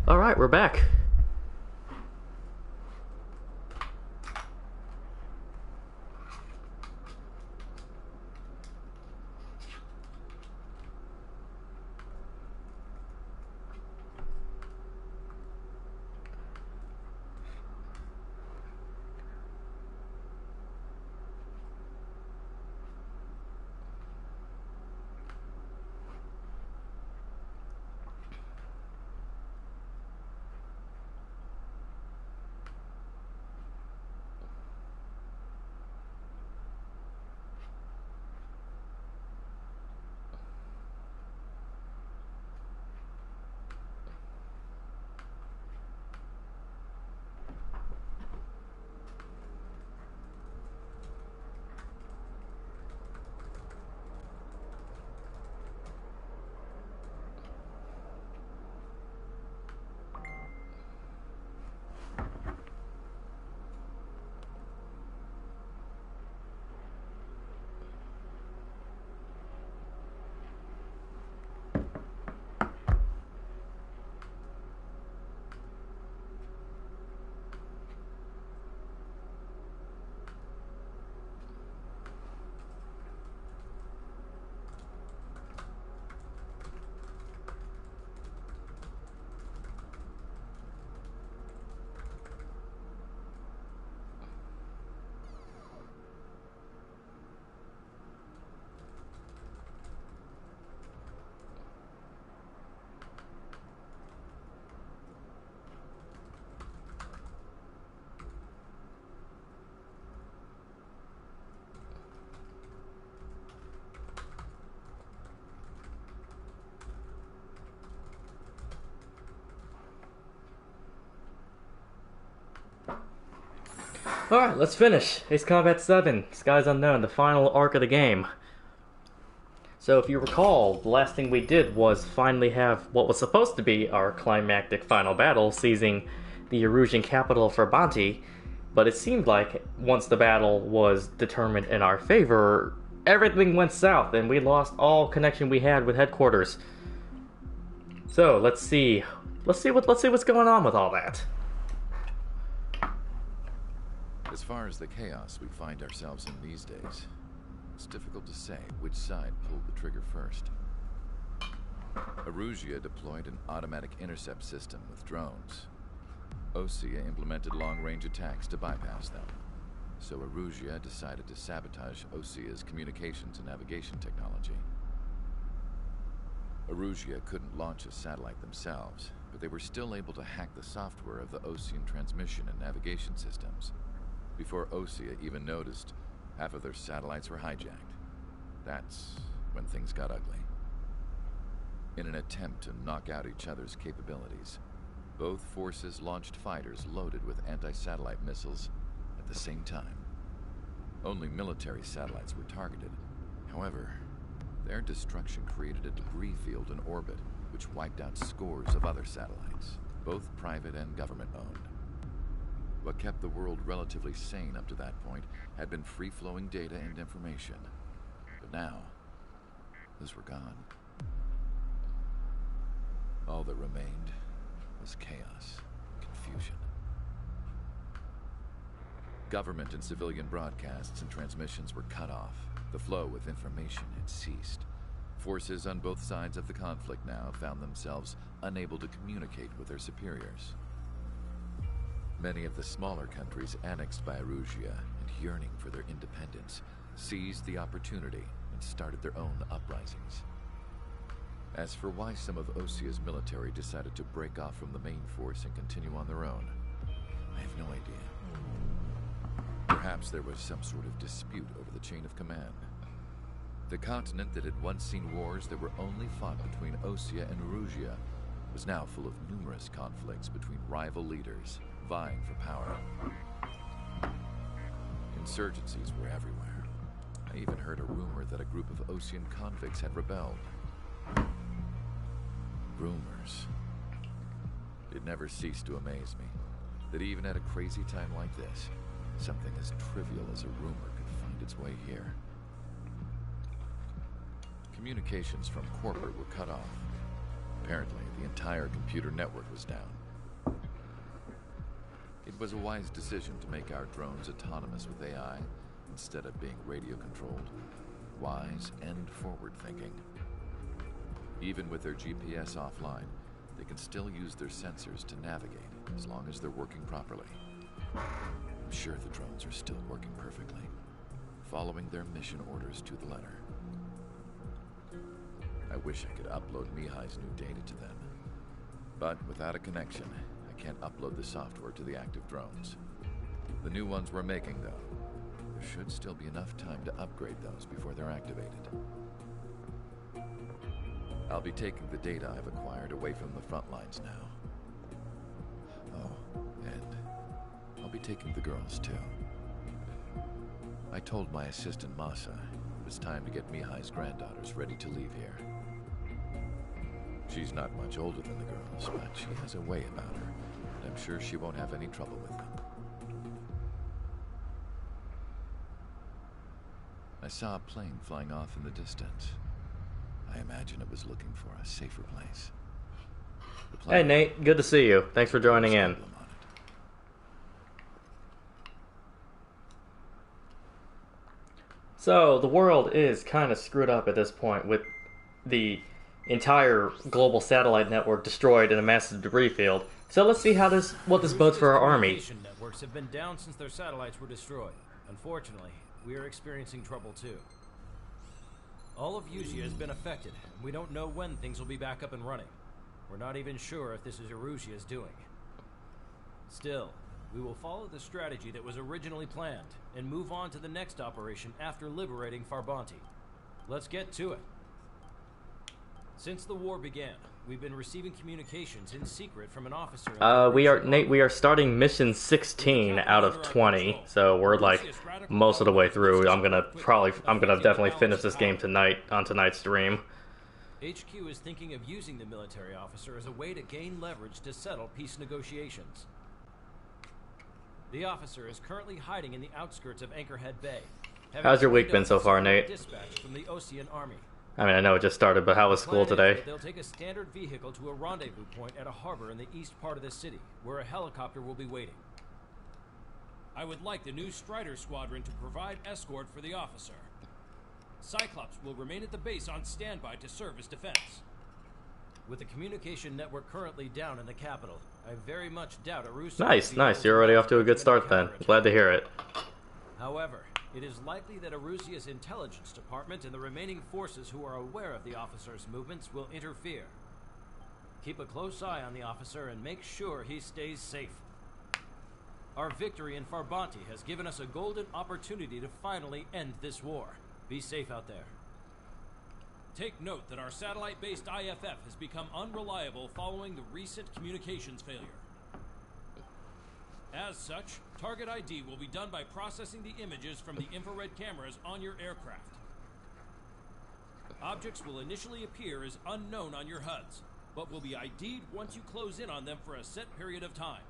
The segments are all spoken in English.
Alright, we're back. Alright, let's finish. Ace Combat 7, Skies Unknown, the final arc of the game. So if you recall, the last thing we did was finally have what was supposed to be our climactic final battle, seizing the Erusian capital for Banti, but it seemed like once the battle was determined in our favor, everything went south and we lost all connection we had with headquarters. So let's see what's going on with all that. As far as the chaos we find ourselves in these days, it's difficult to say which side pulled the trigger first. Erusia deployed an automatic intercept system with drones. Osea implemented long-range attacks to bypass them. So Erusia decided to sabotage Osea's communications and navigation technology. Erusia couldn't launch a satellite themselves, but they were still able to hack the software of the Osean transmission and navigation systems. Before Osea even noticed, half of their satellites were hijacked. That's when things got ugly. In an attempt to knock out each other's capabilities, both forces launched fighters loaded with anti-satellite missiles at the same time. Only military satellites were targeted. However, their destruction created a debris field in orbit, which wiped out scores of other satellites, both private and government-owned. What kept the world relatively sane up to that point had been free-flowing data and information. But now, those were gone. All that remained was chaos, confusion. Government and civilian broadcasts and transmissions were cut off. The flow of information had ceased. Forces on both sides of the conflict now found themselves unable to communicate with their superiors. Many of the smaller countries annexed by Erusia and yearning for their independence seized the opportunity and started their own uprisings. As for why some of Osea's military decided to break off from the main force and continue on their own, I have no idea. Perhaps there was some sort of dispute over the chain of command. The continent that had once seen wars that were only fought between Osea and Erusia was now full of numerous conflicts between rival leaders vying for power. Insurgencies were everywhere. I even heard a rumor that a group of Osean convicts had rebelled. Rumors. It never ceased to amaze me that even at a crazy time like this, something as trivial as a rumor could find its way here. Communications from corporate were cut off. Apparently, the entire computer network was down. It was a wise decision to make our drones autonomous with AI instead of being radio-controlled. Wise and forward-thinking. Even with their GPS offline, they can still use their sensors to navigate as long as they're working properly. I'm sure the drones are still working perfectly, following their mission orders to the letter. I wish I could upload Mihai's new data to them. But without a connection, I can't upload the software to the active drones. The new ones we're making, though, there should still be enough time to upgrade those before they're activated. I'll be taking the data I've acquired away from the front lines now. Oh, and I'll be taking the girls, too. I told my assistant, Masa, it was time to get Mihai's granddaughters ready to leave here. She's not much older than the girls, but she has a way about her, and I'm sure she won't have any trouble with them. I saw a plane flying off in the distance. I imagine it was looking for a safer place. Hey Nate, good to see you. Thanks for joining in. So, the world is kind of screwed up at this point with the entire global satellite network destroyed in a massive debris field. So let's see what this bodes for our army. Communication networks have been down since their satellites were destroyed. Unfortunately, we are experiencing trouble too. All of Erusia has been affected. We don't know when things will be back up and running. We're not even sure if this is Erusia's doing. Still, we will follow the strategy that was originally planned and move on to the next operation after liberating Farbanti. Let's get to it. Since the war began, we've been receiving communications in secret from an officer. Nate, we are starting mission 16 out of 20, so we're like most of the way through. I'm gonna definitely finish this game tonight on tonight's stream. HQ is thinking of using the military officer as a way to gain leverage to settle peace negotiations. The officer is currently hiding in the outskirts of Anchorhead Bay. How's your week been so far, Nate? Dispatched from the Osean Army. I mean, I know it just started, but how was school today? They'll take a standard vehicle to a rendezvous point at a harbor in the east part of the city, where a helicopter will be waiting. I would like the new Strider Squadron to provide escort for the officer. Cyclops will remain at the base on standby to serve as defense. With the communication network currently down in the capital, I very much doubt Erusia. Nice. You're already off to a good start then. Glad to hear it. However, it is likely that Erusia's intelligence department and the remaining forces who are aware of the officer's movements will interfere. Keep a close eye on the officer and make sure he stays safe. Our victory in Farbanti has given us a golden opportunity to finally end this war. Be safe out there. Take note that our satellite-based IFF has become unreliable following the recent communications failure. As such, target ID will be done by processing the images from the infrared cameras on your aircraft. Objects will initially appear as unknown on your HUDs, but will be ID'd once you close in on them for a set period of time.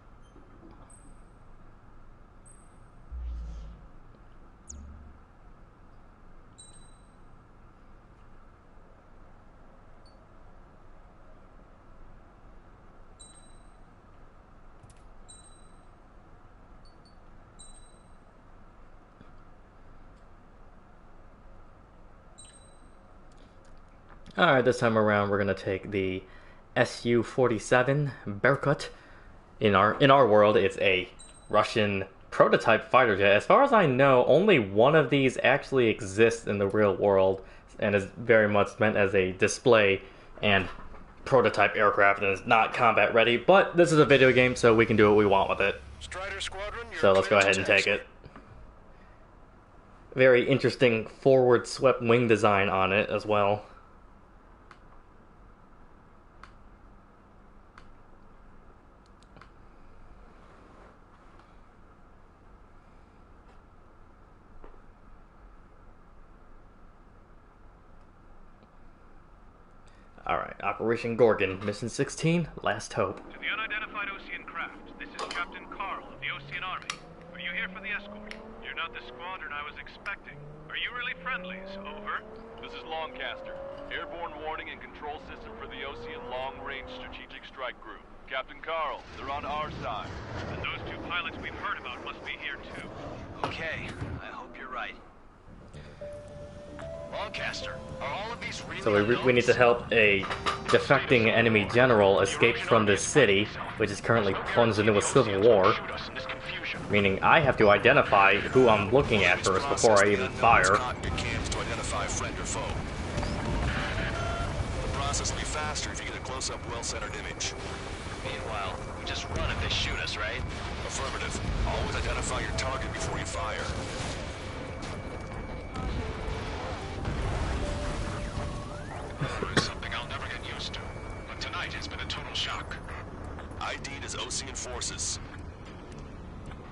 Alright, this time around we're gonna take the Su-47 Berkut. In our world, it's a Russian prototype fighter jet. As far as I know, only one of these actually exists in the real world and is very much meant as a display and prototype aircraft and is not combat ready, but this is a video game, so we can do what we want with it. Strider Squadron, So let's go ahead and take it. Very interesting forward swept wing design on it as well. Alright, Operation Gorgon, Mission 16, Last Hope. To the unidentified Osean craft, this is Captain Carl of the Osean Army. Are you here for the escort? You're not the squadron I was expecting. Are Are you really friendlies? Over. This is Longcaster. Airborne warning and control system for the Ocean Long Range Strategic Strike Group. Captain Carl, they're on our side. And those two pilots we've heard about must be here too. Okay, I hope you're right. Lancaster, are all of these really So we need to help a defecting enemy general escape from this city, which is currently plunged into a civil war. Meaning I have to identify who I'm looking at first before I even fire. To identify friend or foe. The process will be faster if you get a close-up, well-centered image. Meanwhile, we just run if they shoot us, right? Affirmative. Always identify your target before you fire. Something I'll never get used to, but tonight has been a total shock. ID'd as Ocean Forces.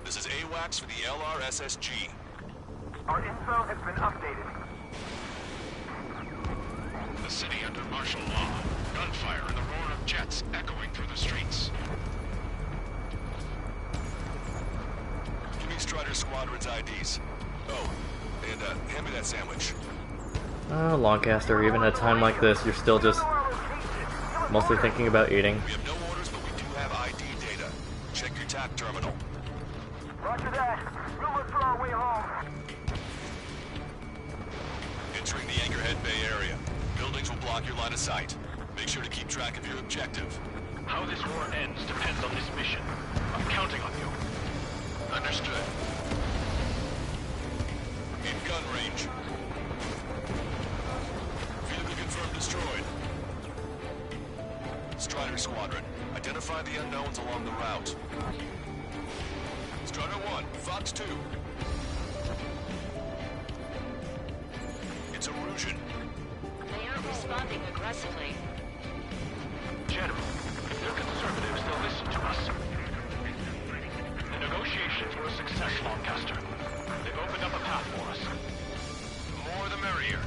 This is AWACS for the LRSSG. Our info has been updated. The city under martial law. Gunfire and the roar of jets echoing through the streets. Give me Strider Squadron's IDs. Oh, and hand me that sandwich. Lancaster, even at a time like this, you're still just mostly thinking about eating. We have no orders, but we do have ID data. Check your TAC terminal. Roger that. We'll look for our way home. Entering the Anchorhead Bay area. Buildings will block your line of sight. Make sure to keep track of your objective. How this war ends depends on this mission. I'm counting on you. Understood. In gun range. Vehicle confirmed destroyed. Strider Squadron, identify the unknowns along the route. Strider 1, Fox 2. It's Erusian. They aren't responding aggressively. General, if they're conservatives, they'll listen to us. The negotiations were a success, Lancaster. They've opened up a path for us. The more the merrier.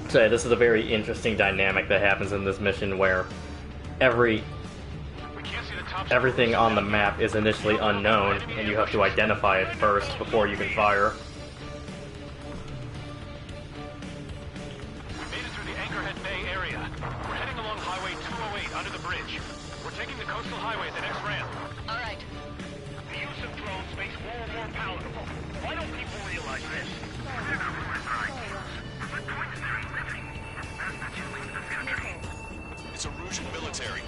So this is a very interesting dynamic that happens in this mission where everything on the map is initially unknown, and you have to identify it first before you can fire. We made it through the Anchorhead Bay area. We're heading along Highway 208 under the bridge. We're taking the coastal highway at the next ramp. All right. The use of drones makes war more palatable. Why don't people realize this? It's Erusian military.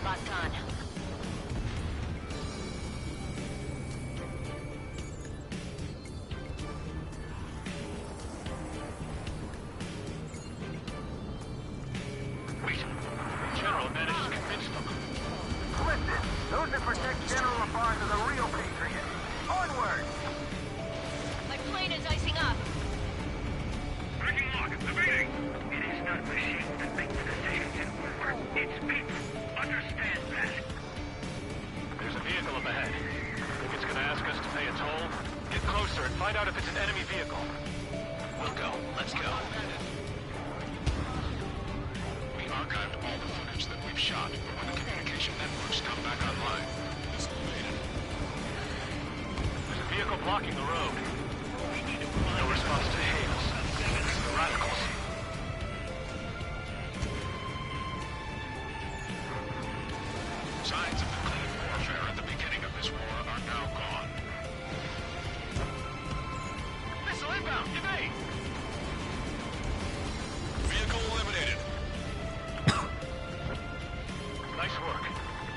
Locked on. Wait. General managed to convince them. Listen, those that protect General LaBarge are the real patriots. Onward! My plane is icing up. Breaking lock, the meeting! It is not machines that make the decisions in war. It's people. Understand that. There's a vehicle up ahead. Think it's gonna ask us to pay a toll? Get closer and find out if it's an enemy vehicle. We'll go. Let's go. We archived all the footage that we've shot, but when the communication networks come back online, this will made it. There's a vehicle blocking the road. No response to hails. It's the radicals. Signs of the clean warfare at the beginning of this war are now gone. Missile inbound! Evade! Vehicle eliminated. Nice work.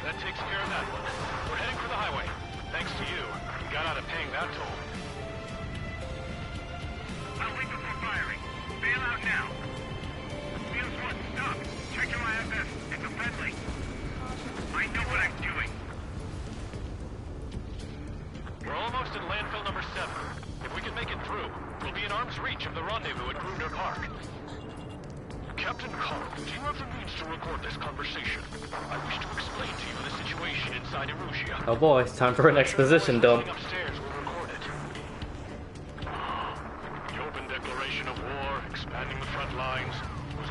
That takes care of that one. We're heading for the highway. Thanks to you, we got out of paying that toll. I'll leave them for firing. Bail out now. Wheels 1, stop. Check your IFF. It's a friendly. I know what I'm doing. We're almost at landfill number 7. If we can make it through, we'll be in arm's reach of the rendezvous at Gruner Park. Captain Carl, do you have the means to record this conversation? I wish to explain to you the situation inside Erusia. Oh boy, it's time for an exposition dump. Upstairs will record it. The open declaration of war, expanding the front lines, was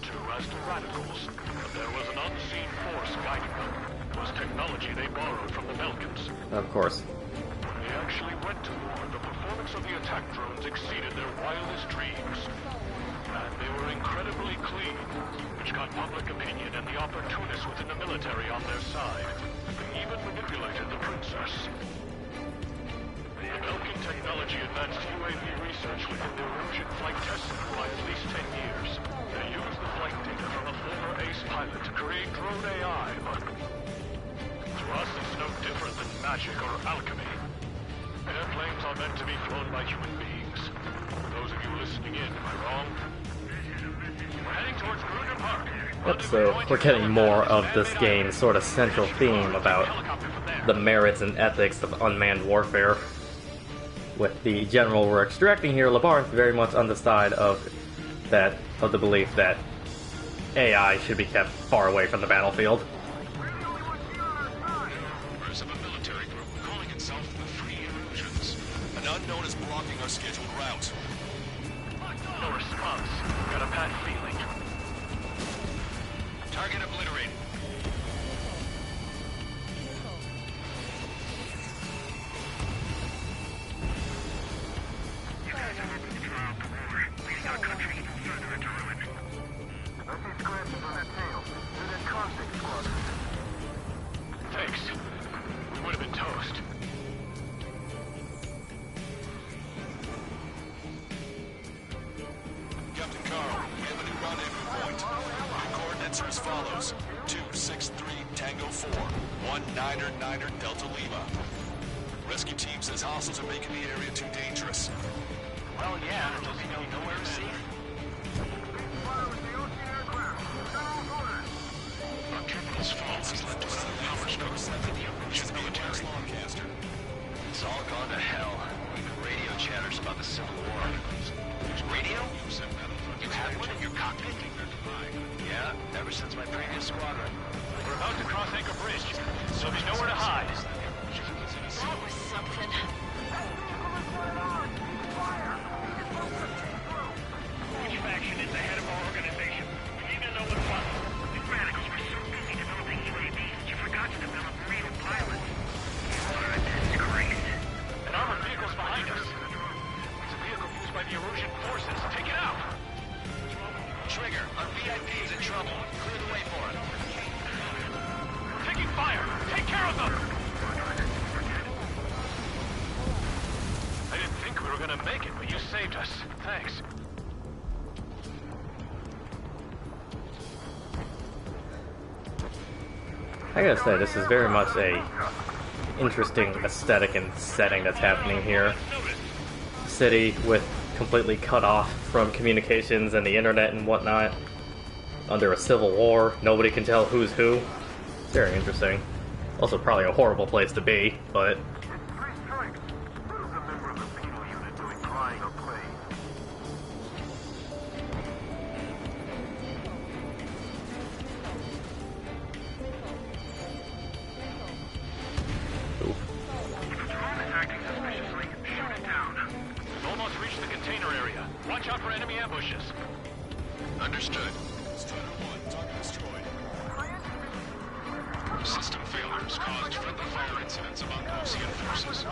to as to radicals, but there was an unseen force guiding them. It was technology they borrowed from the Belkans. Of course. When they actually went to war, the performance of the attack drones exceeded their wildest dreams. And they were incredibly clean, which got public opinion and the opportunists within the military on their side. They even manipulated the princess. The Belkan technology advanced UAV research within their Erosion flight test center by at least 10 years. They used the flight data from a former ace pilot to create drone AI, but to us it's no different than magic or alchemy. Airplanes are meant to be flown by human beings. For those of you listening in, am I wrong? We're heading towards Gruner Park. Yep, so we're getting more of this game's sort of central theme about the merits and ethics of unmanned warfare. With the general we're extracting here, Labarth, very much on the side of the belief that AI should be kept far away from the battlefield. Members of a military group calling itself the Free Erosions. An unknown is blocking our scheduled route. No response. Got a bad feeling. Target obliterated. You guys are looking throughout the war, leading our country even further into ruin. I see scratches on their tails. They're that convict squadron. Thanks. We would have been toast. Captain Carl, we have a new rendezvous point. Your coordinates are as follows. 263 Tango 4, 1999 Delta Lima. Rescue team says hostiles are making the area too dangerous. Well, yeah. Does he know nowhere to see? Our terminal's fault has led to another power stroke for the Erosion military. Longcaster. It's all gone to hell. Even radio chatters about the Civil War. Radio? You had one in your cockpit? Yeah, ever since my previous squadron. We're about to cross Anchor Bridge, so there's nowhere to hide. That was something. Which faction is the head of our organization? We need to know what's what. You radicals were so busy developing UAVs that you forgot to develop real pilots. What a disgrace. An armored vehicle's behind us. It's a vehicle used by the Erosion forces. Take it out! Trigger, our VIP is in trouble. Clear the way for him. We're taking fire! Take care of them! I didn't think we were gonna make it, but you saved us. Thanks. I gotta say, this is very much a interesting aesthetic and setting that's happening here. City with completely cut off from communications and the internet and whatnot. Under a civil war, nobody can tell who's who. It's very interesting. Also probably a horrible place to be, but... Three strikes. What is a member of the penal unit doing crying or playing? Oof. If a drone is acting suspiciously, shoot it down. We've almost reached the container area. Watch out for enemy ambushes. Understood. Strider 1, target destroyed. System failures caused friendly fire incidents among Osean forces.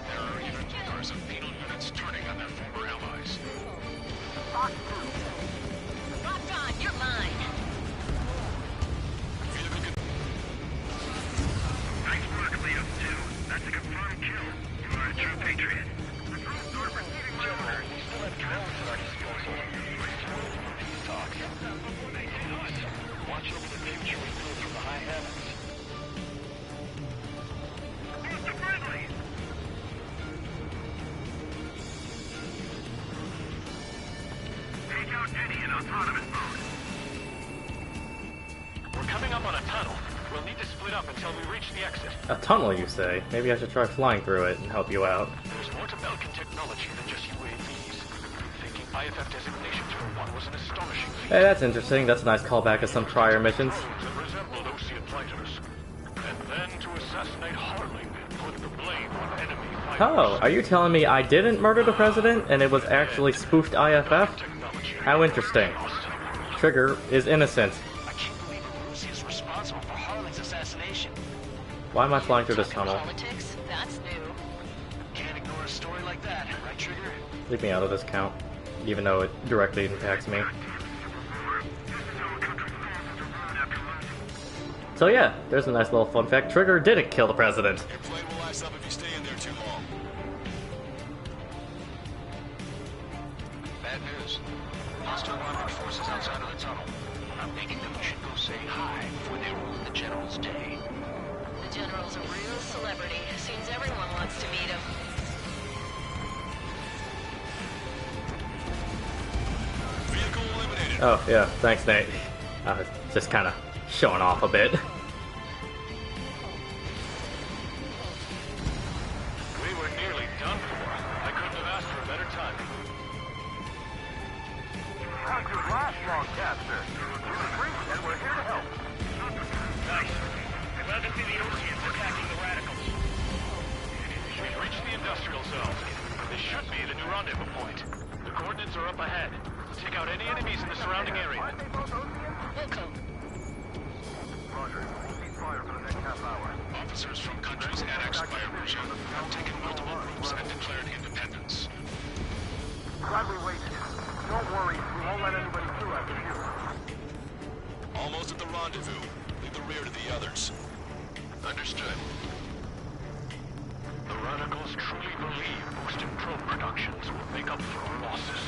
There are even rumors of penal units turning on their former allies. Locked on, you're mine. Nice work, Leo 2. That's a confirmed kill. You are a true patriot. The drones are receiving my orders. We still have drones at our disposal. Talk. They see us. Watch over the future we build from the high heavens. Mr. Friendly! Take out Eddie in autonomous mode. We're coming up on a tunnel. We'll need to split up until we reach the exit. A tunnel, you say? Maybe I should try flying through it and help you out. There's more to Belkan technology than just UAVs. Thinking IFF designations for one was an astonishing feat. Hey, that's interesting. That's a nice callback to some prior missions. That resembled Osean fighters. And then to assassinate Harling and put the blame on enemy fighters. Oh, are you telling me I didn't murder the president and it was actually spoofed IFF? Technology How interesting. Trigger is innocent. I can't believe Arusi is responsible for Harling's assassination. Why am I flying through this tunnel? Politics? That's new. Can't ignore a story like that, right, Trigger? Leave me out of this count, even though it directly impacts me. So yeah, there's a nice little fun fact. Trigger didn't kill the president. Your plane will ice up if you stay in there too long. Bad news. Hostile wanted forces outside of the tunnel. I'm thinking that we should go say hi before they ruin the General's day. The General's a real celebrity. Seems everyone wants to meet him. Vehicle eliminated. Oh yeah, thanks Nate. I was just kind of showing off a bit. We were nearly done for. I couldn't have asked for a better time. How'd you last long, Caster? You agree, and we're here to help. Nice. Glad to see the Oceans attacking the radicals. We've reached the industrial zone. This should be the new rendezvous point. The coordinates are up ahead. Take out any enemies in the surrounding area. Wilco. Roger. Cease fire for the next half hour. Officers from countries annexed by Arusha have taken multiple groups and declared independence. Glad we waited. Don't worry, we won't let anybody through after you. Almost at the rendezvous. Leave the rear to the others. Understood. The radicals truly believe boosted probe productions will make up for our losses.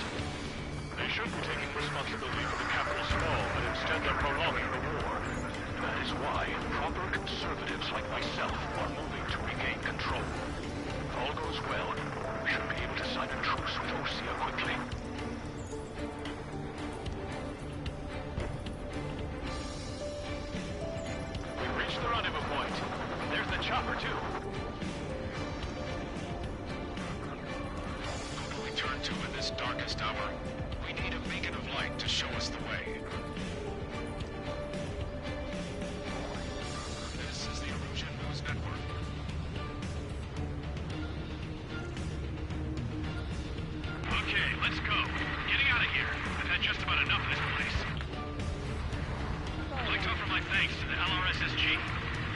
They should be taking responsibility for the capital's fall, but instead they're prolonging the war. That is why proper conservatives like myself are moving to regain control. If all goes well, we should be able to sign a truce with Osea quickly. We've reached the rendezvous point. There's the chopper, too. Who do we turn to in this darkest hour? We need a beacon of light to show us the way. This is the Erusian News Network. Okay, let's go. Getting out of here. I've had just about enough of this place. I'd like to offer my thanks to the LRSSG.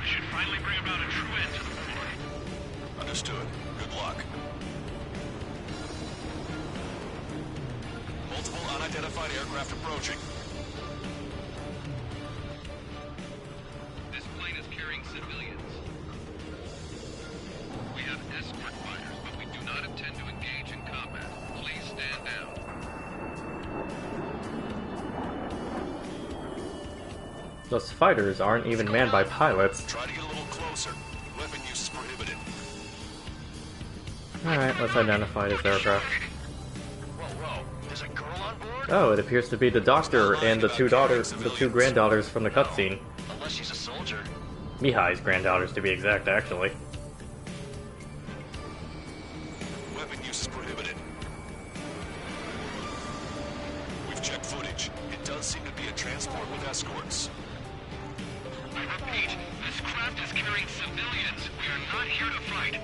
This should finally bring about a true end to the war. Understood. Good luck. Multiple unidentified aircraft approaching. This plane is carrying civilians. We have escort fighters, but we do not intend to engage in combat. Please stand down. Those fighters aren't even manned by pilots. Try to get a little closer. Weapon use is prohibited. Alright, let's identify this aircraft. Whoa. There's a girl on board? Oh, it appears to be the doctor and the two granddaughters from the cutscene. Unless she's a soldier. Mihai's granddaughters, to be exact, actually. Weapon use is prohibited. We've checked footage. It does seem to be a transport with escorts. I repeat, this craft is carrying civilians. We are not here to fight.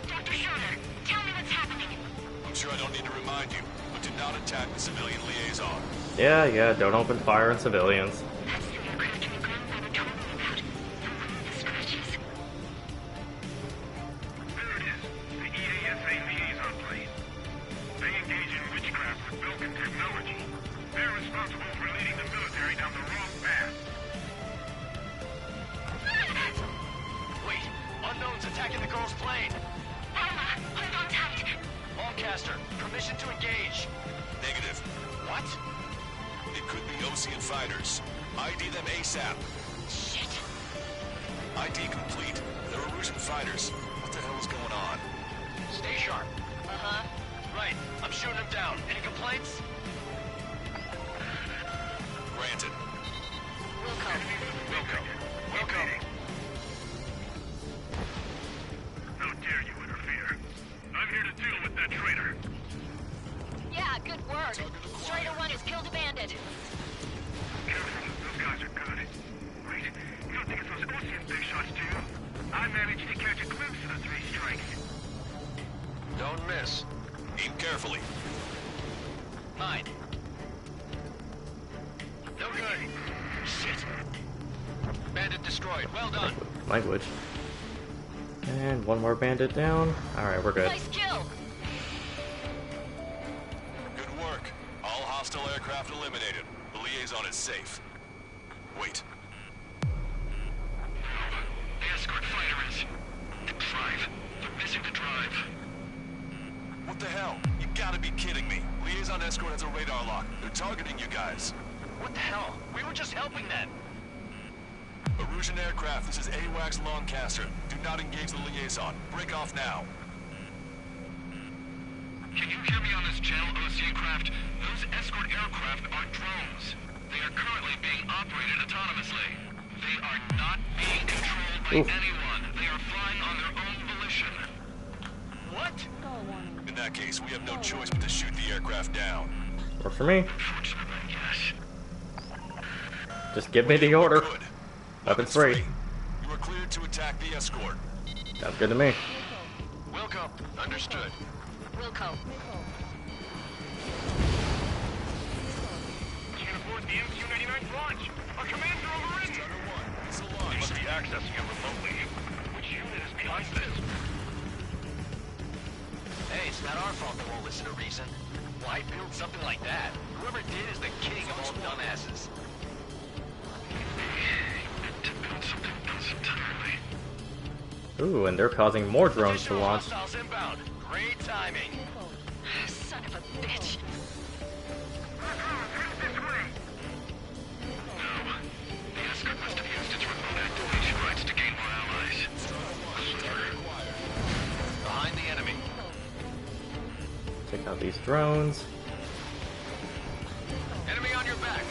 Dr. Schroeder, tell me what's happening. I'm sure I don't need to remind you, but do not attack the civilian liaison. Yeah, don't open fire on civilians. That's the aircraft your grandfather told me about. The scratches. There it is. The EASA liaison plane. They engage in witchcraft with Belkin technology. They're responsible for leading the military down the wrong path. Wait, unknowns attacking the girl's plane. Alma, hold on tight. Lancaster, permission to engage. Negative. What? It could be Osean fighters. ID them ASAP. Shit. ID complete. They're Erusian fighters. What the hell is going on? Stay sharp. Uh-huh. Right, I'm shooting them down. Any complaints? Granted. Wilco. Welcome. How dare you interfere? I'm here to deal with that traitor. Yeah, good work. Strider 1 has killed a bandit. Careful, those guys are good. Wait, you don't think it's those Ocean big shots, do you? I managed to catch a glimpse of the 3 strikes. Don't miss. Aim carefully. Mine. No good. Shit. Bandit destroyed. Well done. Language. And one more bandit down. Alright, we're good. Nice kill. Good work. All hostile aircraft eliminated. The liaison is safe. Wait. The escort fighter is... the drive. They're missing the drive. What the hell? You gotta be kidding me. Liaison escort has a radar lock. They're targeting you guys. What the hell? We were just helping them. Erusian aircraft, this is AWACS Lancaster. Do not engage the liaison. Break off now. Can you hear me on this channel, Oceancraft? Those escort aircraft are drones. They are currently being operated autonomously. They are not being controlled by anyone. They are flying on their own volition. What? In that case, we have no choice but to shoot the aircraft down. Works for me. Unfortunately, yes. Just give me the order. Good. Weapons free. You are cleared to attack the escort. Sounds good to me. Wilco. Understood. Wilco. Can't afford the MQ-99's launch. Our commands are overrun. It's a They launch. must be accessing it remotely. Which unit is behind this? Hey, it's not our fault they won't listen to reason. Why build something like that? Whoever did is the king of all dumbasses. To build something else entirely. Ooh, and they're causing more drones to Additional launch. hostiles inbound. Great timing. Son of a bitch. The escort must have used its remote activation rights to gain more allies. Behind the enemy. Check out these drones. Enemy on your back.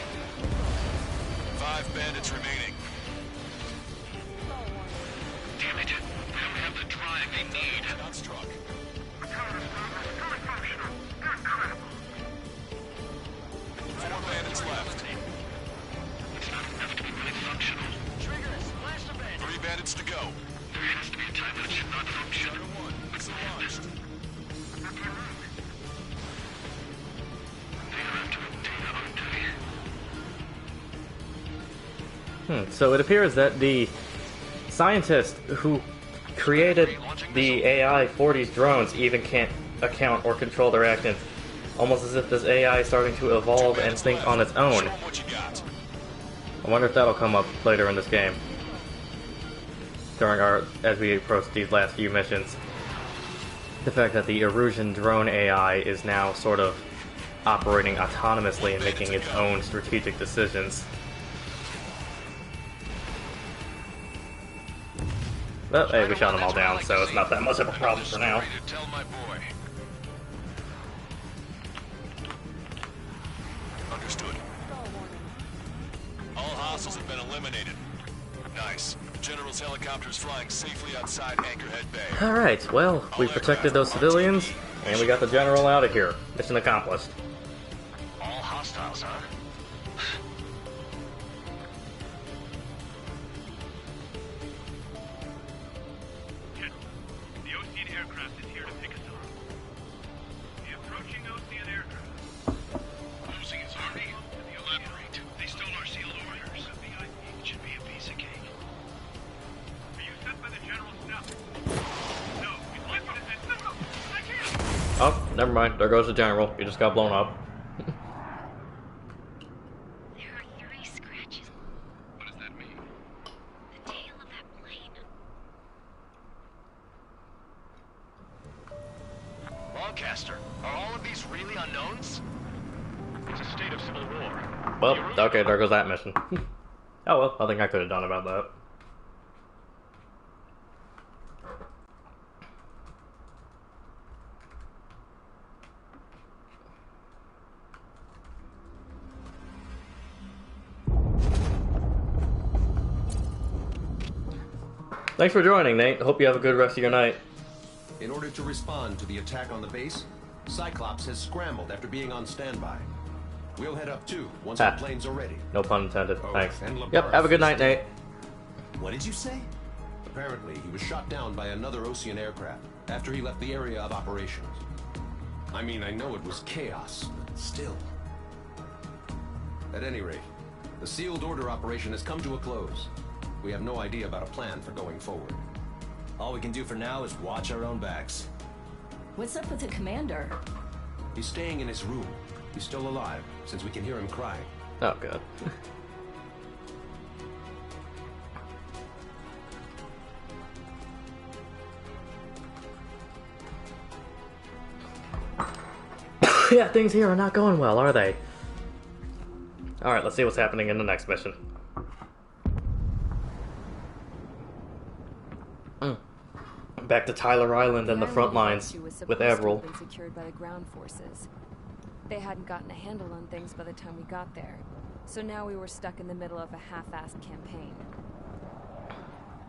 5 bandits remaining. Damn it. They don't have the drive they need. Not struck. Four bandits left. It's not enough to be fully functional. Trigger, splash the bandit. 3 bandits to go. There has to be a time when it should not function. It's launched. They are after the data, aren't they? So it appears that the scientist who created the AI for these drones even can't account or control their actions. Almost as if this AI is starting to evolve and think on its own. Show 'em what you got. I wonder if that'll come up later in this game. As we approach these last few missions. The fact that the Erusian drone AI is now sort of operating autonomously and making its own strategic decisions. But hey, we shot them all down, so it's not that much of a problem for now. Tell my boy. Understood. All hostiles have been eliminated. Nice. General's helicopter is flying safely outside Anchorhead Bay. Alright, well, we protected those civilians, and we got the general out of here. Mission accomplished. All hostiles, huh? The Ocean aircraft is here to pick us up. The approaching Ocean aircraft. Losing its army? Elaborate. They stole our sealed orders. The VIP should be a piece of cake. Are you sent by the general's staff? No, we'd like you to send... No, I can't! Oh, never mind. There goes the general. He just got blown up. There are 3 scratches. What does that mean? The tail of that plane. Lancaster, are all of these really unknowns? It's a state of civil war. Well, okay, there goes that mission. Oh well, nothing I could have done about that. Thanks for joining, Nate. Hope you have a good rest of your night. In order to respond to the attack on the base, Cyclops has scrambled after being on standby. We'll head up too, once our planes are ready. No pun intended. Oh, Thanks. and Yep, Labar's have a good night, Nate. What did you say? Apparently, he was shot down by another Ocean aircraft after he left the area of operations. I mean, I know it was chaos, but still. At any rate, the sealed order operation has come to a close. We have no idea about a plan for going forward. All we can do for now is watch our own backs. What's up with the commander? He's staying in his room. He's still alive, since we can hear him crying. Oh, God. Yeah, things here are not going well, are they? Alright, let's see what's happening in the next mission. Back to Tyler Island and the front lines with Avril. Been secured by the ground forces. They hadn't gotten a handle on things by the time we got there, so now we were stuck in the middle of a half-assed campaign.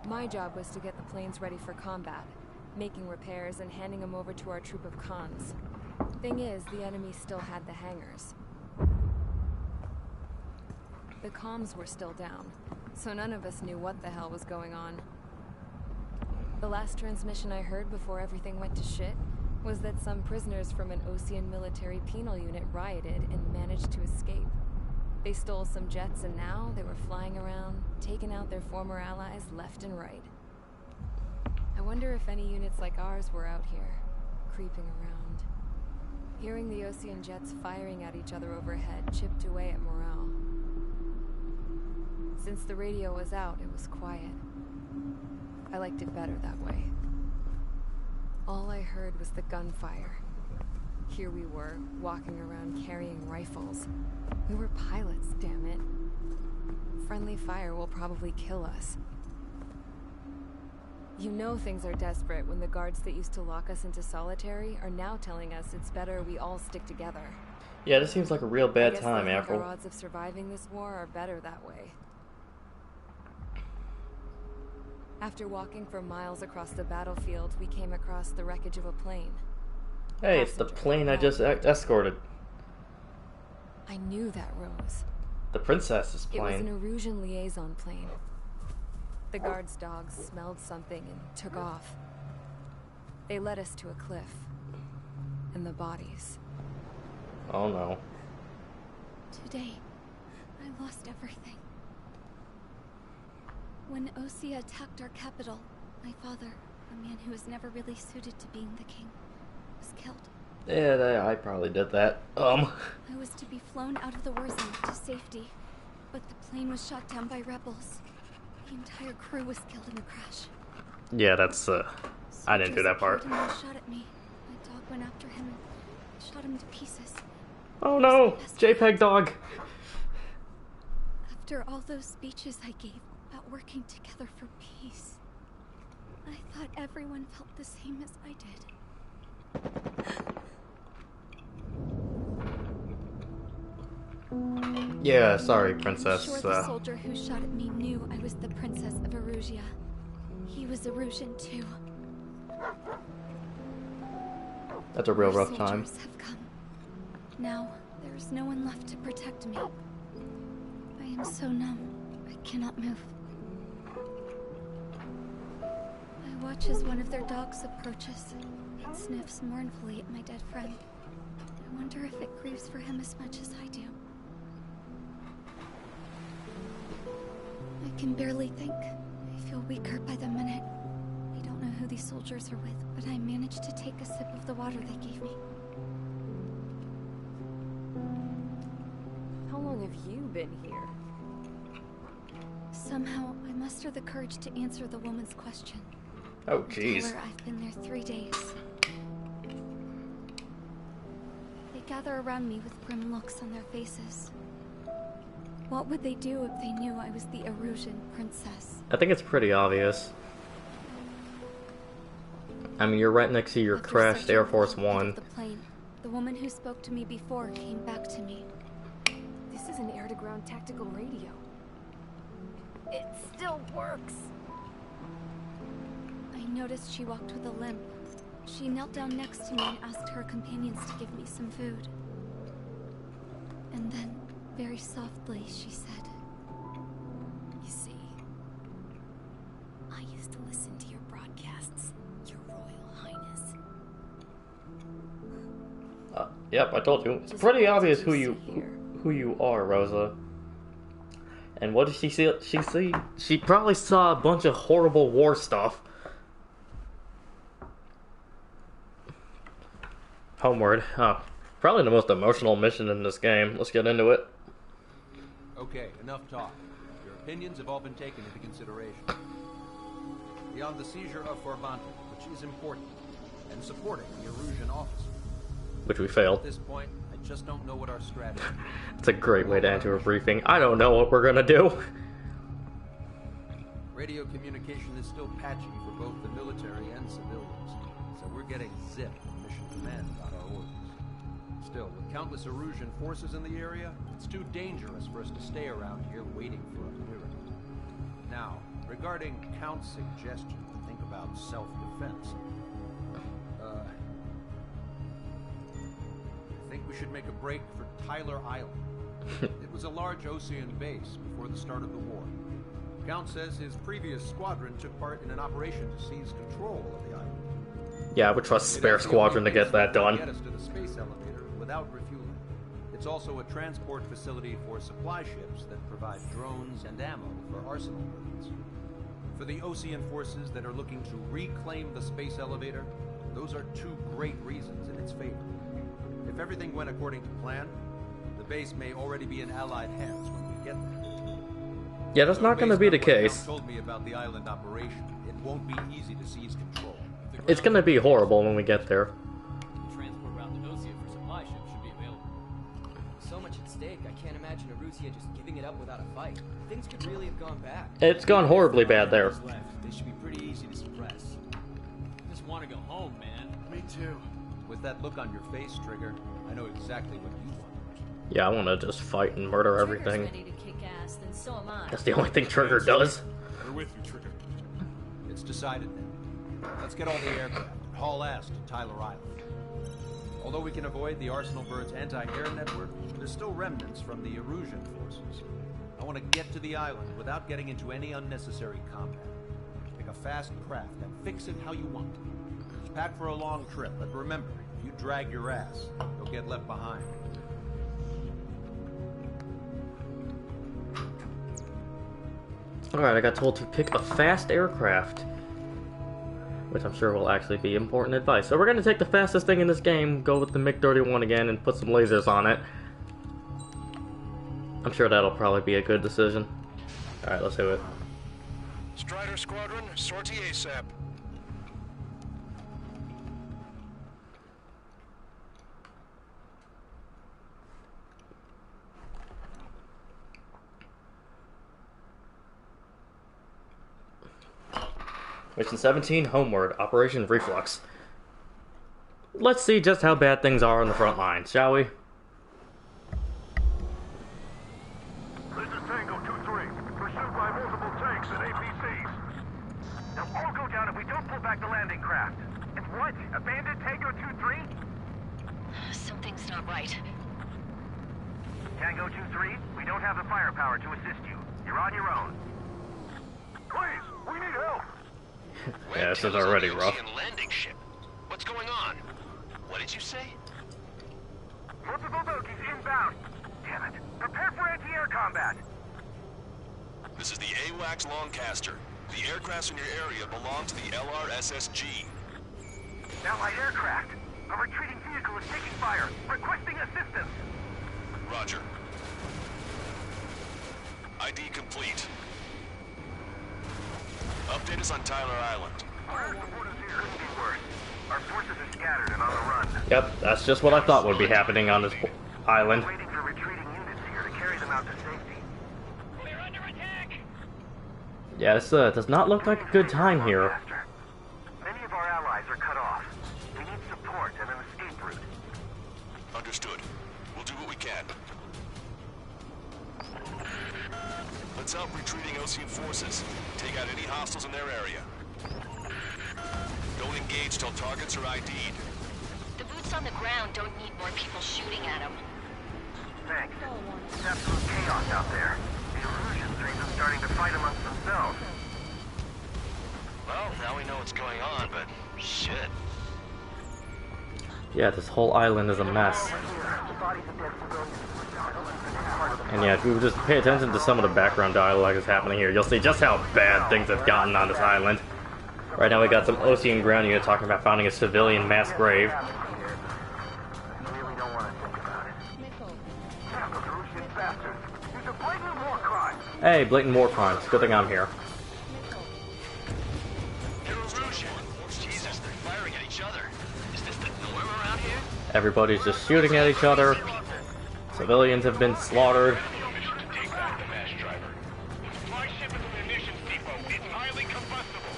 My job was to get the planes ready for combat, making repairs and handing them over to our troop of cons. Thing is, the enemy still had the hangars. The comms were still down, so none of us knew what the hell was going on. The last transmission I heard before everything went to shit was that some prisoners from an Osean military penal unit rioted and managed to escape. They stole some jets and now they were flying around, taking out their former allies left and right. I wonder if any units like ours were out here, creeping around. Hearing the Osean jets firing at each other overhead chipped away at morale. Since the radio was out, it was quiet. I liked it better that way. All I heard was the gunfire. Here we were, walking around carrying rifles. We were pilots, damn it. Friendly fire will probably kill us. You know things are desperate when the guards that used to lock us into solitary are now telling us it's better we all stick together. Yeah, this seems like a real bad time, I guess Avril. our odds of surviving this war are better that way. After walking for miles across the battlefield, we came across the wreckage of a plane. Hey, it's the plane I just escorted. I knew that rose. The princess's It was plane. an Erusian liaison plane. The guard's dogs smelled something and took off. They led us to a cliff. And the bodies. Oh no. Today, I lost everything. When Osea attacked our capital, my father, a man who was never really suited to being the king, was killed. Yeah, I probably did that. I was to be flown out of the war zone to safety, but the plane was shot down by rebels. The entire crew was killed in the crash. Yeah, that's, I didn't do that part. Soldiers shot at me. My dog went after him and shot him to pieces. Oh no! JPEG dog! After all those speeches I gave about working together for peace, I thought everyone felt the same as I did. Yeah, sorry, I'm princess. sure the soldier who shot at me knew I was the princess of Erusia. He was Erusian too. That's a real Our rough time. soldiers have come. Now, there is no one left to protect me. I am so numb, I cannot move. I watch as one of their dogs approaches. It sniffs mournfully at my dead friend. I wonder if it grieves for him as much as I do. I can barely think. I feel weaker by the minute. I don't know who these soldiers are with, but I managed to take a sip of the water they gave me. How long have you been here? Somehow, I muster the courage to answer the woman's question. Oh, I jeez. tell her I've been there 3 days. They gather around me with grim looks on their faces. What would they do if they knew I was the Erusian princess? I think it's pretty obvious. I mean, you're right next to your After crashed searching Air the Force cockpit of One. The plane, the woman who spoke to me before came back to me. This is an air-to-ground tactical radio. It still works. I noticed she walked with a limp. She knelt down next to me and asked her companions to give me some food. And then, very softly, she said, You see, I used to listen to your broadcasts, Your Royal Highness. Yep, I told you. It's pretty obvious who you are, Rosa. And what did she see? She probably saw a bunch of horrible war stuff. Homeward. Oh, probably the most emotional mission in this game. Let's get into it. Okay, enough talk. Your opinions have all been taken into consideration. Beyond the seizure of Forbanta, which is important, and supporting the Erusian officer. Which we failed. At this point, I just don't know what our strategy is. It's a great way to enter a briefing. I don't know what we're gonna do. Radio communication is still patchy for both the military and civilians, so we're getting zip from Mission Command about our orders. Still, with countless Erusian forces in the area, it's too dangerous for us to stay around here waiting for a miracle. Now, regarding Count's suggestion to think about self-defense, I think we should make a break for Tyler Island. It was a large Osean base before the start of the war. Count says his previous squadron took part in an operation to seize control of the island. Yeah, I would trust Spare Squadron to get that done. Get us to the space elevator without refueling. It's also a transport facility for supply ships that provide drones and ammo for arsenal buildings. For the Osean forces that are looking to reclaim the space elevator, those are two great reasons in its favor. If everything went according to plan, the base may already be in Allied hands when we get there. Yeah, that's not going to be the case. Told me about the island operation. It won't be easy to seize control. It's going to be horrible when we get there. The transport route to Osea for supply ships should be available. So much at stake, I can't imagine Erusia just giving it up without a fight. Things could really have gone bad. It's gone horribly bad there. They should be pretty easy to suppress. I just want to go home, man. Me too. With that look on your face, Trigger, I know exactly what you want. Yeah, I want to just fight and murder everything. Ready to kick ass, then so am I. That's the only thing Trigger does. We're with you, Trigger. It's decided then. Let's get all the aircraft and haul ass to Tyler Island. Although we can avoid the Arsenal Bird's anti-air network, there's still remnants from the Erusian forces. I want to get to the island without getting into any unnecessary combat. Pick a fast craft and fix it how you want. Pack for a long trip, but remember, if you drag your ass, you'll get left behind. Alright, I got told to pick a fast aircraft. Which I'm sure will actually be important advice. So we're going to take the fastest thing in this game, go with the MiG-31 again, and put some lasers on it. I'm sure that'll probably be a good decision. Alright, let's do it. Strider Squadron, sortie ASAP. Mission 17, Homeward, Operation Reflux. Let's see just how bad things are on the front lines, shall we? This is Tango 2-3, pursued by multiple tanks and APCs. They'll all go down if we don't pull back the landing craft. And what? Abandoned Tango 2-3? Something's not right. Tango 2-3, we don't have the firepower to assist you. You're on your own. Please, we need help. Yeah, this is already rough. Landing ship. What's going on? What did you say? Multiple bogies inbound. Damn it. Prepare for anti-air combat. This is the AWACS Longcaster. The aircrafts in your area belong to the LRSSG. Allied aircraft. A retreating vehicle is taking fire. Requesting assistance. Roger. ID complete. Update us on Tyler Island. Our support is here. Couldn't be worse. Our forces are scattered and on the run. Yep, that's just what I thought would be happening on this island. Waiting for retreating units here to carry them out to safety. We're under attack! Yeah, this does not look like a good time here. Many of our allies are cut off. We need support and an escape route. Understood. We'll do what we can. Let's help retreating Osean forces. Take out any hostiles in their area. Don't engage till targets are ID'd. The boots on the ground don't need more people shooting at them. Thanks. It's absolute chaos out there. The Erusians are even starting to fight amongst themselves. Well, now we know what's going on, but shit. Yeah, this whole island is a mess. And yeah, if you just pay attention to some of the background dialogue that's happening here, you'll see just how bad things have gotten on this island. Right now we got some Osean ground unit talking about finding a civilian mass grave. Hey, blatant war crimes. Good thing I'm here. Jesus, they're firing at each other. Is this the norm around here? Everybody's just shooting at each other. Civilians have been slaughtered. Take back the mass driver. Supply ship at the munitions depot. It's highly combustible.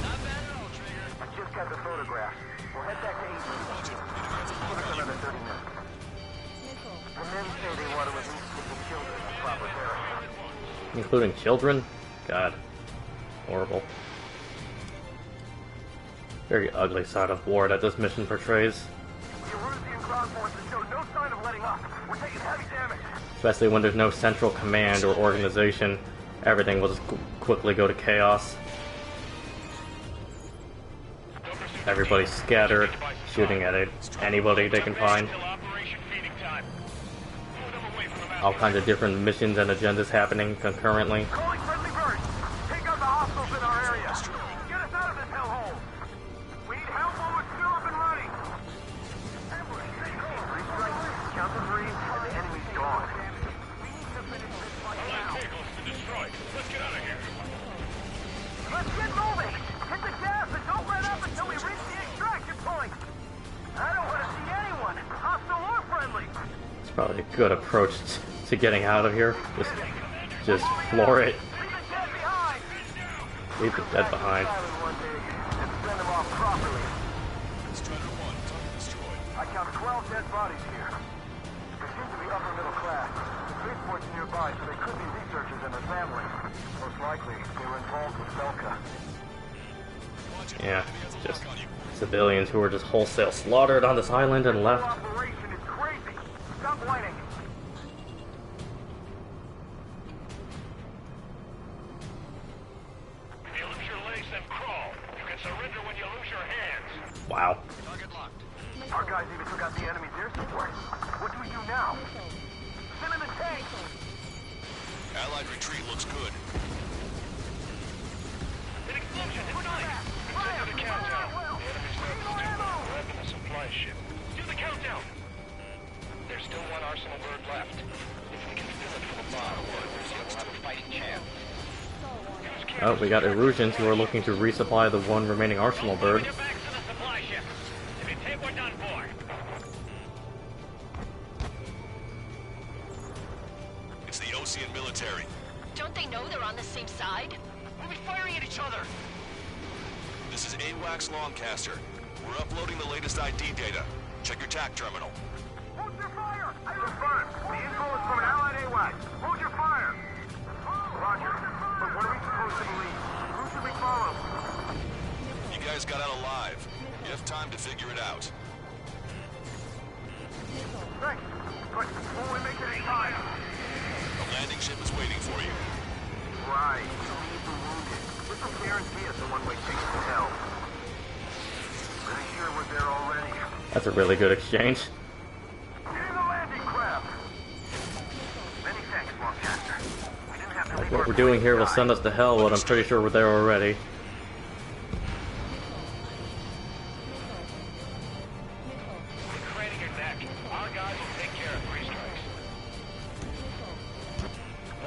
Not bad at all, Trigger. I just got the photograph. We'll head back to AT. Give us another 30 minutes. The men say they want to at least get the children in proper therapy. Including children? God. Horrible. Very ugly side of war that this mission portrays. The Erusian ground forces show no sign of letting up. We're taking heavy damage. Especially when there's no central command or organization. Everything will just quickly go to chaos. Everybody's scattered, shooting at anybody they can find. All kinds of different missions and agendas happening concurrently. Calling friendly birds. Take out the hostiles in our area. Get us out of this hellhole. We need help while we're still up and running. Three strikes, count to three, and the enemy's gone. We need to finish this fight now. Let's get out of here. Let's get moving. Hit the gas and don't let up until we reach the extraction point. I don't want to see anyone, hostile or friendly. It's probably a good approach to getting out of here. Just floor it. Leave the dead behind. I count 12 dead bodies here. They seem to be upper middle class. The spaceport's nearby, so they could be researchers and their families. Most likely, they were involved with Belka. Yeah, just civilians who were just wholesale slaughtered on this island and left. Operation is crazy. Stop whining. If you lose your legs, then crawl. You can surrender when you lose your hands. Wow. Target locked. Our guys even took out the enemy's air support. What do we do now? Send in the tank! Allied retreat looks good. An explosion! It's nice! Continue the countdown. The enemy's weapon the supply ship. Do the countdown! There's still one Arsenal bird left. If we can fill it from the bottom, we'll have a fighting chance. Oh, we got Erusians who are looking to resupply the one remaining Arsenal bird. Get back to the supply ship. If you take, we're done for. It's the Osean military. Don't they know they're on the same side? We'll be firing at each other. This is AWACS Longcaster. We're uploading the latest ID data. Check your TAC terminal. Hold your fire! Confirmed. The info is from an allied AWAC. Hold your fire! Roger. But what are we supposed to believe? Who should we follow? You guys got out alive. You have time to figure it out. Thanks. But will we make it in time? The landing ship is waiting for you. Right. Leave the wounded. This will guarantee us a one-way ticket to hell. Pretty sure we're there already. That's a really good exchange. Getting the landing craft. Many thanks, Longcaster. We didn't have to Like leave what our we're doing here will plane send us to hell, but I'm pretty sure we're there already. Craning your neck. Our guys will take care of three strikes.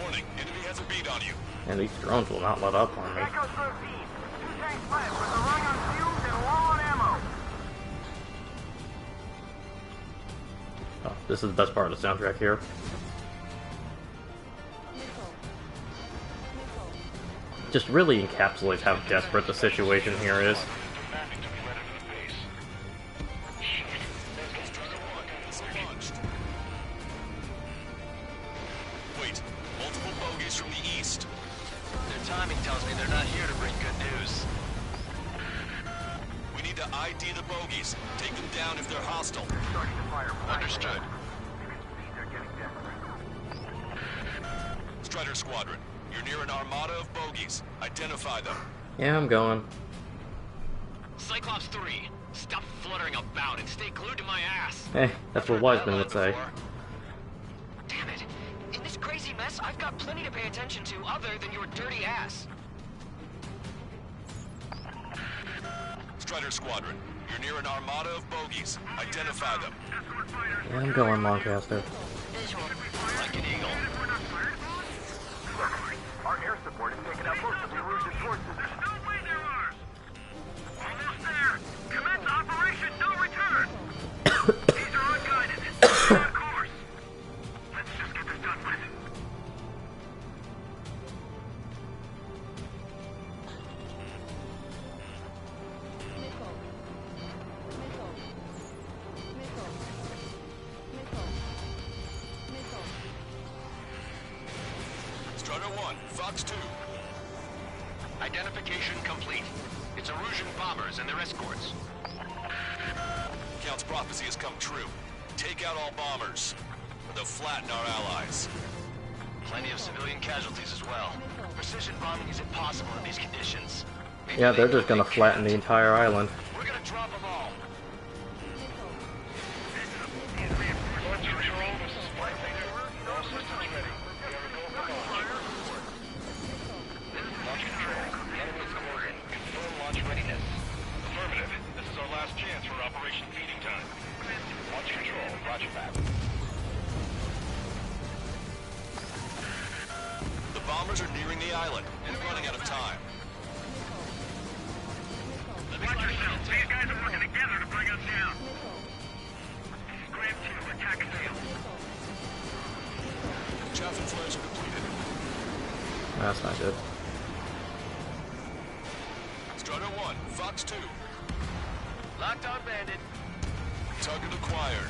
Warning, enemy has a beat on you. And these drones will not let up on me. Echo 13. 2 tanks left, but they're running on fumes and low on ammo. Oh, this is the best part of the soundtrack here. Just really encapsulates how desperate the situation here is. Wait, multiple bogeys from the east. Their timing tells me they're not here to bring good news. We need to ID the bogeys. Take them down if they're hostile. Understood. Strider Squadron, you're near an armada of bogeys. Identify them. Yeah, I'm going. Cyclops 3. Stop fluttering about and stay glued to my ass. Eh, that's what Wiseman would say. Damn it. In this crazy mess, I've got plenty to pay attention to other than your dirty ass. Strider Squadron, you're near an armada of bogies. Identify them. Yeah, I'm going Lancaster. Like an eagle. Our air support has taken out most of the Rouge's forces. There's no way they're ours! Almost there! Commence Operation No Return! These are unguided. They're on course. Let's just get this done with. Strider 1, Fox 2. Identification complete. It's Erusian bombers and their escorts. Count's prophecy has come true. Take out all bombers. They'll flatten our allies. Plenty of civilian casualties as well. Precision bombing is impossible in these conditions. Maybe Yeah, they're just gonna flatten the entire island. We're gonna drop them all. Affirmative. This is our last chance for Operation Feeding Time. Launch control. Roger that. The bombers are nearing the island and running out of time. Watch yourself. These guys are working together to bring us down. Scram 2, attack sail. Chaff and flares are completed. That's not good. Strider 1, Fox 2. Locked on bandit. Target acquired.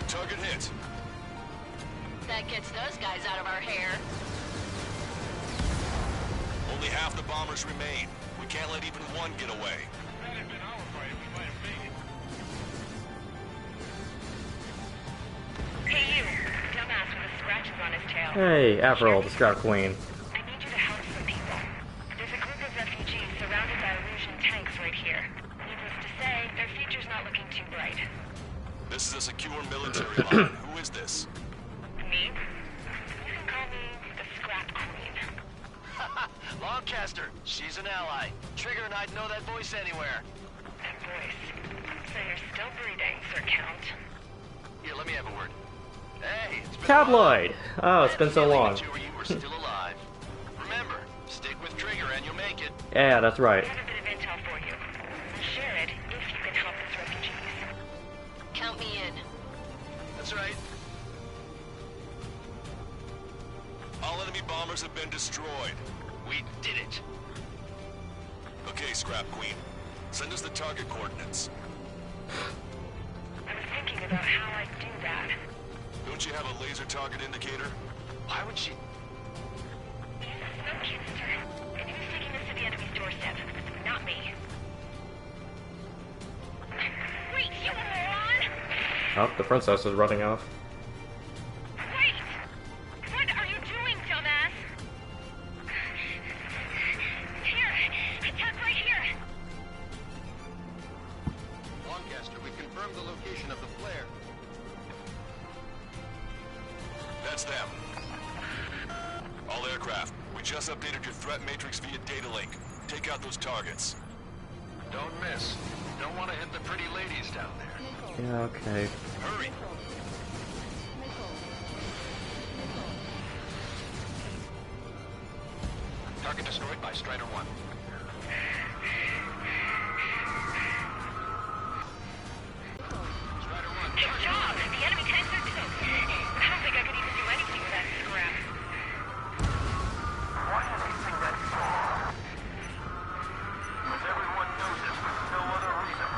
Target hit. That gets those guys out of our hair. Only half the bombers remain. We can't let even one get away. That had been our fight, we might have made it. Hey you, dumbass with the scratches on his tail. Hey, Avril, the Scout Queen. I need you to help some people. There's a group of refugees surrounded by Erusian tanks right here. Needless to say, their future's not looking too bright. This is a secure military line. Who is this? Me? You can call me the Scrap Queen. Lancaster, she's an ally. Trigger and I'd know that voice anywhere. That voice. So you're still breathing, Sir Count. Here, let me have a word. Hey, it's been Tabloid! Oh, it's been so long. you were still alive. Remember, stick with Trigger and you'll make it. Yeah, that's right. I have a bit of intel for you. I'll share it if you can help these refugees. Count me in. That's right. All enemy bombers have been destroyed. We did it. Okay, Scrap Queen. Send us the target coordinates. I was thinking about how I'd do that. Don't you have a laser target indicator? Why would she? He's a smoke canister, and he was taking us to the enemy's doorstep. Not me. Wait, you moron! Oh, the princess is running off. Wait! What are you doing, dumbass? Here! Attack right here! Lancaster, we confirmed the location of the flare. That's them. All aircraft, we just updated your threat matrix via data link. Take out those targets. Don't miss. Don't want to hit the pretty ladies down there. Yeah, okay. Hurry. Target destroyed by Strider 1. Strider 1. Good job! The enemy tanks are toast. I don't think I could even do anything with that scrap. Why do they think that's so? Because everyone knows it for no other reason.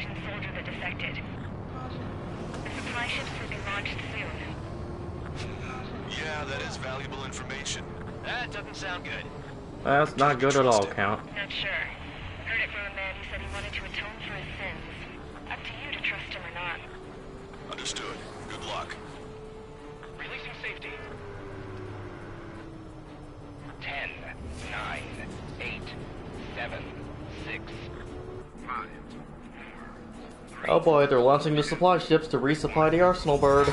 Federation soldier that defected. The supply ships will be launched soon. Yeah, that is valuable information. That doesn't sound good. That's not good at all, Count. Not sure. Heard it from a man who said he wanted to atone for his sins. Up to you to trust him or not. Understood. Good luck. Releasing safety. 10, 9, 8, 7, 6, 5. Oh boy, they're launching the supply ships to resupply the Arsenal bird.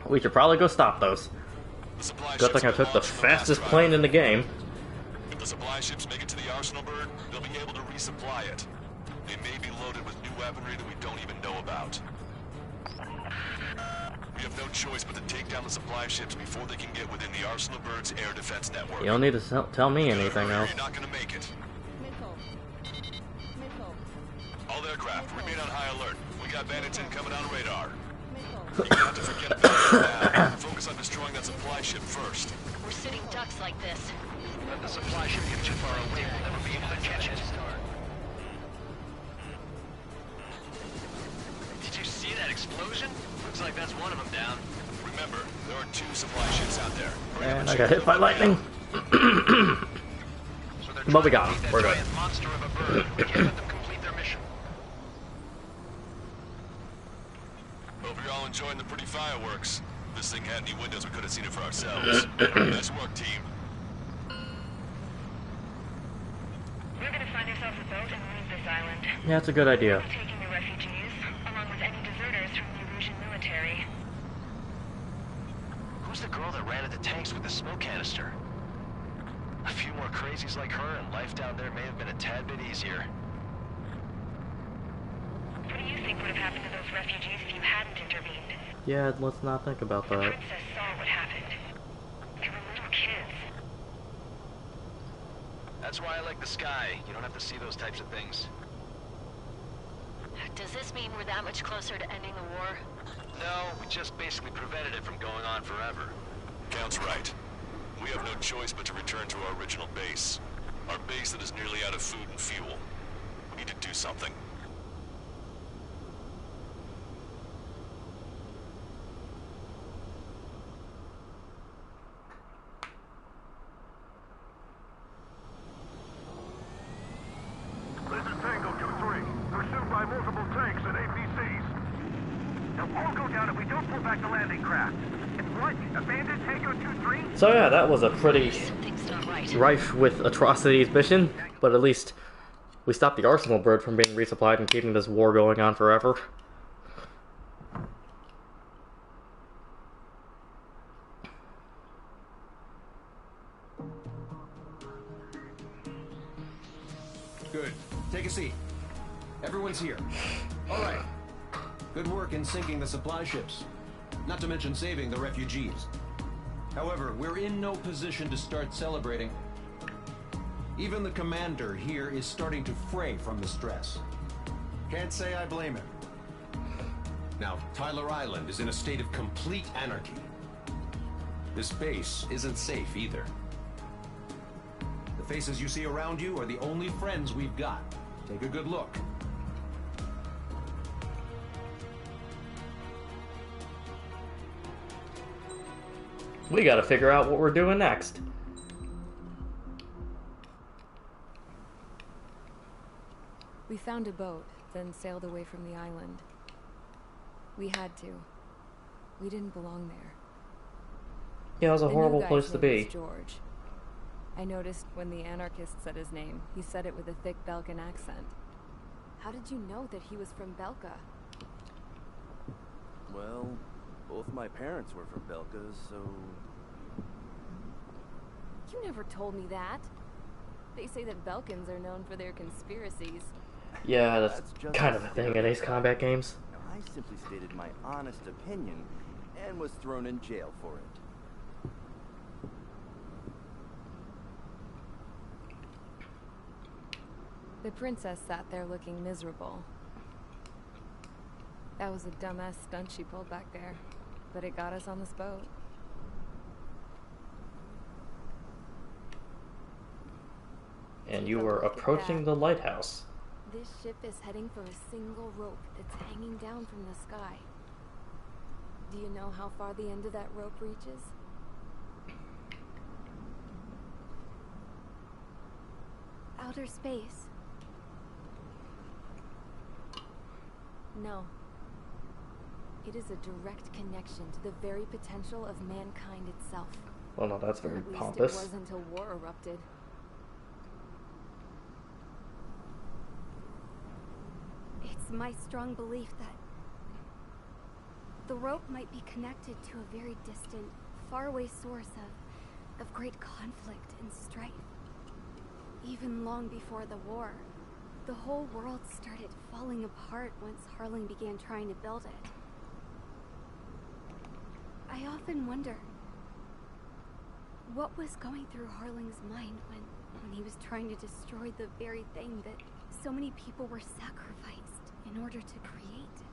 We should probably go stop those. Good thing I took the fastest plane in the game. If the supply ships make it to the Arsenal bird, they'll be able to resupply it. They may be loaded with new weaponry that we don't even know about. We have no choice but to take down the supply ships before they can get within the Arsenal bird's air defense network. You don't need to tell me anything else. You're not gonna make it. All aircraft, remain on high alert. We got bandits incoming on radar. You're gonna have to forget about it now. Focus on destroying that supply ship first. We're sitting ducks like this. Let the supply ship get too far away, we'll never be able to catch it. Did you see that explosion? Looks like that's one of them down. Remember, there are 2 supply ships out there. And I got hit by lightning. But we got them. We're good. Monster of a bird. We can't let them complete their mission. Hope you're all enjoying the pretty fireworks. If this thing had any windows, we could have seen it for ourselves. Nice work, team. We're gonna find ourselves a boat and leave this island. Yeah, it's a good idea. We're taking the refugees, along with any deserters from the Erusian military. Who's the girl that ran at the tanks with the smoke canister? A few more crazies like her, and life down there may have been a tad bit easier. What do you think would have happened to those refugees if you hadn't intervened? Yeah, let's not think about that. The princess saw what happened. They were little kids. That's why I like the sky. You don't have to see those types of things. Does this mean we're that much closer to ending the war? No, we just basically prevented it from going on forever. Count's right. We have no choice but to return to our original base. Our base that is nearly out of food and fuel. We need to do something. This is Tango 2-3, pursued by multiple tanks and APCs. They'll all go down if we don't pull back the landing craft. And what? Abandoned Tango 2-3? So yeah, that was a pretty rife with atrocities mission, but at least we stopped the Arsenal bird from being resupplied and keeping this war going on forever. Good. Take a seat. Everyone's here. All right. Good work in sinking the supply ships. Not to mention saving the refugees. However, we're in no position to start celebrating. Even the commander here is starting to fray from the stress. Can't say I blame him. Now, Tyler Island is in a state of complete anarchy. This base isn't safe either. The faces you see around you are the only friends we've got. Take a good look. We gotta figure out what we're doing next. We found a boat, then sailed away from the island. We had to. We didn't belong there. Yeah, it was a horrible place to be. George. I noticed when the anarchist said his name, he said it with a thick Belkan accent. How did you know that he was from Belka? Well, both my parents were from Belka, so... You never told me that. They say that Belkans are known for their conspiracies. Yeah, that's kind of a thing in Ace Combat games. I simply stated my honest opinion and was thrown in jail for it. The princess sat there looking miserable. That was a dumbass stunt she pulled back there, but it got us on this boat. And you were approaching the lighthouse. This ship is heading for a single rope that's hanging down from the sky. Do you know how far the end of that rope reaches? Outer space. No. It is a direct connection to the very potential of mankind itself. Well, no, that's very At least pompous. it was until war erupted. It's my strong belief that the rope might be connected to a very distant, faraway source of great conflict and strife. Even long before the war, the whole world started falling apart once Harling began trying to build it. I often wonder what was going through Harling's mind when he was trying to destroy the very thing that so many people were sacrificed in order to create.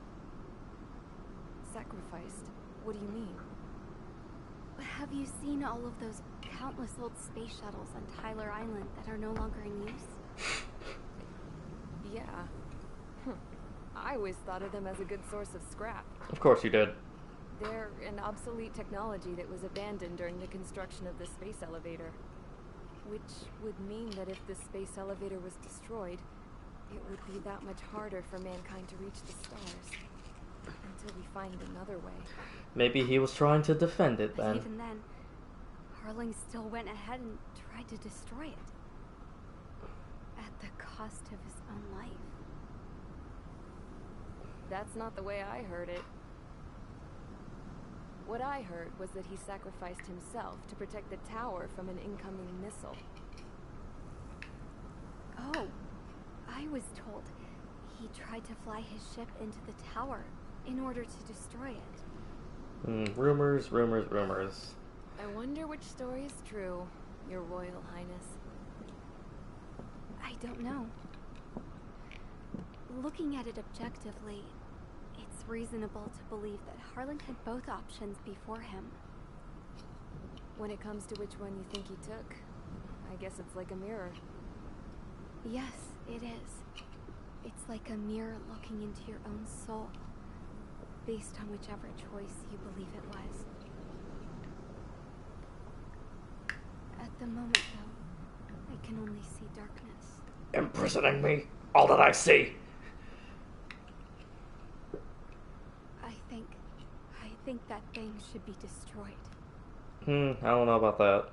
Sacrificed? What do you mean? Have you seen all of those countless old space shuttles on Tyler Island that are no longer in use? Yeah. I always thought of them as a good source of scrap. Of course you did. They're an obsolete technology that was abandoned during the construction of the space elevator. Which would mean that if the space elevator was destroyed, it would be that much harder for mankind to reach the stars. Until we find another way. Maybe he was trying to defend it But then. even then, Harling still went ahead and tried to destroy it. At the cost of his own life. That's not the way I heard it. What I heard was that he sacrificed himself to protect the tower from an incoming missile. Oh, I was told he tried to fly his ship into the tower in order to destroy it. Rumors, rumors, rumors. I wonder which story is true, Your Royal Highness. I don't know. Looking at it objectively, it's reasonable to believe that Harling had both options before him. When it comes to which one you think he took, I guess it's like a mirror. Yes, it is. It's like a mirror looking into your own soul, based on whichever choice you believe it was. At the moment, though, I can only see darkness. Imprisoning me, all that I see. I think that thing should be destroyed. I don't know about that.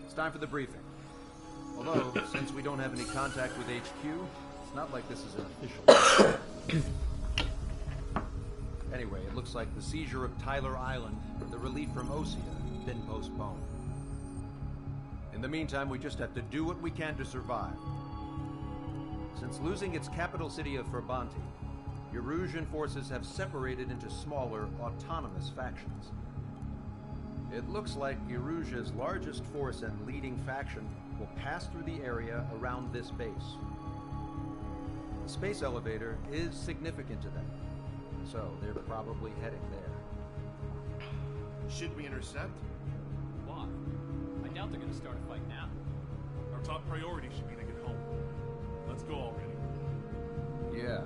It's time for the briefing. Although, since we don't have any contact with HQ, it's not like this is an official. Anyway, it looks like the seizure of Tyler Island and the relief from Osea have been postponed. In the meantime, we just have to do what we can to survive. Since losing its capital city of Ferbanti, Erusian forces have separated into smaller, autonomous factions. It looks like Erusia's largest force and leading faction will pass through the area around this base. The space elevator is significant to them, so they're probably heading there. Should we intercept? Why? I doubt they're gonna start a fight now. Our top priority should be to get home. Let's go already. Yeah.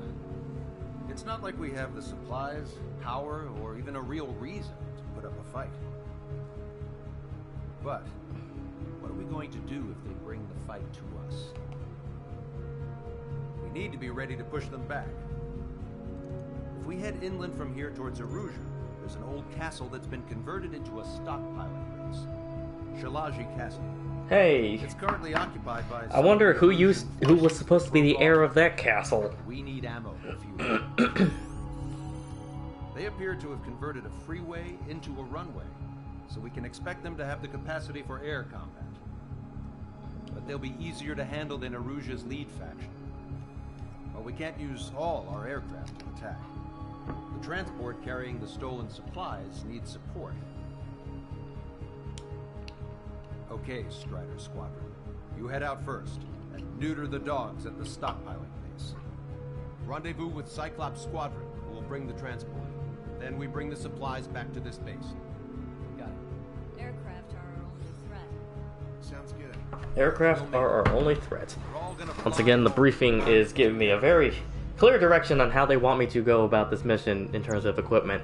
It's not like we have the supplies, power, or even a real reason to put up a fight. But what are we going to do if they bring the fight to us? We need to be ready to push them back. If we head inland from here towards Erusia, there's an old castle that's been converted into a stockpiling base. Shalaji Castle. Hey. It's currently occupied by... I wonder who was supposed to be the heir of that castle. We need ammo for fuel. They appear to have converted a freeway into a runway, so we can expect them to have the capacity for air combat. But they'll be easier to handle than Erusia's lead faction. But we can't use all our aircraft to attack. The transport carrying the stolen supplies needs support. Okay, Strider Squadron. You head out first, and neuter the dogs at the stockpiling base. Rendezvous with Cyclops Squadron, who will bring the transport. Then we bring the supplies back to this base. Got it. Aircraft are our only threat. Sounds good. Aircraft are our only threat. Once again, the briefing is giving me a very clear direction on how they want me to go about this mission in terms of equipment.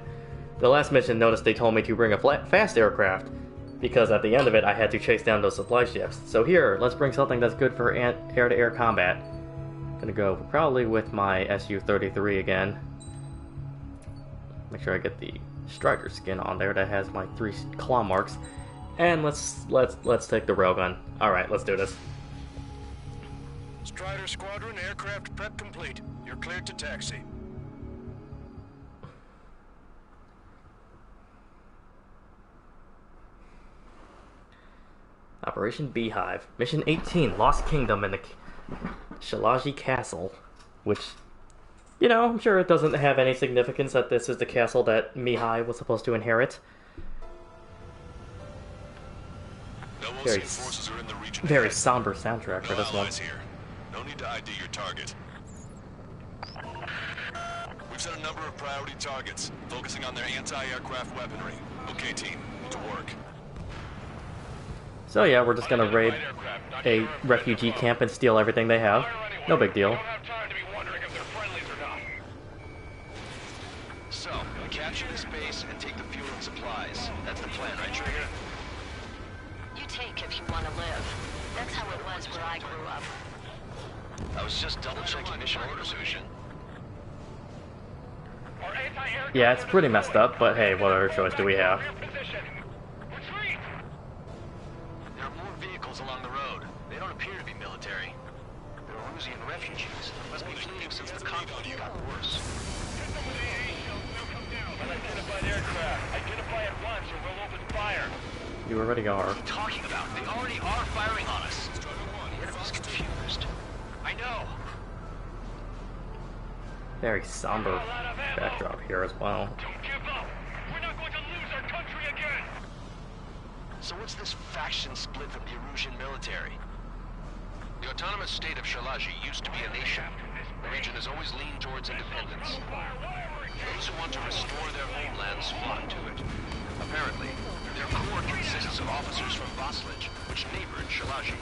The last mission, notice they told me to bring a fast aircraft, because at the end of it I had to chase down those supply ships. So here, let's bring something that's good for air-to-air combat. Gonna go probably with my Su-33 again. Make sure I get the Striker skin on there that has my 3 claw marks. And let's take the railgun. Alright, let's do this. Strider Squadron, aircraft prep complete. You're cleared to taxi. Operation Beehive. Mission 18, Lost Kingdom in the Shalaji Castle. Which, you know, I'm sure it doesn't have any significance that this is the castle that Mihai was supposed to inherit. Very somber soundtrack for this one. Here. No need to ID your target. We've set a number of priority targets, focusing on their anti-aircraft weaponry. Okay, team, to work. So yeah, we're just gonna raid a refugee camp and steal everything they have. No big deal. So, we capture this base and take the fuel and supplies. That's the plan, right, Trigger? You take if you want to live. That's how it was where I grew up. I was just double-checking mission orders, Hushin. Yeah, it's pretty messed up, but hey, what other choice do we have? There are more vehicles along the road. They don't appear to be military. They're Erusian refugees. Must be fleeing since the conflict got worse. Unidentified aircraft. Identify at once or we'll open fire. You already are. What are you talking about? They already are firing on us. The enemy's confused. I know. Very somber backdrop here as well. Don't give up. We're not going to lose our country again. So what's this faction split from the Erusian military? The autonomous state of Shalaji used to be a nation. The region has always leaned towards independence. Those who want to restore their homelands flock to it. Apparently, their core consists of officers from Vaslij, which neighbored Shalaji.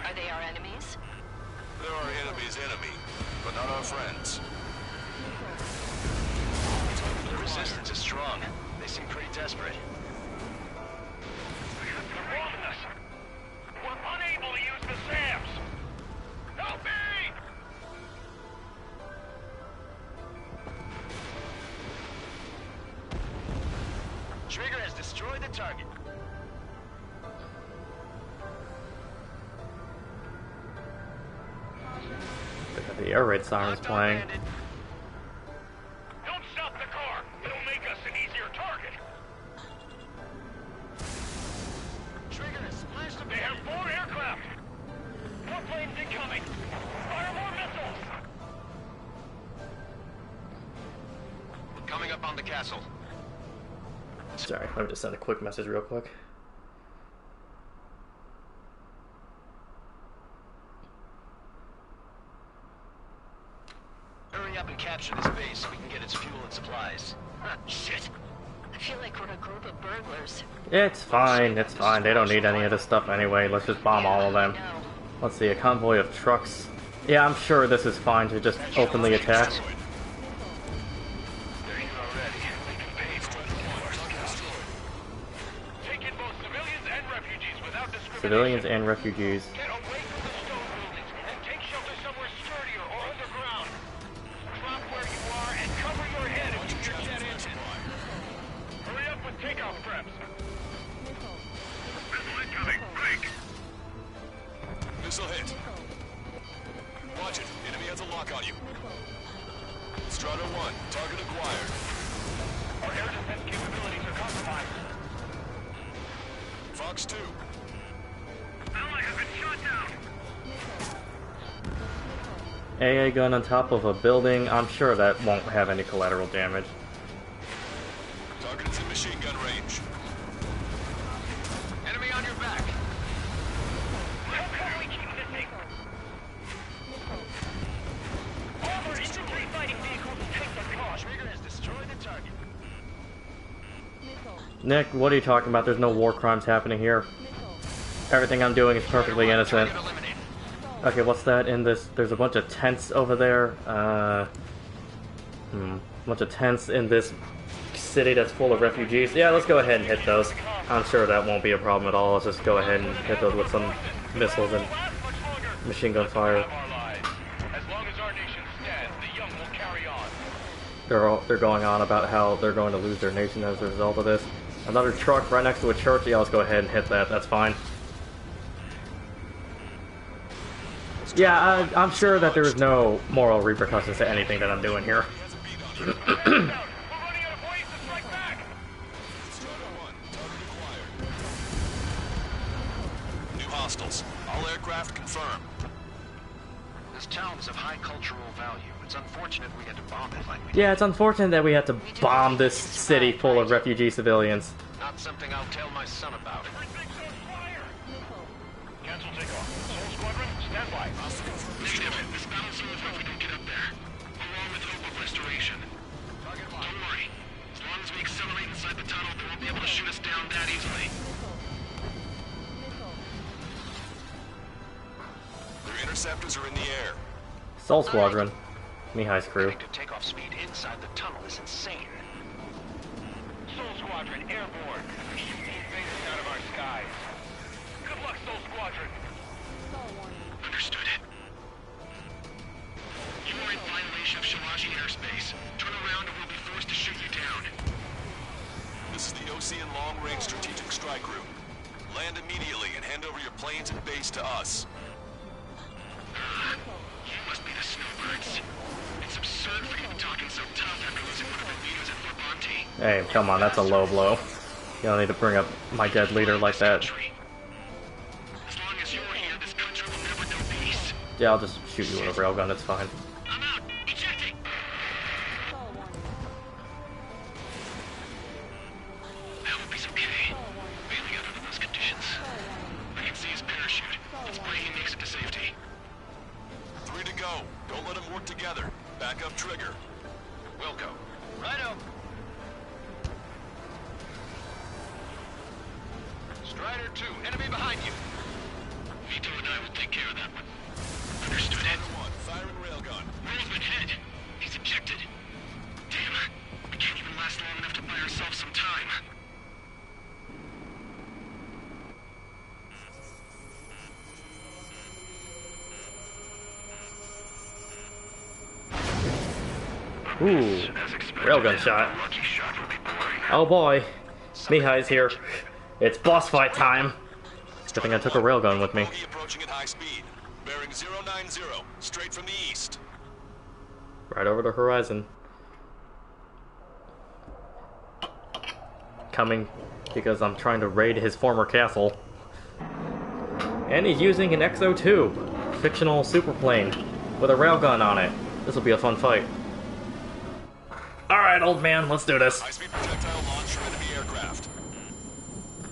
Are they our enemies? They're our enemy's enemy, but not our friends. The resistance is strong. They seem pretty desperate. They're robbing us. We're unable to use the SAMs. Help me! Trigger has destroyed the target. The air raid sirens playing. Don't stop the car. It'll make us an easier target. Trigger has splashed them. They have 4 aircraft. More planes incoming. Fire more missiles. Coming up on the castle. Sorry, let me just send a quick message real quick. Hurry up and capture this base so we can get its fuel and supplies. Shit. I feel like we're a group of burglars. It's fine, it's fine. They don't need any of this stuff anyway. Let's just bomb all of them. Let's see, a convoy of trucks. Yeah, I'm sure this is fine to just openly attack. Civilians and refugees. Get away from the stone buildings and take shelter somewhere sturdier or underground. Drop where you are and cover your head if you hear jet engine. Hurry up with takeoff preps. Missile incoming. Break. Missile hit. Watch it. Enemy has a lock on you. Strata 1, target acquired. Our air defense capabilities are compromised. Fox 2. Ally has been shot down. AA gun on top of a building. I'm sure that won't have any collateral damage. Target is in machine gun range. Enemy on your back. How can we keep missing? Armored infantry fighting vehicles and tanks are caught. Nick, what are you talking about? There's no war crimes happening here. Everything I'm doing is perfectly innocent. Okay, what's that in this? There's a bunch of tents over there. A bunch of tents in this city that's full of refugees. Yeah, let's go ahead and hit those. I'm sure that won't be a problem at all. Let's just go ahead and hit those with some missiles and machine gun fire. They're going on about how they're going to lose their nation as a result of this. Another truck right next to a church. Yeah, let's go ahead and hit that. That's fine. Yeah, I'm sure that there is no moral repercussions to anything that I'm doing here. New hostiles. All aircraft confirmed. This town is of high cultural value. It's unfortunate we had to bomb it like we did. Yeah, it's unfortunate that we had to bomb this city full of refugee civilians. Not something I'll tell my son about. Cancel takeoff. Soul Squadron, stand by. Negative. This battle's over if we don't get up there. Along with hope of restoration. Don't worry. As long as we accelerate inside the tunnel, they won't be able to shoot us down that easily. Their interceptors are in the air. Soul Squadron. Mihai's crew. Takeoff speed inside the tunnel is insane. Soul Squadron, airborne. Shoot the invaders out of our skies. Good luck, Soul Squadron. Understood. You are in violation of Shalaji airspace. Turn around or we'll be forced to shoot you down. This is the Ocean Long Range Strategic Strike Group. Land immediately and hand over your planes and base to us. You must be the snowbirds. It's absurd for you talking so tough after losing one of the leaders at Fort Monty. Hey, come on, that's a low blow. You don't need to bring up my dead leader like that. As long as you're here, this country will never know peace. Yeah, I'll just shoot you with a railgun, it's fine. I'm out. Ejecting. I hope he's okay. Bailing out under those conditions. I can see his parachute. Let's pray he makes it to safety. 3 to go. Don't let them work together. Back up trigger. Wilco. Righto. Strider 2, enemy behind you. Vito and I will take care of that one. Understood. Strider 1, firing railgun. Roll's been hit. He's ejected. Damn. We can't even last long enough to buy ourselves some time. Ooh, railgun shot. Oh boy, Mihai's here. It's boss fight time. Good thing I took a railgun with me. Bogey approaching at high speed. Bearing 090, straight from the east. Right over the horizon. Coming because I'm trying to raid his former castle. And he's using an XO2, fictional superplane, with a railgun on it. This will be a fun fight. Alright, old man, let's do this. High-speed projectile launch from enemy aircraft.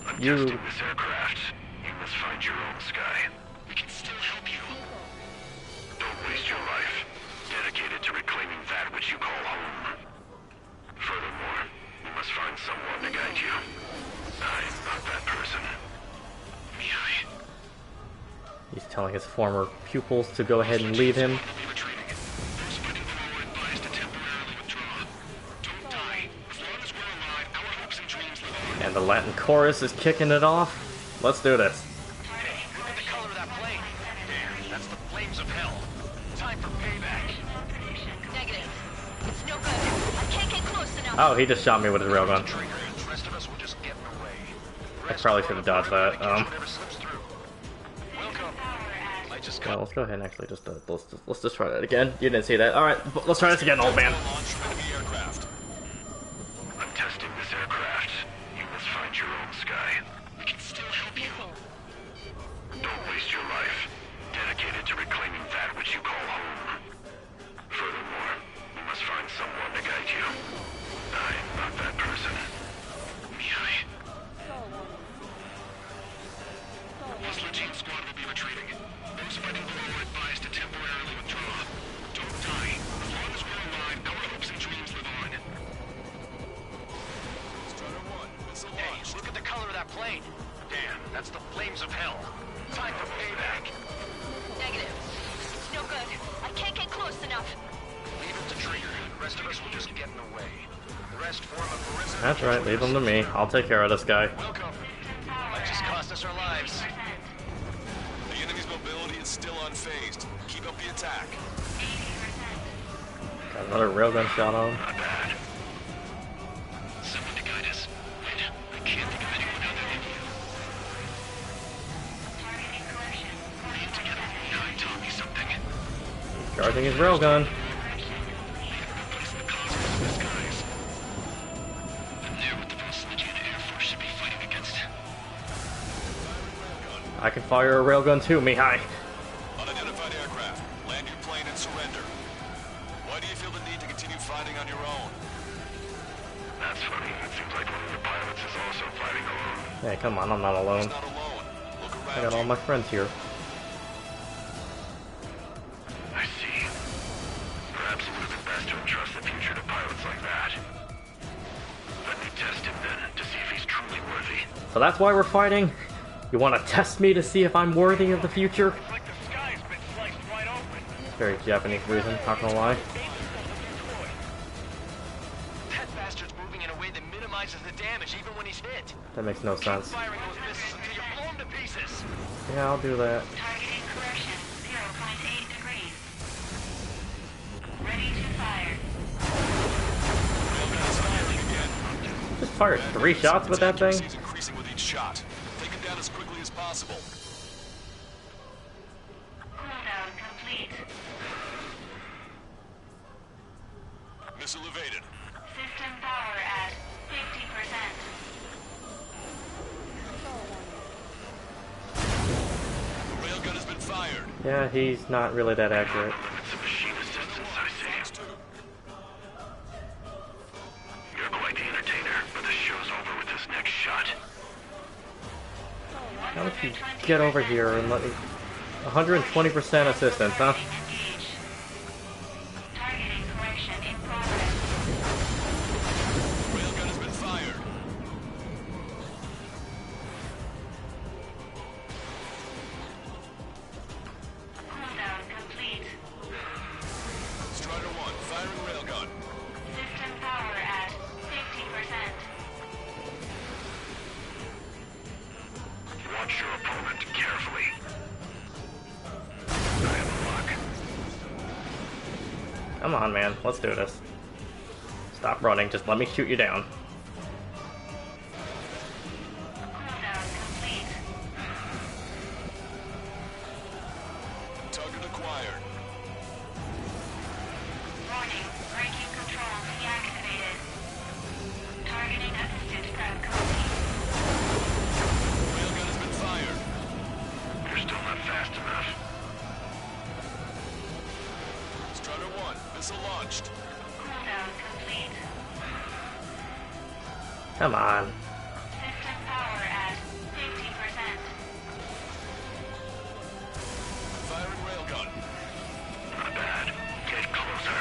I'm testing this aircraft. You must find your own sky. We can still help you. Don't waste your life. Dedicated to reclaiming that which you call home. Furthermore, you must find someone to guide you. I'm not that person. Mihai. He's telling his former pupils to go ahead and leave him. And the Latin chorus is kicking it off. Let's do this. Hey, look at the color of that plane. Damn, that's the flames of hell. Time for payback. Negative. It's no good. I can't get close enough. Oh, he just shot me with his railgun. The rest of us will just get in the way. I probably should have dodged that. Whatever slips through. Welcome. I just Well, let's go ahead and actually just let's just try that again. You didn't see that. All right, let's try this again, old man. I'm testing this aircraft. You must find your own sky. We can still help you. Don't waste your life. Dedicated to reclaiming that which you call home. Furthermore, you must find someone to guide you. I'm not that person. Mihai. Hostile team squad will be retreating. Those fighting below are advised to temporarily withdraw. Don't die. As long as we're alive, our hopes and dreams live on. enough. Leave it to Trigger. The rest of us will just get in the way. The rest form a perimeter. That's right, leave them to me. I'll take care of this guy. Welcome. Might just cost us our lives. The enemy's mobility is still unfazed. Keep up the attack. Got another railgun shot on him. Not bad. Someone to guide us. Wait, I can't think of anyone other than you. Targeting collection. Lean together. Now he taught me something. Charging his railgun. I can fire a railgun too, Mihai. Unidentified aircraft. Land your plane and surrender. Why do you feel the need to continue fighting on your own? That's funny. It seems like one of the pilots is also fighting alone. Hey, come on, I'm not alone. I got all my friends here. I see. Perhaps it would have been best to entrust the future to pilots like that. Let me test him then, to see if he's truly worthy. So that's why we're fighting? You want to test me to see if I'm worthy of the future? It's like the sky's been sliced wide open. Very Japanese reason, not gonna lie. That bastard's moving in a way that minimizes the damage even when he's hit. That makes no sense. Firing those missiles until you blow him to pieces. Yeah, I'll do that. Targeting correction, 0.8 degrees. Ready to fire. Just fired 3 shots with that thing? Accuracy is increasing with each shot. Take it down as quickly as possible. Cooldown complete. Missile evaded. System power at 50%. The railgun has been fired. Yeah, he's not really that accurate. It's a machine assistance, I see. You're quite the entertainer, but the show's over with this next shot. How about you get over here and let me... 120% assistance, huh? Targeting correction in progress. Railgun has been fired. Cooldown complete. Strider 1, firing railgun. System power at 50%. Watch your opponent carefully. I have a lock. Come on, man. Let's do this. Stop running. Just let me shoot you down. Cooldown complete. Target acquired. Warning, braking control deactivated. Targeting assisted frag complete. Railgun has been fired. You're still not fast enough. Strider 1, missile launched. Cooldown complete. Come on. System power at 50%. Firing railgun. Not bad. Get closer.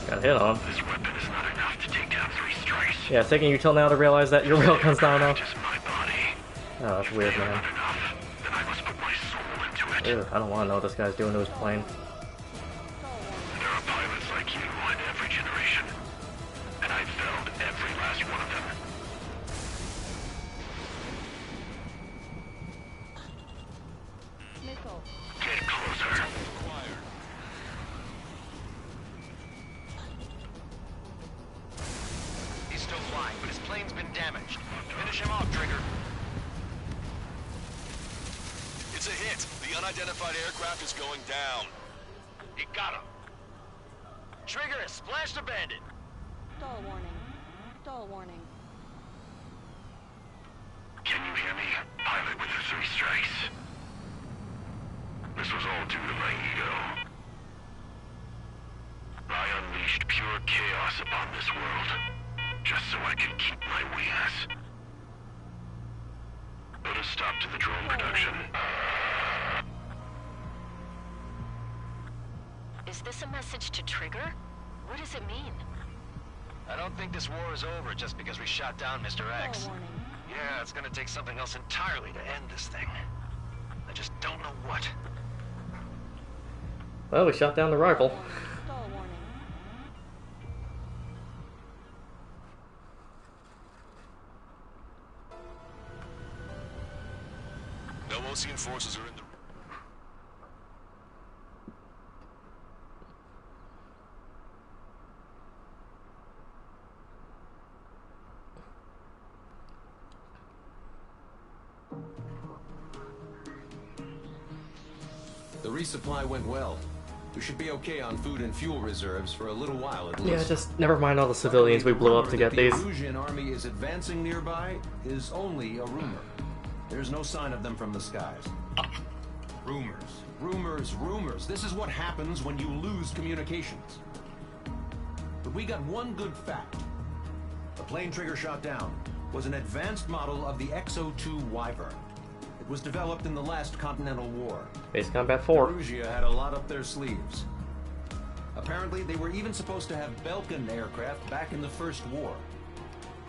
Got hit on. This weapon is not enough to take down 3 strikes. Yeah, it's taking you till now to realize that your railgun's not enough. Just my body. Oh, that's weird, man. Not enough. Then I must put my soul into it. Ew, I don't want to know what this guy's doing to his plane. There are pilots like you in every generation. And I've felled every last one of them. Missile. Get closer. Acquired. He's still flying, but his plane's been damaged. Finish him off, Trigger. It's a hit. The unidentified aircraft is going down. You got him. Trigger has splashed a bandit. Stall warning. Stall warning. Can you hear me? Pilot with the 3 strikes. This was all due to my ego. I unleashed pure chaos upon this world, just so I could keep my wings. Put a stop to the drone production. Is this a message to Trigger? What does it mean? I don't think this war is over just because we shot down Mr. X. Stall warning. Yeah, it's gonna take something else entirely to end this thing. I just don't know what. Well, we shot down the rival. Stall warning. No Osean forces are in the... The resupply went well. We should be okay on food and fuel reserves for a little while at least. Yeah, just never mind all the civilians we blew up to get these. The Erusian army is advancing nearby is only a rumor. There's no sign of them from the skies. Rumors, rumors, rumors. This is what happens when you lose communications. But we got one good fact. The plane Trigger shot down was an advanced model of the XO-2 Wyvern. It was developed in the last Continental War. Base Combat 4. Erusia had a lot up their sleeves. Apparently, they were even supposed to have Belkin aircraft back in the First War.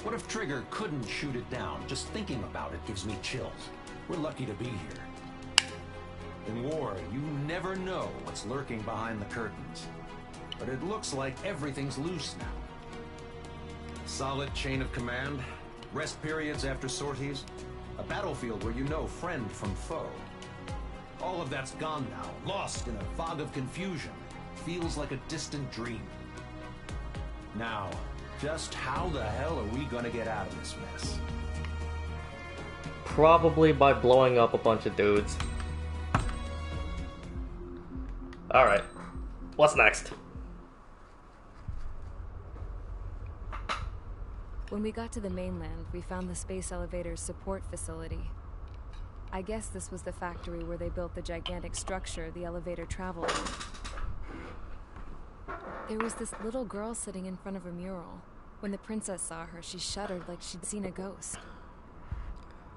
What if Trigger couldn't shoot it down? Just thinking about it gives me chills. We're lucky to be here. In war, you never know what's lurking behind the curtains. But it looks like everything's loose now. Solid chain of command, rest periods after sorties, a battlefield where you know friend from foe. All of that's gone now, lost in a fog of confusion. Feels like a distant dream. Now, just how the hell are we gonna get out of this mess? Probably by blowing up a bunch of dudes. Alright. What's next? When we got to the mainland, we found the space elevator's support facility. I guess this was the factory where they built the gigantic structure the elevator traveled on. There was this little girl sitting in front of a mural. When the princess saw her, she shuddered like she'd seen a ghost.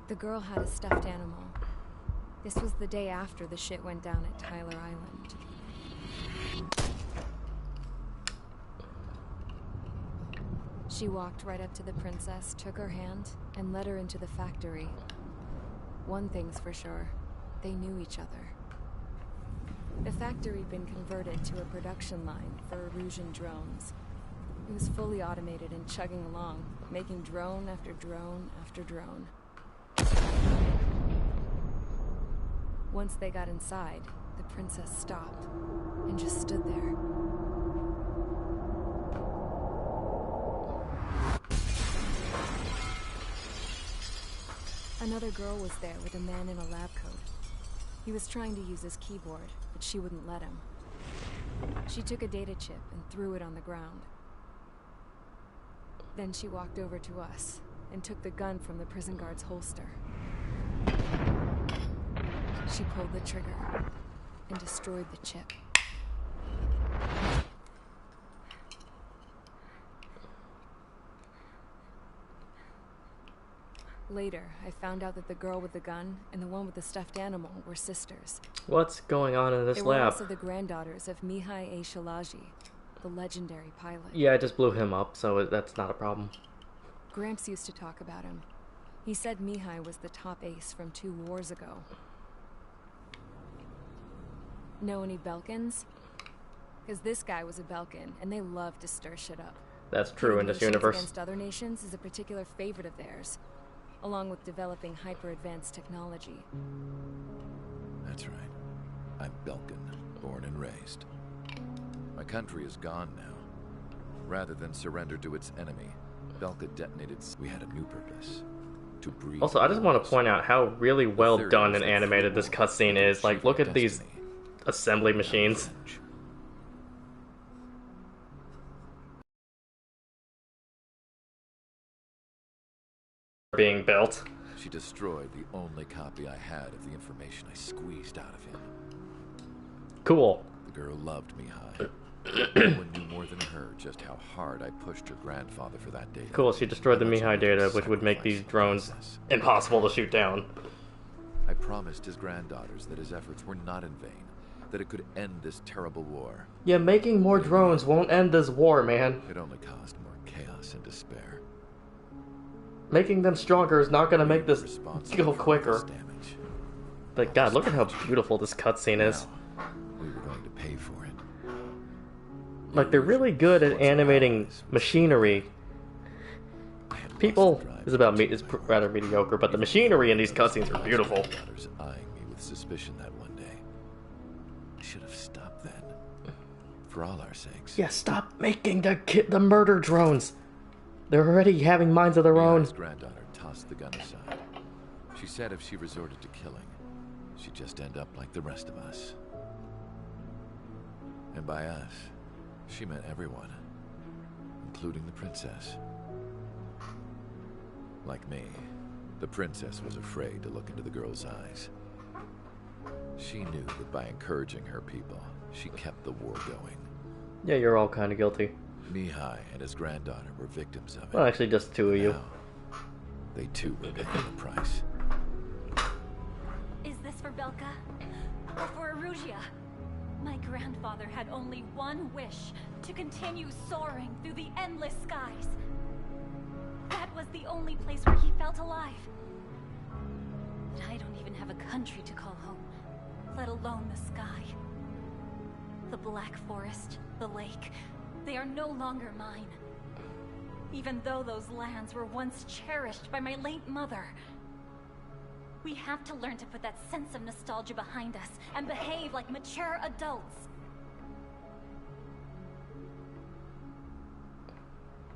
The girl had a stuffed animal. This was the day after the shit went down at Tyler Island. She walked right up to the princess, took her hand, and led her into the factory. One thing's for sure, they knew each other. The factory had been converted to a production line for Erusian drones. It was fully automated and chugging along, making drone after drone after drone. Once they got inside, the princess stopped and just stood there. Another girl was there with a man in a lab coat. He was trying to use his keyboard, but she wouldn't let him. She took a data chip and threw it on the ground. Then she walked over to us and took the gun from the prison guard's holster. She pulled the trigger and destroyed the chip. Later, I found out that the girl with the gun and the one with the stuffed animal were sisters. What's going on in this they lab? They were also the granddaughters of Mihai A. Shalaji, the legendary pilot. Yeah, I just blew him up, so that's not a problem. Gramps used to talk about him. He said Mihai was the top ace from 2 wars ago. Know any Belkins? Because this guy was a Belkin, and they love to stir shit up. That's true in this universe. Against other nations is a particular favorite of theirs, along with developing hyper-advanced technology. That's right. I'm Belkin, born and raised. My country is gone now. Rather than surrender to its enemy, Belka detonated. We had a new purpose. To breed. Also, I just want to point out how really well done and animated this cutscene is. Like, look at these assembly machines. Being built. She destroyed the only copy I had of the information I squeezed out of him. Cool. The girl loved Mihai. No one knew more than her just how hard I pushed her grandfather for that data. Cool, she destroyed the Mihai data, which would make these drones impossible to shoot down. I promised his granddaughters that his efforts were not in vain, that it could end this terrible war. Yeah, making more drones won't end this war, man. It only caused more chaos and despair. Making them stronger is not gonna make this go quicker. But God, look at how beautiful this cutscene is. We were going to pay for Like, they're really good at animating machinery. People is rather mediocre, but the machinery in these cutscenes are beautiful. Daughter's eyeing me with suspicion that one day. I should have stopped then. For all our sakes. Yeah, stop making the murder drones. They're already having minds of their own. His granddaughter tossed the gun aside. She said if she resorted to killing, she'd just end up like the rest of us. And by us, she meant everyone, including the princess. Like me, the princess was afraid to look into the girl's eyes. She knew that by encouraging her people, she kept the war going. Yeah, you're all kind of guilty. Mihai and his granddaughter were victims of it. Well, actually, just two of you. Now, they too were paying the price. Is this for Belka? Or for Erusea? My grandfather had only one wish, to continue soaring through the endless skies. That was the only place where he felt alive. But I don't even have a country to call home, let alone the sky. The Black Forest, the lake, they are no longer mine. Even though those lands were once cherished by my late mother. We have to learn to put that sense of nostalgia behind us and behave like mature adults.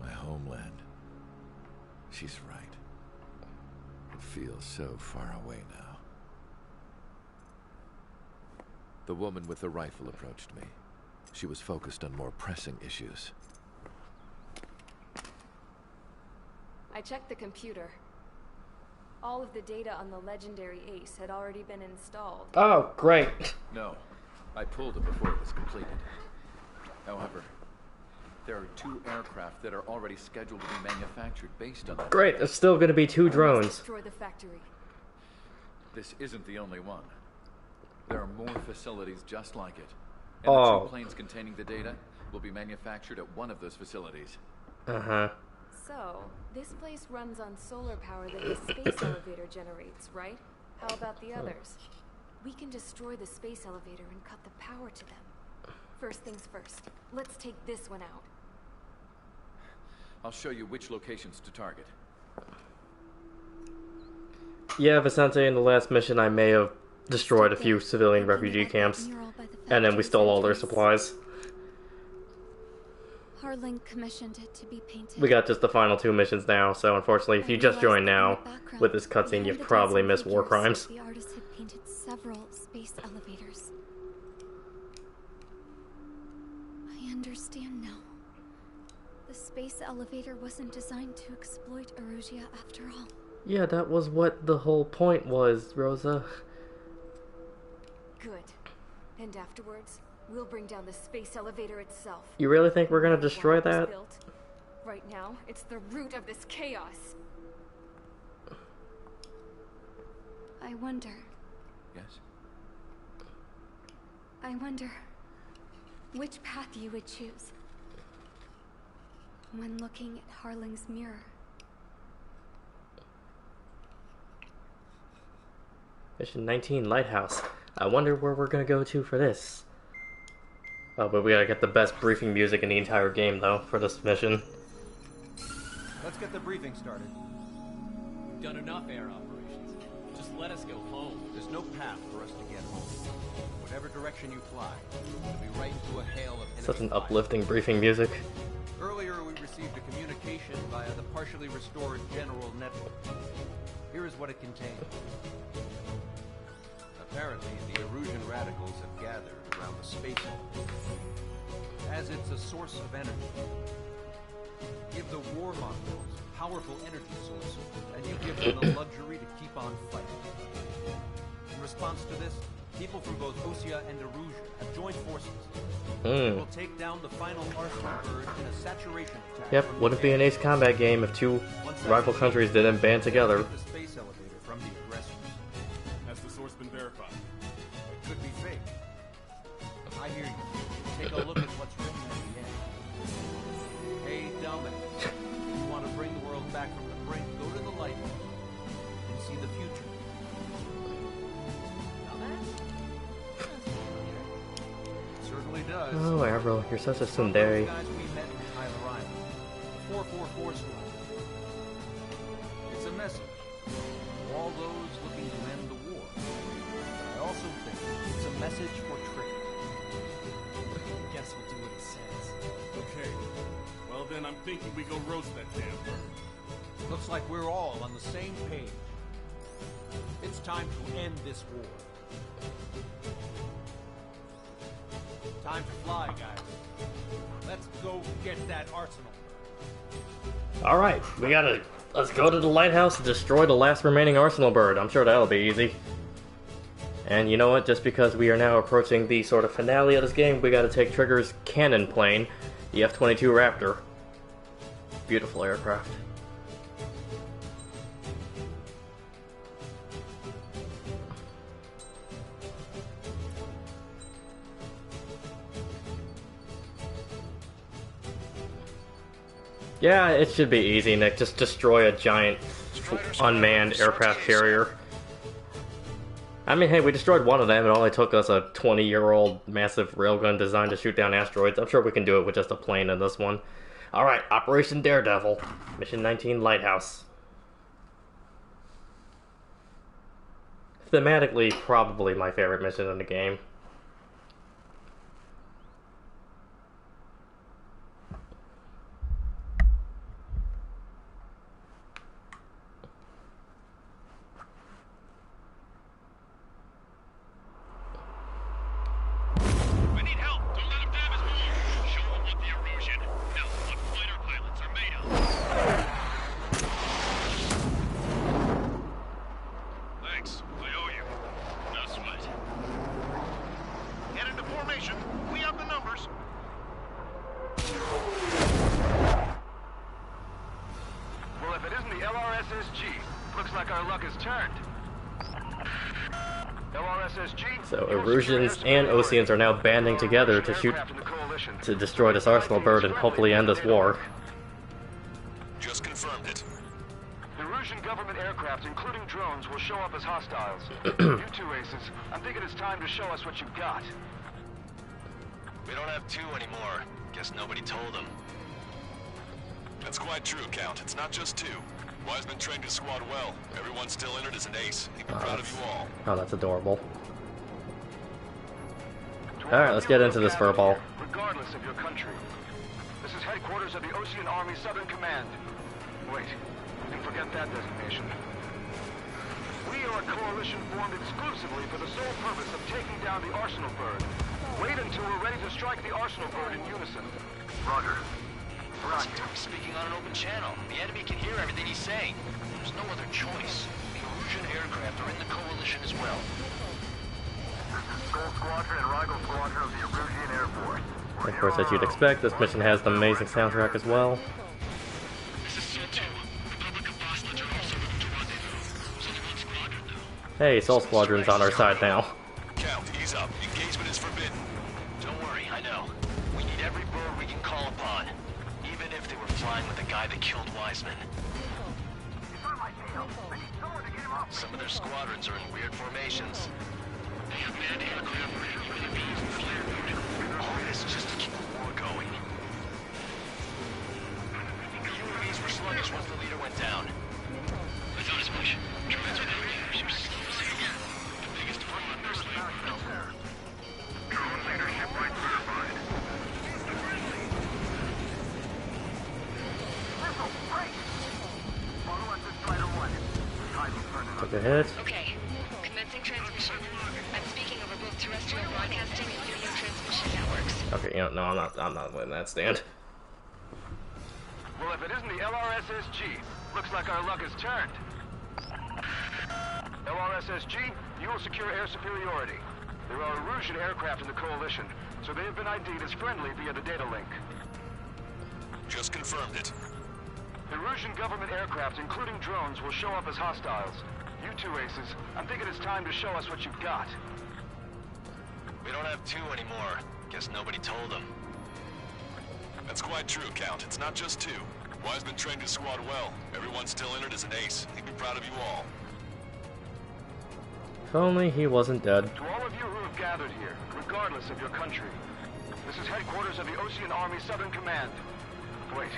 My homeland. She's right. It feels so far away now. The woman with the rifle approached me. She was focused on more pressing issues. I checked the computer. All of the data on the legendary Ace had already been installed. Oh, great. No. I pulled it before it was completed. However, there are 2 aircraft that are already scheduled to be manufactured based on that. Great, there's still going to be 2 drones. Destroy the factory. This isn't the only one. There are more facilities just like it. And Oh. the 2 planes containing the data will be manufactured at one of those facilities. Uh-huh. So, this place runs on solar power that the space elevator generates, right? How about the others? We can destroy the space elevator and cut the power to them. First things first, let's take this one out. I'll show you which locations to target. Yeah, Vicente, in the last mission I may have destroyed a few civilian refugee camps, and then we stole all their supplies. Harling commissioned it to be painted. We got just the final 2 missions now, so unfortunately, if you just joined now with this cutscene, you've probably missed war crimes. The artist had painted several space elevators. I understand now. The space elevator wasn't designed to exploit Erusea after all. Yeah, that was what the whole point was, Rosa. Good. And afterwards, we'll bring down the space elevator itself. You really think we're gonna destroy Why it was that? built. Right now, it's the root of this chaos. I wonder. Yes? I wonder which path you would choose when looking at Harling's mirror. Mission 19, Lighthouse. I wonder where we're gonna go to for this. Oh, but we gotta get the best briefing music in the entire game, though, for this mission. Let's get the briefing started. We've done enough air operations. Just let us go home. There's no path for us to get home. Whatever direction you fly, it'll be right into a hail of enemy Such an fire. uplifting briefing music. Earlier, we received a communication via the partially restored general network. Here is what it contained. Apparently, the Erusian radicals have gathered around the space elevator, as it's a source of energy. Give the war mongrels a powerful energy source, and you give them the luxury to keep on fighting. In response to this, people from both Osea and Erusea have joined forces. We'll take down the final Arsenal bird in a saturation attack. Yep, from wouldn't the be an air. ace combat game if 2 rival countries didn't band together. The space elevator from the aggressors. Has the source been verified? It could be fake. I hear you. Take a look at what's written at the end. Hey, dumbass. If you want to bring the world back from the brink, go to the light and see the future. Certainly does. Oh, Avril, you're such a tsundere. Guys we met in Tyler Island. The 444 squad. It's a message to all those looking to end the war. But I also think it's a message for Trick. Guess we'll do what he says. Okay. Well then, I'm thinking we go roast that damn bird. Looks like we're all on the same page. It's time to end this war. Time to fly, guys. Let's go get that arsenal. Alright, let's go to the lighthouse and destroy the last remaining Arsenal bird. I'm sure that'll be easy. And you know what, just because we are now approaching the sort of finale of this game, we gotta take Trigger's cannon plane, the F-22 Raptor. Beautiful aircraft. Yeah, it should be easy, Nick. Just destroy a giant unmanned aircraft carrier. I mean, hey, we destroyed one of them. It only took us a 20-year-old massive railgun designed to shoot down asteroids. I'm sure we can do it with just a plane in this one. Alright, Operation Daredevil. Mission 19, Lighthouse. Thematically, probably my favorite mission in the game. So Erusians and Oseans are now banding together to destroy this Arsenal bird and hopefully end this war. Just confirmed it. The Erusian government aircraft, including drones, will show up as hostiles. You two aces, I'm thinking it's time to show us what you've got. We don't have two anymore. Guess nobody told them. That's quite true, Count. It's not just two. Wiseman trained his squad well. Everyone still entered as an ace. He'd be proud of you all. Oh, that's adorable. Alright, let's get into this furball. Regardless of your country. This is headquarters of the Osean Army Southern Command. Wait, you can forget that designation. We are a coalition formed exclusively for the sole purpose of taking down the Arsenal bird. Wait until we're ready to strike the Arsenal bird in unison. Roger. Roger. Speaking on an open channel. The enemy can hear everything he's saying. There's no other choice. The Erusian aircraft are in the coalition as well. This is Skull Squadron and Rigel Squadron of the Erusian Air Force. Of course, as you'd expect, this mission has the amazing soundtrack as well. Hey, Soul Squadron's on our side now. Count, ease up. Engagement is forbidden. Don't worry, I know. We need every bird we can call upon. Even if they were flying with the guy that killed Wiseman. Some of their squadrons are in weird formations. They have manned aircraft ready for the bees and flare route. All this just to keep the war going. The UAVs were sluggish once the leader went down. I thought as much. Drones without leadership is slow to say again. The biggest problem on their slave. Drone leadership right certified. Missile, break! Follow us to Strider 1. Took a hit. Okay, commencing transmission. I'm speaking over both terrestrial broadcasting and video transmission networks. Okay, you know, no, I'm not letting that stand. Well, if it isn't the LRSSG, looks like our luck has turned. LRSSG, you will secure air superiority. There are Erusian aircraft in the coalition, so they have been ID'd as friendly via the data link. Just confirmed it. Erusian government aircraft, including drones, will show up as hostiles. You two aces, I'm thinking it's time to show us what you've got. We don't have two anymore. Guess nobody told them. That's quite true, Count. It's not just two. Wiseman trained his squad well. Everyone still entered as an ace. He'd be proud of you all. If only he wasn't dead. To all of you who have gathered here, regardless of your country, This is headquarters of the Ocean Army Southern Command. Wait,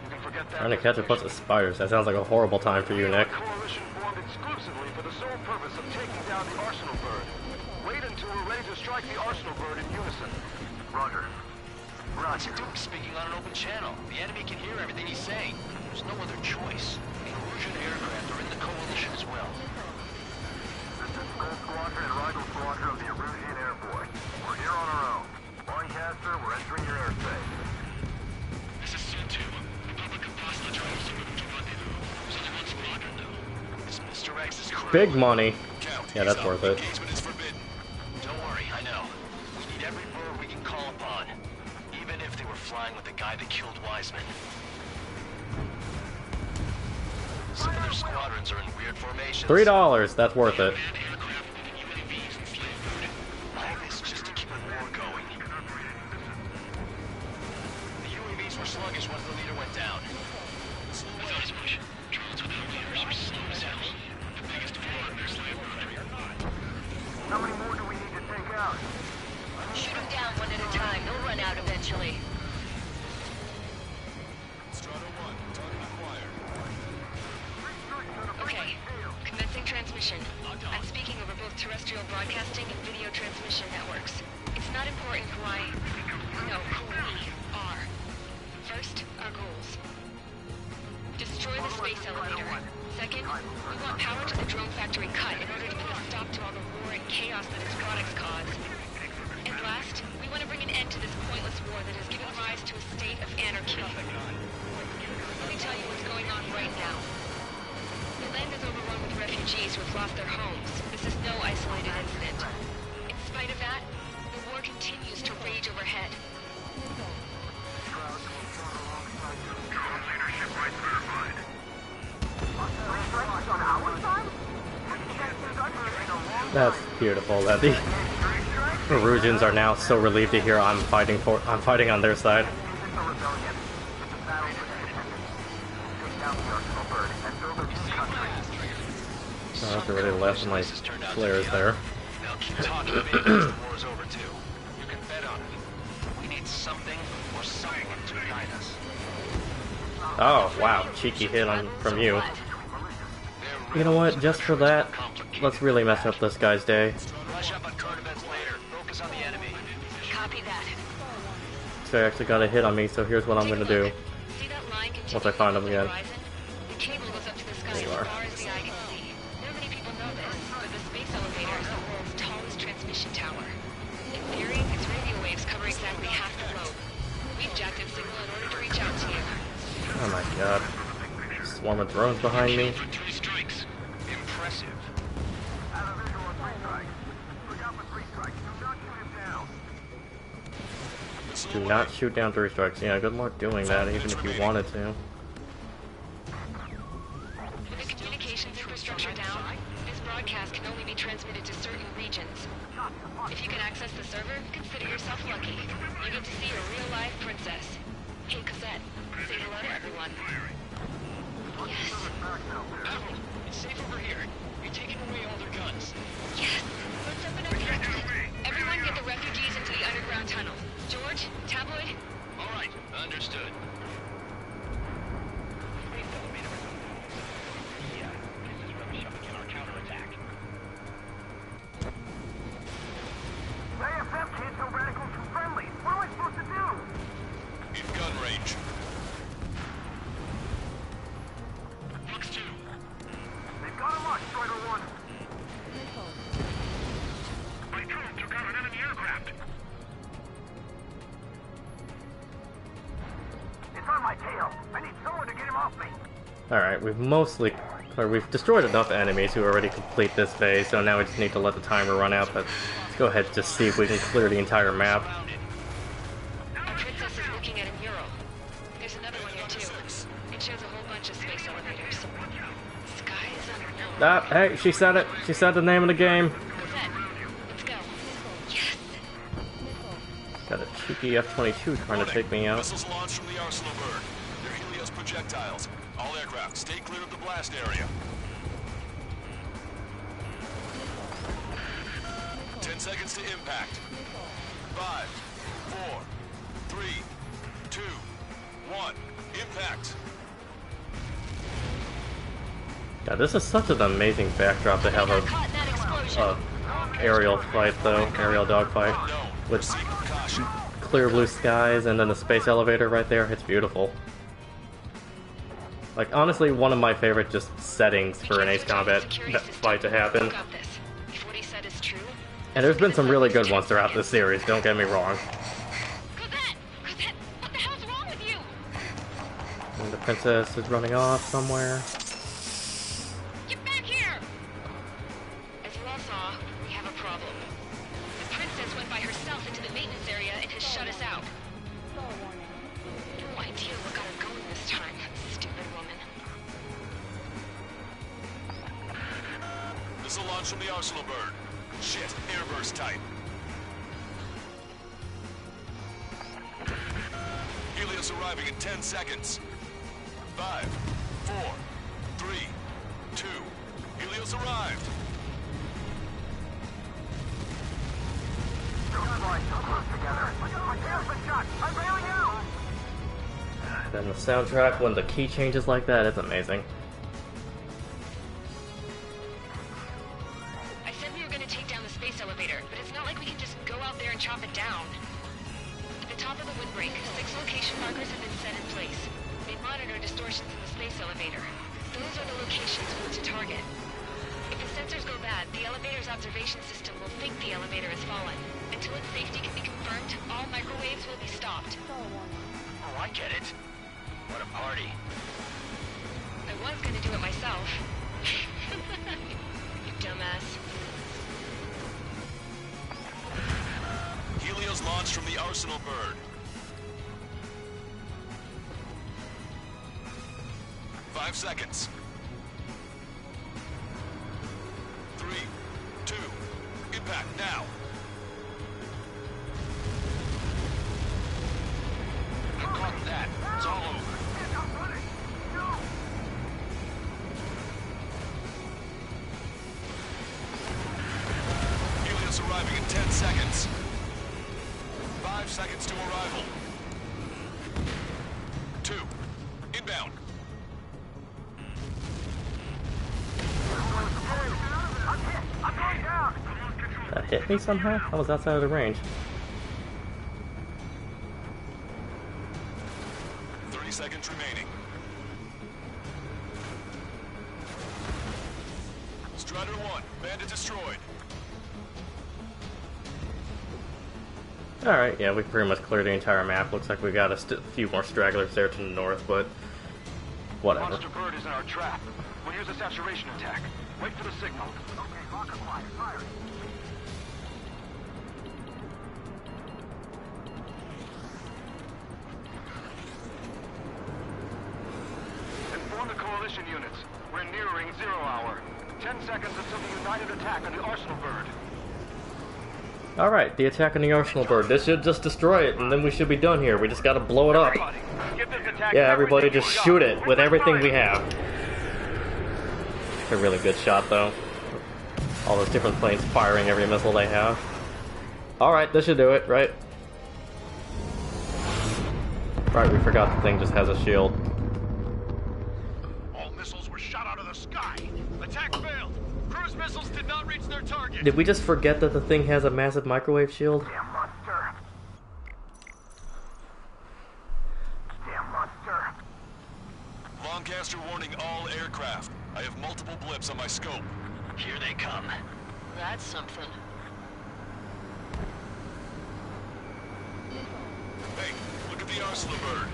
you can forget that. Trying to catch a bunch of spiders. That sounds like a horrible time for you, Nick. Coalition formed exclusively for the sole purpose of taking down the Arsenal Bird. Wait until we're ready to strike the Arsenal Bird in unison. Roger. What's it doing speaking on an open channel? The enemy can hear everything he's saying. There's no other choice. The Erusian aircraft are in the coalition as well. This is Skull Squadron and Rigel Squadron of the Erusian Air Force. We're here on our own. Lancaster, we're entering your airspace. This is C2. Republic of Pasla travels to move to rendezvous. There's only one squadron, though. This Mr. X's crew. Big money. Yeah, that's worth it. Don't worry, I know. We need every bird we can call upon. Even if they were flying with the guy that killed Wiseman. Some of their squadrons are in weird formations. $3. That's worth it. All this just to keep a war going. The UAVs were sluggish once the leader went down. I thought as much. Drones without leaders are slow as hell. The biggest war in their slave country. How many more do we need to take out? Shoot them down one at a time. They'll run out eventually. Okay, commencing transmission. I'm speaking over both terrestrial broadcasting and video transmission networks. It's not important who we are. First, our goals. Destroy the space elevator. Second, we want power to the drone factory cut in order to put a stop to all the war and chaos that its products cause. And last, we want to bring an end to this pointless war that has given rise to a state of anarchy. Let me tell you what's going on right now. The land is overrun with refugees who have lost their homes. This is no isolated incident. In spite of that, the war continues to rage overhead. Leadership rights verified. That's beautiful that the Erusians are now so relieved to hear I'm fighting on their side. I have to really left my flares there. Now keep talking about the war is over too. You can bet on it. We need something or someone to guide us. Oh, wow. Cheeky hit from you. You know what? Just for that, let's really mess up this guy's day. Rush up on current events later. Focus on the enemy. Copy that. So he actually got a hit on me, so here's what I'm gonna do. Once I find him again. The cable goes up to the sky There you as are. far as the eye can see. Not many people know this, but the space elevator is the world's tallest transmission tower. In theory, its radio waves cover exactly half the globe. We've jacked its signal in order to reach out to you. Oh my god. Swarm of drones behind me. Three strikes. Impressive. Do not shoot down 3 strikes. Yeah, good luck doing that, even if you wanted to. With the communications infrastructure down, this broadcast can only be transmitted to certain regions. If you can access the server, consider yourself lucky. You get to see a real-life princess. Hey, Cosette, say hello to everyone. Yes. Admiral, it's safe over here. You're taking away all their guns. Yes. Let's open up the Everyone get the refugees into the underground tunnel. George, Tabloid. All right, understood. AFM can't tell radicals from friendly. What am I supposed to do? In gun range. Fox 2. They've got him locked, Strider 1. My drone took out an enemy aircraft. It's on my tail. I need someone to get him off me. Alright, we've destroyed enough enemies who already complete this phase, so now we just need to let the timer run out, but let's go ahead and just see if we can clear the entire map. Our princess is looking at a mural. There's another one here too. It shows a whole bunch of space elevators. Sky is under no. Hey, she said it. She said the name of the game. Cosette, let's go. Yes. Got a cheeky F-22 trying to take me out. Missiles launched from the Arsenal Bird. They're Helios projectiles. All aircraft, stay clear of the blast area. 10 seconds to impact. 5, 4, impact. Yeah, this is such an amazing backdrop to have a aerial fight, though, aerial dogfight, with clear blue skies and then the space elevator right there. It's beautiful. Like, honestly, one of my favorite just settings for an Ace Combat fight to happen. And there's been some really good ones throughout this series, don't get me wrong. And the princess is running off somewhere. Missile launch from the Arsenal bird. Shit, airburst type. Helios arriving in 10 seconds. 5, 4, 3, 2. Helios arrived. Then the soundtrack, when the key changes like that, it's amazing. Launched from the Arsenal bird. 5 seconds. 3, 2, impact now. I caught that. It's all over. Helios arriving in 10 seconds. 5 seconds to arrival. 2. Inbound. That hit me somehow? I was outside of the range. 30 seconds remaining. Strider 1, bandit destroyed. Alright, yeah, we pretty much cleared the entire map. Looks like we got a few more stragglers there to the north, but whatever. Monster bird is in our trap. We'll use a saturation attack. Wait for the signal. Okay, rocket fire, fire. Inform the coalition units. We're nearing 0 hour. 10 seconds until the united attack on the Arsenal bird. Alright, the attack on the Arsenal bird. This should just destroy it, and then we should be done here. We just gotta blow it up. Yeah, everybody just shoot it with everything we have. It's a really good shot, though. All those different planes firing every missile they have. Alright, this should do it, right? Right, we forgot the thing just has a shield. All missiles were shot out of the sky. Attack failed. Cruise missiles did not reach their target. Did we just forget that the thing has a massive microwave shield? Damn monster. Damn monster. Lancaster warning all aircraft. I have multiple blips on my scope. Here they come. That's something. Hey, look at the Arsenal bird.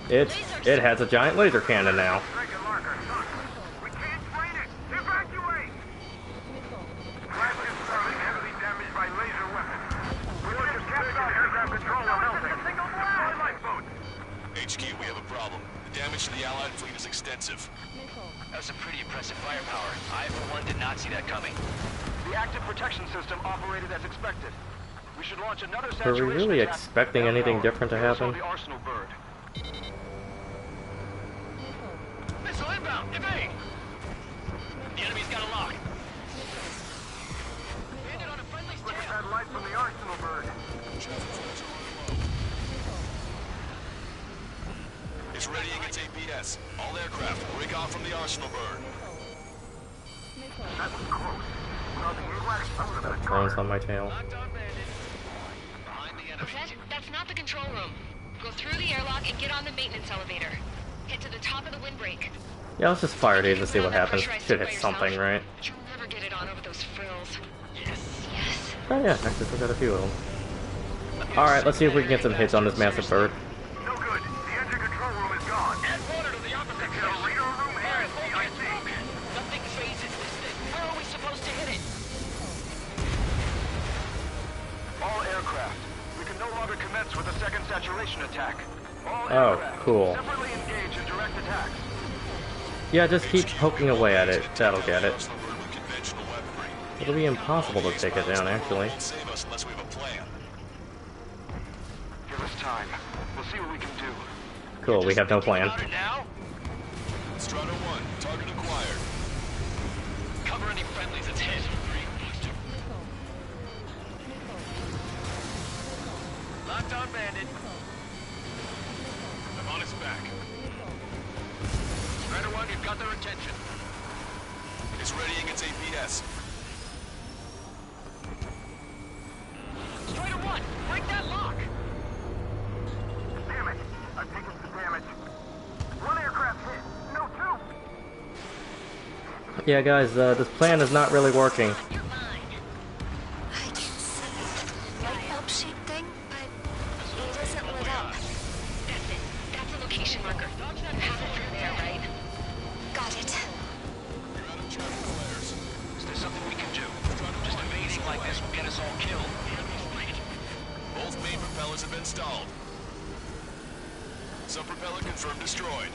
It has a giant laser cannon now. We can't fight it. Evacuate. Crash is starting heavily damaged by laser weapons. We want to capture aircraft control or melting. Lifeboat. HQ, we have a problem. The damage to the Allied fleet is extensive. That's some pretty impressive firepower. I, for one, did not see that coming. The active protection system operated as expected. We should launch another Were saturation we really attack. expecting anything different to happen? The Arsenal bird. Missile inbound! Evade! The enemy's got a lock. Landed on a friendly Look at that light from the Arsenal bird. It's It's readying its APS. All aircraft, break off from the Arsenal bird. That was close. Well, the AWACS would have been Drones on my tail. Zed, that's not the control room. Go through the airlock and get on the maintenance elevator. Head to the top of the windbreak. Yeah, let's just fire these and see what happens. Should hit something, right? You'll never get it on over those frills. Oh yeah, actually still got a few of them. Alright, let's see if we can get some hits on this massive bird. no good. The engine control room is gone. Headquarters to the opposite radar room here at CIC. Nothing phases this thing. Where are we supposed to hit it? All aircraft. We can no longer commence with a second saturation attack. All Oh, aircraft cool. separately engage in direct attacks. Yeah, just keep poking away at it. That'll get it. It'll be impossible to take it down, actually. Save us unless we have a plan. Give us time. We'll see what we can do. Cool, we have no plan. Strata 1, target acquired. Cover any friendlies. It's hit. Locked on bandit. I'm on its back. Strider 1, you've got their attention. It's readying its APS. Strider 1, break that lock. Damn it. I've taken some damage. One aircraft hit. No, two. Yeah, guys, this plan is not really working. I can see a light bulb shaped thing, but it isn't lit up. That's it. That's a location marker. You have it from there, right? Got it. Is there something we can do? Just evading like this will get us all killed. Both main propellers have been stalled. Sub-propeller confirmed destroyed.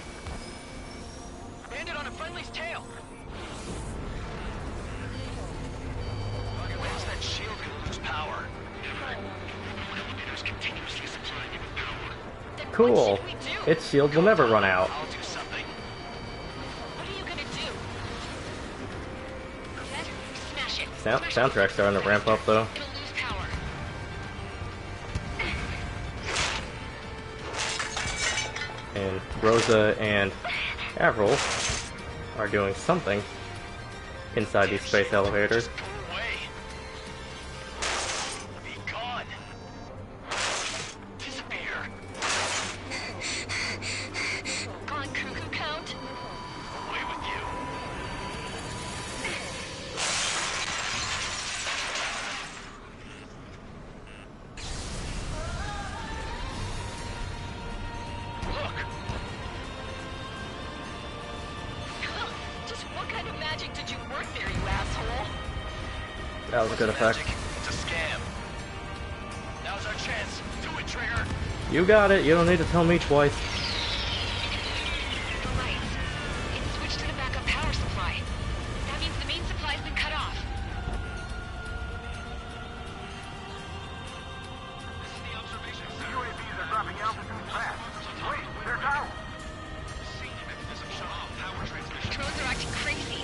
Bandit on a friendly's tail. When's that shield gonna lose power? Elevators continuously supplying it with power. Cool. Its shield will never run out. I'll do something. What are you gonna do? Zed, smash it. Soundtrack's starting to ramp up, though. It'll lose power. And Rosa and Avril are doing something inside these space elevators. Be gone. Disappear. On cuckoo count. Away with you. Look. Just what kind of magic did you work there, you asshole? That was a good effect. It's a scam. Now's our chance. Do it, Trigger. You got it. You don't need to tell me twice. The lights. It's switched to the backup power supply. That means the main supply's been cut off. The UAVs are dropping altitude fast. Wait, they're down. Drones are acting crazy.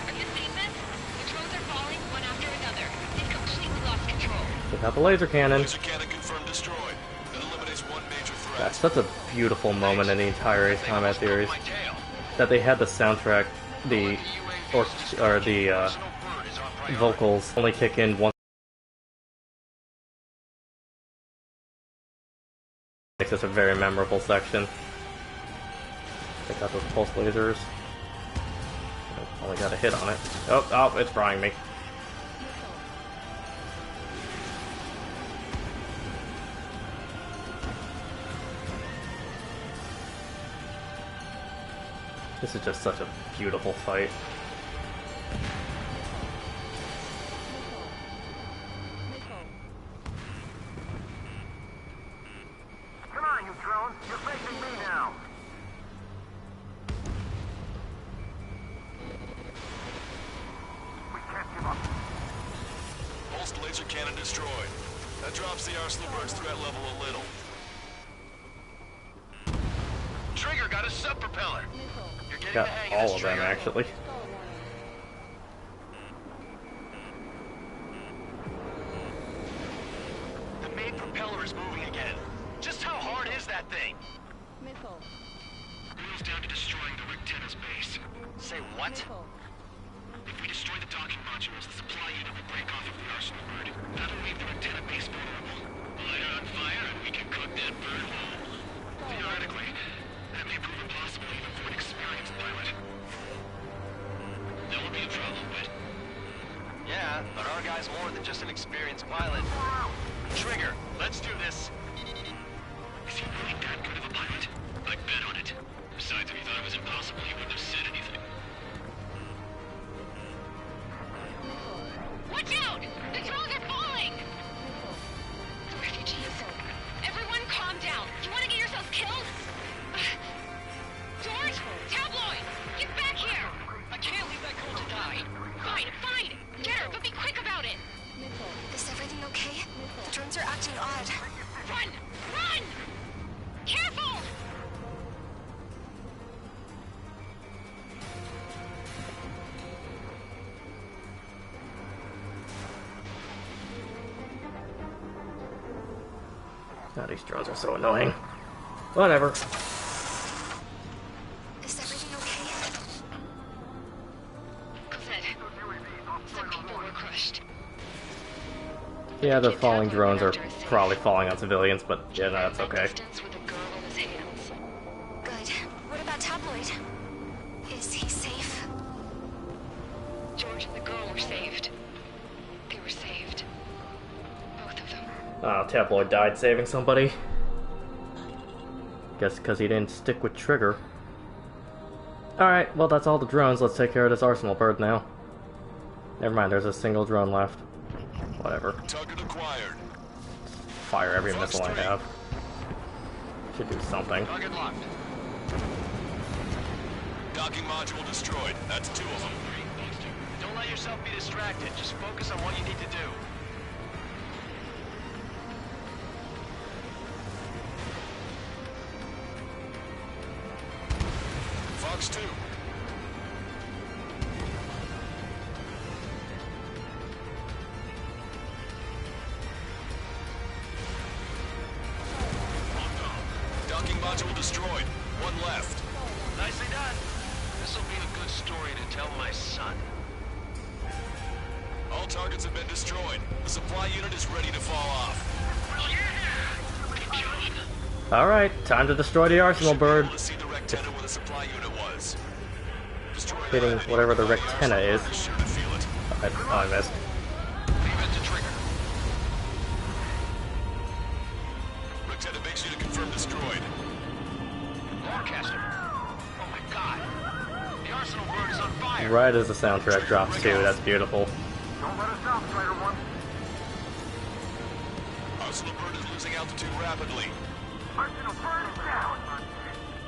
Are you seeing this? The drones are falling one after another. They've completely lost control. Check out the laser cannon. Laser cannon confirmed destroyed. That eliminates one major threat. That's such a beautiful moment in the entire Ace Combat series. That they had the soundtrack, the vocals only kick in once. Makes this a very memorable section. Check out those pulse lasers. Only got a hit on it. Oh, it's frying me. This is just such a beautiful fight. Come on, you drones. You're facing me now. We can't give up. Pulsed laser cannon destroyed. That drops the Arsenal bird's threat level a little. Trigger got a sub-propeller. You're getting Got the hang of all this, of them, Trigger. actually. The main propeller is moving again. Just how hard is that thing? boils down to destroying the Rictena's base. Say what? If we destroy the docking modules, the supply unit will break off of the arsenal bird. That'll leave the Rictena base vulnerable. Light it on fire and we can cook that bird whole. Theoretically, that may prove impossible even for an experienced pilot. That would be a problem, but... Yeah, but our guy's more than just an experienced pilot. Trigger, let's do this. Is he really that good of a pilot? I'd bet on it. Besides, if he thought it was impossible, he wouldn't have said anything. Watch out! The drones are falling! Refugees. Everyone calm down. You want to get yourselves killed? George? Tabloid! Get back here! I can't leave that girl to die. Fine, fine! Get her, but be quick about it! Is everything okay? The drones are acting odd. Run! Run! Careful! God, these drones are so annoying. Whatever. Is everything okay? Cosette, some people were crushed. Yeah, the falling drones are probably falling on civilians, but yeah, no, that's okay. With a girl in his hands. Good. What about Tabloid? Is he safe? George and the girl were saved. They were saved. Both of them. Oh, Tabloid died saving somebody. Guess because he didn't stick with Trigger. Alright, well that's all the drones. Let's take care of this arsenal bird now. Never mind, there's a single drone left. Whatever. Target acquired. Fire every missile I have. Should do something. Target locked. Docking module destroyed. That's 2 of them. Don't let yourself be distracted. Just focus on what you need to do. Fox 2. Docking module destroyed. 1 left. Nicely done. This'll be a good story to tell my son. All targets have been destroyed. The supply unit is ready to fall off. Alright, time to destroy the arsenal bird. Let's see the Rictena where the supply unit was. Hitting whatever the Rictena is. I missed. Leave it to Trigger. Rictena makes you to confirm destroyed. Lancaster. Oh my god. The arsenal bird is on fire. Right as the soundtrack drops too, that's beautiful. Don't let us down, Strider 1. Arsenal bird is losing altitude rapidly. Arsenal bird is down.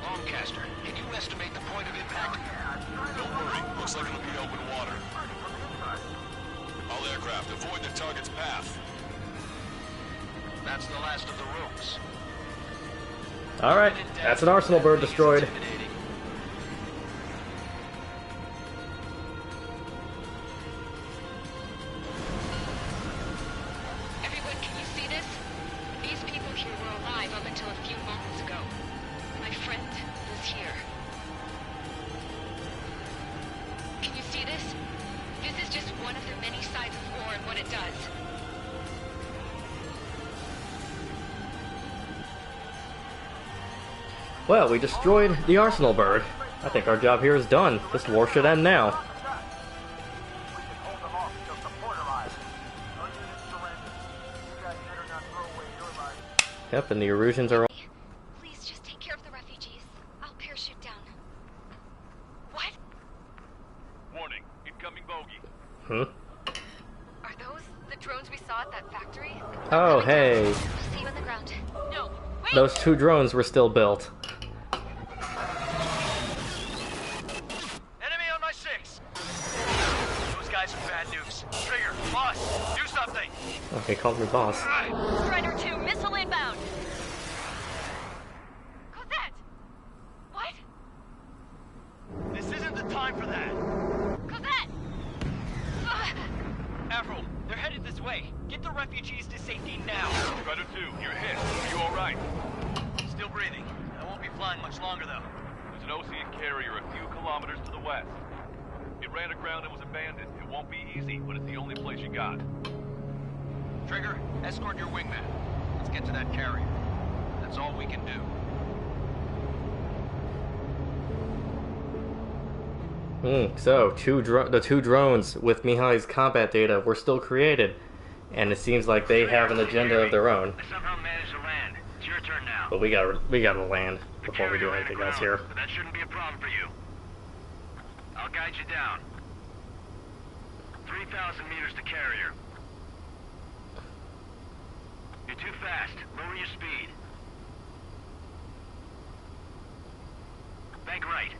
Lancaster, can you estimate the point of impact? Don't worry, looks like it'll be open water. All aircraft, avoid the target's path. That's the last of the rooms. Alright, that's an arsenal bird destroyed. Everyone, can you see this? These people here were alive up until a few moments ago. My friend is here. Can you see this? This is just one of the many sides of war and what it does. Well, we destroyed the arsenal bird. I think our job here is done. This war should end now. Yep, and the Erusians are... Please just take care of the refugees. I'll parachute down. What? Warning, incoming bogey. Are those the drones we saw at that factory? Oh, hey. See you on the ground. No, wait! Those 2 drones were still built. Enemy on my 6. Those guys are bad news. Trigger, boss, do something. Okay, called me boss. Strider 2, missile inbound. Cosette! What? This isn't the time for that. Cosette! Avril, they're headed this way. Get the refugees to safety now. Strider 2, you're hit. Are you alright? Still breathing. I won't be flying much longer, though. There's an Osean carrier a few kilometers to the west. It ran aground and was abandoned. It won't be easy, but it's the only place you got. Trigger, escort your wingman. Let's get to that carrier. That's all we can do. So, the two drones with Mihai's combat data were still created, and it seems like they have an agenda of their own. I somehow managed to land. It's your turn now. But we gotta land before we do anything else here. But that shouldn't be a problem for you. I'll guide you down. 3,000 meters to carrier. You're too fast. Lower your speed. Bank right.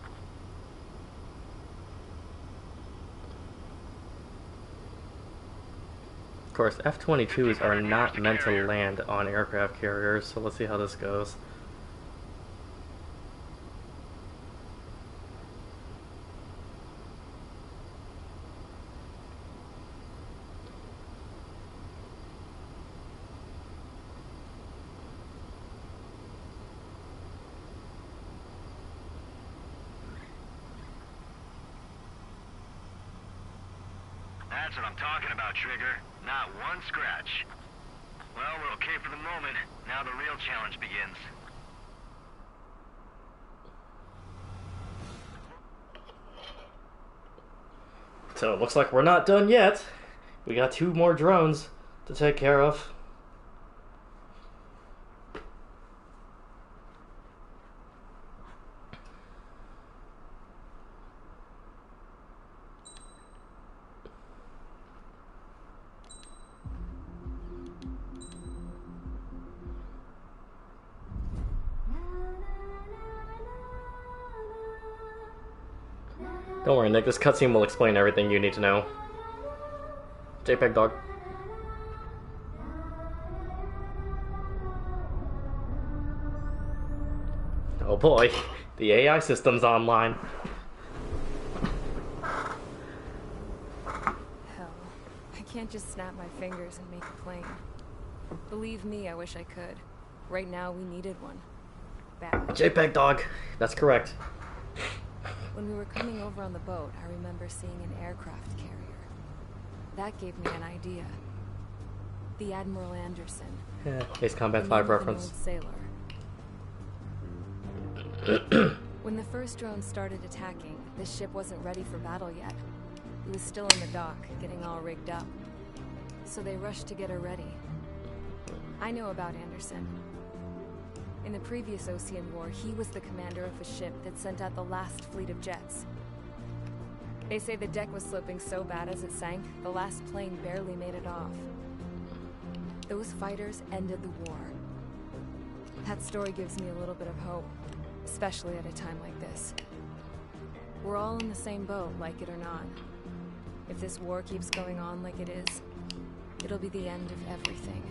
Of course, F-22s are not meant to land on aircraft carriers, so let's see how this goes. That's what I'm talking about, Trigger. Not one scratch. Well, we're okay for the moment. Now the real challenge begins. So it looks like we're not done yet. We got 2 more drones to take care of. Don't worry, Nick, this cutscene will explain everything you need to know. JPEG dog. Oh boy, the AI system's online. Hell, I can't just snap my fingers and make a plane. Believe me, I wish I could. Right now, we needed one. Bad. JPEG dog, that's correct. When we were coming over on the boat, I remember seeing an aircraft carrier. That gave me an idea. The Admiral Anderson. Yeah, Ace Combat 5 reference. Old sailor. When the first drone started attacking, the ship wasn't ready for battle yet. It was still in the dock, getting all rigged up. So they rushed to get her ready. I know about Anderson. In the previous Osean War, he was the commander of a ship that sent out the last fleet of jets. They say the deck was sloping so bad as it sank, the last plane barely made it off. Those fighters ended the war. That story gives me a little bit of hope, especially at a time like this. We're all in the same boat, like it or not. If this war keeps going on like it is, it'll be the end of everything.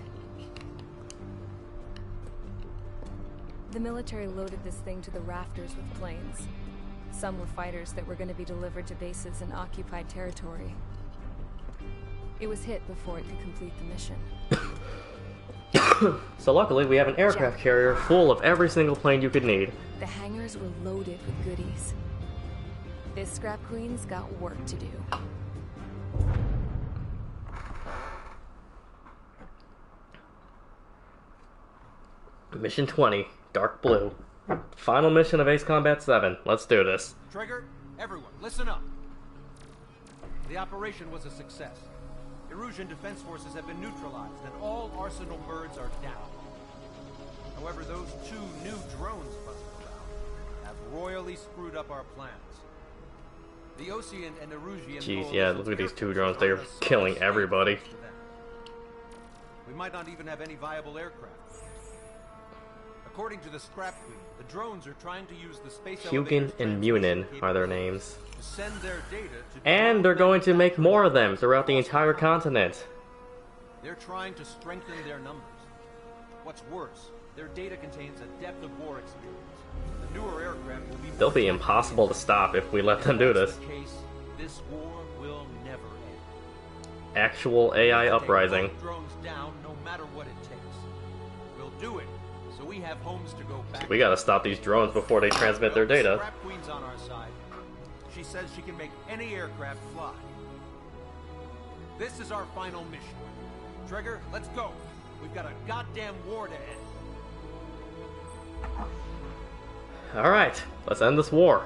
The military loaded this thing to the rafters with planes. Some were fighters that were going to be delivered to bases in occupied territory. It was hit before it could complete the mission. So luckily, we have an aircraft carrier full of every single plane you could need. The hangars were loaded with goodies. This scrap queen's got work to do. Mission 20. Dark Blue. Final mission of Ace Combat 7. Let's do this. Trigger, everyone, listen up. The operation was a success. Erusian defense forces have been neutralized, and all Arsenal birds are down. However, those 2 new drones busted around have royally screwed up our plans. The Osean and Erusian... Jeez, yeah, look at these 2 drones. They're killing everybody. We might not even have any viable aircraft. According to the Scrap Queen, the drones are trying to use the space Hugin and Munin are their names. to send their data to And they're going to make more of them throughout the entire continent. They're trying to strengthen their numbers. What's worse, their data contains a depth of war experience. The newer aircraft will be They'll be impossible to stop if we let them do this. This war will never end. Actual AI uprising. Drones down no matter what it takes. We'll do it so we have homes to go back. We gotta stop these drones before they transmit their data. Scrap Queen's on our side. She says she can make any aircraft fly. This is our final mission. Trigger, let's go. We've got a goddamn war to end. Alright, let's end this war.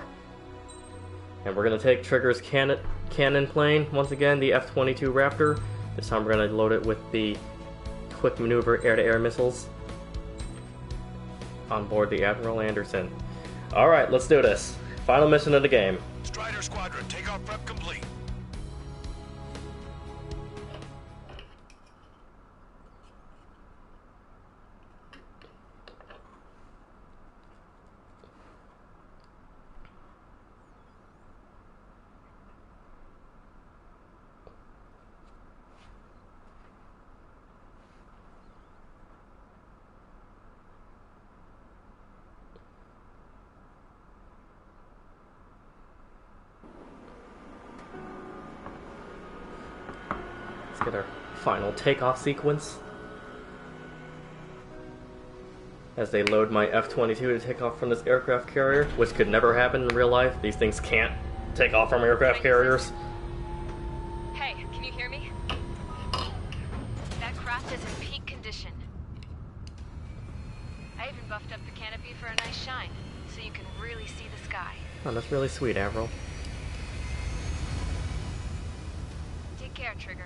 And we're gonna take Trigger's cannon plane, once again, the F-22 Raptor. This time we're gonna load it with the quick maneuver air-to-air missiles on board the Admiral Anderson. Alright, let's do this. Final mission of the game. Strider Squadron, takeoff prep complete. Let's get our final takeoff sequence. As they load my F-22 to take off from this aircraft carrier, which could never happen in real life. These things can't take off from aircraft carriers. Hey, can you hear me? That craft is in peak condition. I even buffed up the canopy for a nice shine, so you can really see the sky. Oh, that's really sweet, Avril. Take care, Trigger.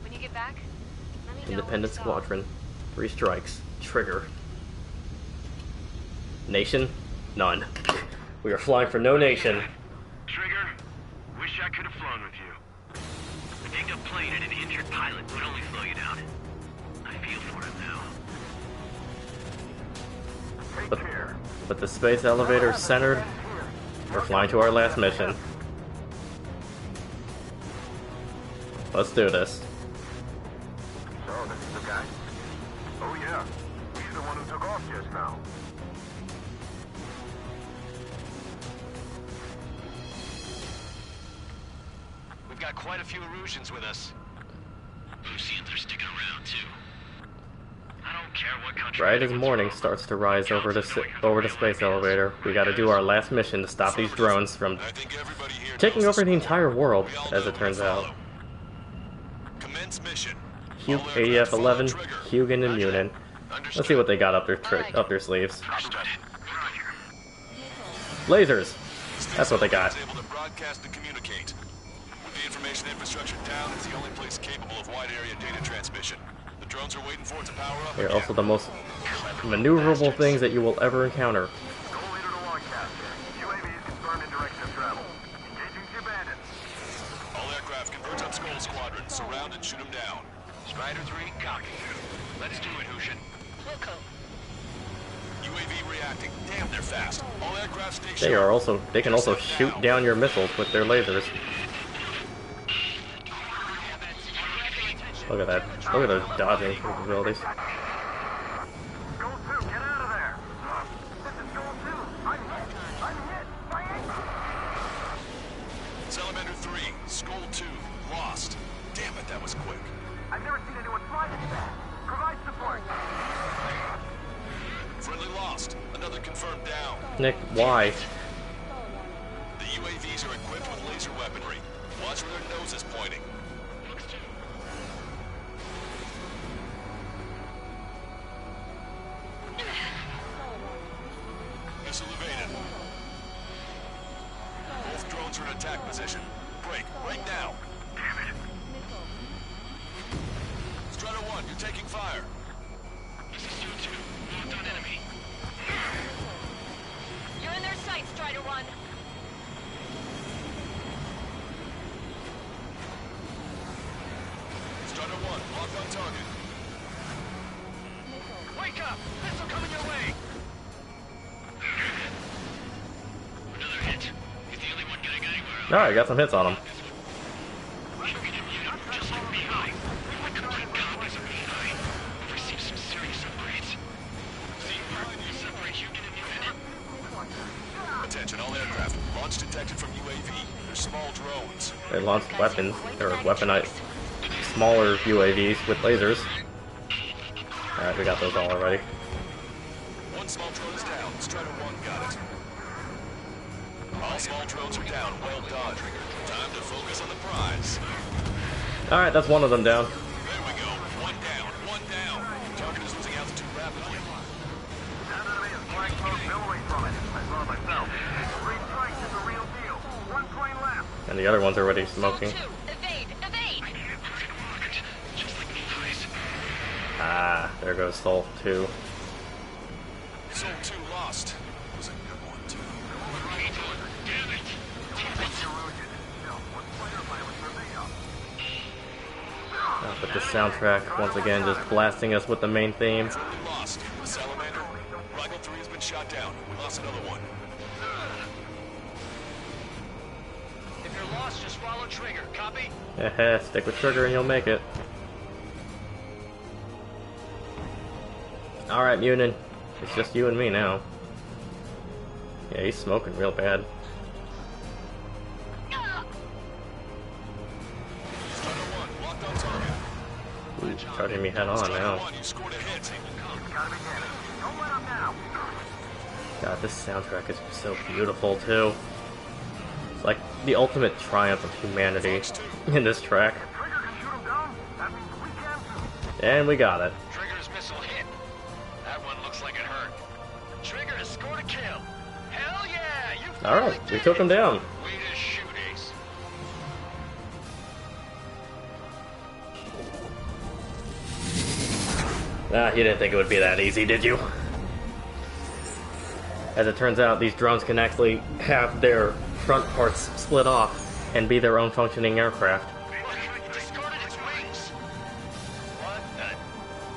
When you get back, let me know. Independent Squadron. 3 strikes. Trigger. Nation? None. We are flying for no nation. Trigger, wish I could have flown with you. A dinged up plane and an injured pilot would only slow you down. I feel for him now. But the space elevator is centered. We're flying to our last mission. Let's do this. So, this is the guy? Oh yeah, he's the one who took off just now. We've got quite a few Erusians with us. Lucians are sticking around too. I don't care what country. Right as morning starts to rise over the space elevator, we gotta do our last mission to stop these drones from taking over the entire world, as it turns out. Commence mission. ADF-11, Hugin, and Munin. Let's see what they got up their sleeves. Lasers! That's what they got. Able to broadcast and communicate. With the information infrastructure down, it's the only place capable of wide area data transmission. The drones are waiting for it to power up. They're also the most maneuverable things that you will ever encounter. Goal leader to Lancaster. UAVs confirmed in direction of travel. Engaging the bandits. All aircraft converge on Skull Squadron. Surround and shoot them down. Strider 3, copy. Let's do it, Hushin. Wilco. UAV reacting. Damn, they're fast. All aircraft stay They can also shoot down your missiles with their lasers. Look at that. Look at those dodging capabilities. Goal 2, get out of there! This is Goal 2. I'm hit! Salamander 3, Skull 2, lost. Damn it, that was quick. I've never seen anyone fly this fast. Provide support. Friendly lost. Another confirmed down. Nick, why? The UAVs are equipped with laser weaponry. Watch where their nose is pointing. Missile evaded. Both drones are in attack position. Break, right now. Damn it. Strider 1, you're taking fire. This is 2-2. Locked on enemy. You're in their sights, Strider 1. Strider 1, locked on target. Wake up! Missile coming your way! Another hit. He's the only one getting anywhere. Alright, got some hits on him. Just like behind. We've complete copies of behind. We've received some serious upgrades. See, you separate Hugin and Munin. Attention, all aircraft. Launch detected from UAV. They're small drones. They launched weapons, or weaponized smaller UAVs with lasers. Alright, we got those all already. One small drone is down. Strider 1 got it. All small drones are down. Well done. Time to focus on the prize. Alright, that's one of them down. There we go. One down. One down. Target is losing altitude rapidly. That enemy is flying close billowing from it. I saw it myself. 3 strikes is the real deal. 1 plane left. And the other one's already smoking. Evade! Evade! Ah, there goes Soul 2. Soul 2 lost. Was a good one, too. Damn it! What fighter pilots are they up? But the soundtrack, once again, just blasting us with the main theme. We lost. The Salamander. Rifle 3 has been shot down. We lost another one. If you're lost, just follow Trigger. Copy? Stick with Trigger and you'll make it. Alright, Munin. It's just you and me now. Yeah, he's smoking real bad. Ooh, charging me head on now. God, this soundtrack is so beautiful too. It's like the ultimate triumph of humanity in this track. And we got it. Trigger's missile hit. That one looks like it hurt. Trigger has scored a kill. Hell yeah! You Alright, we took him down. way to shoot, Ace. Ah, you didn't think it would be that easy, did you? As it turns out, these drones can actually have their front parts split off and be their own functioning aircraft. Discarded its wings. What?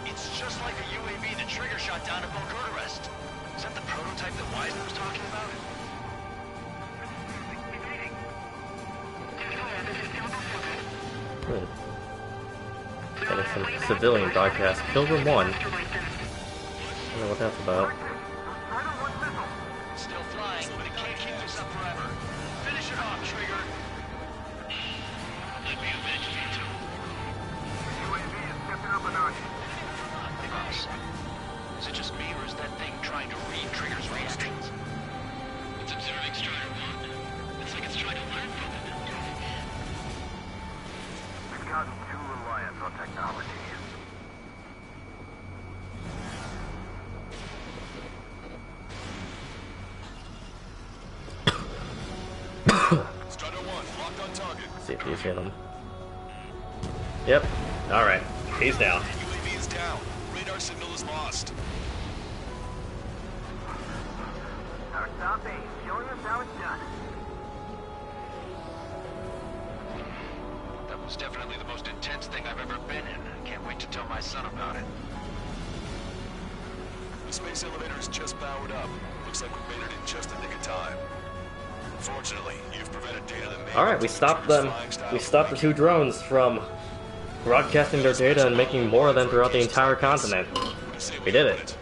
It's just like a UAV that Trigger shot down at Bulgurarest. Is that the prototype that Wiseman was talking about? Getting some civilian broadcast. Pilgrim 1. I don't know what that's about. Still flying, but it can't keep this up forever. Finish it off, Trigger. Let me avenge you too. UAV is stepping up a notch. Is it just me, or is that thing trying to read Trigger's reactions? It's observing Strider 1. It's like it's trying to learn from it. We've gotten too reliant on technology. Strider 1, locked on target. See if he's hit him. Yep. Alright. He's down. UAV is down. Radar signal is lost. Our top ace, showing us how it's done. That was definitely the most intense thing I've ever been in. Can't wait to tell my son about it. The space elevator is just powered up. Looks like we made it in just the nick of time. Fortunately, you've prevented data that may... Alright, we stopped them. We stopped the 2 drones from broadcasting their data and making more of them throughout the entire continent. We did it.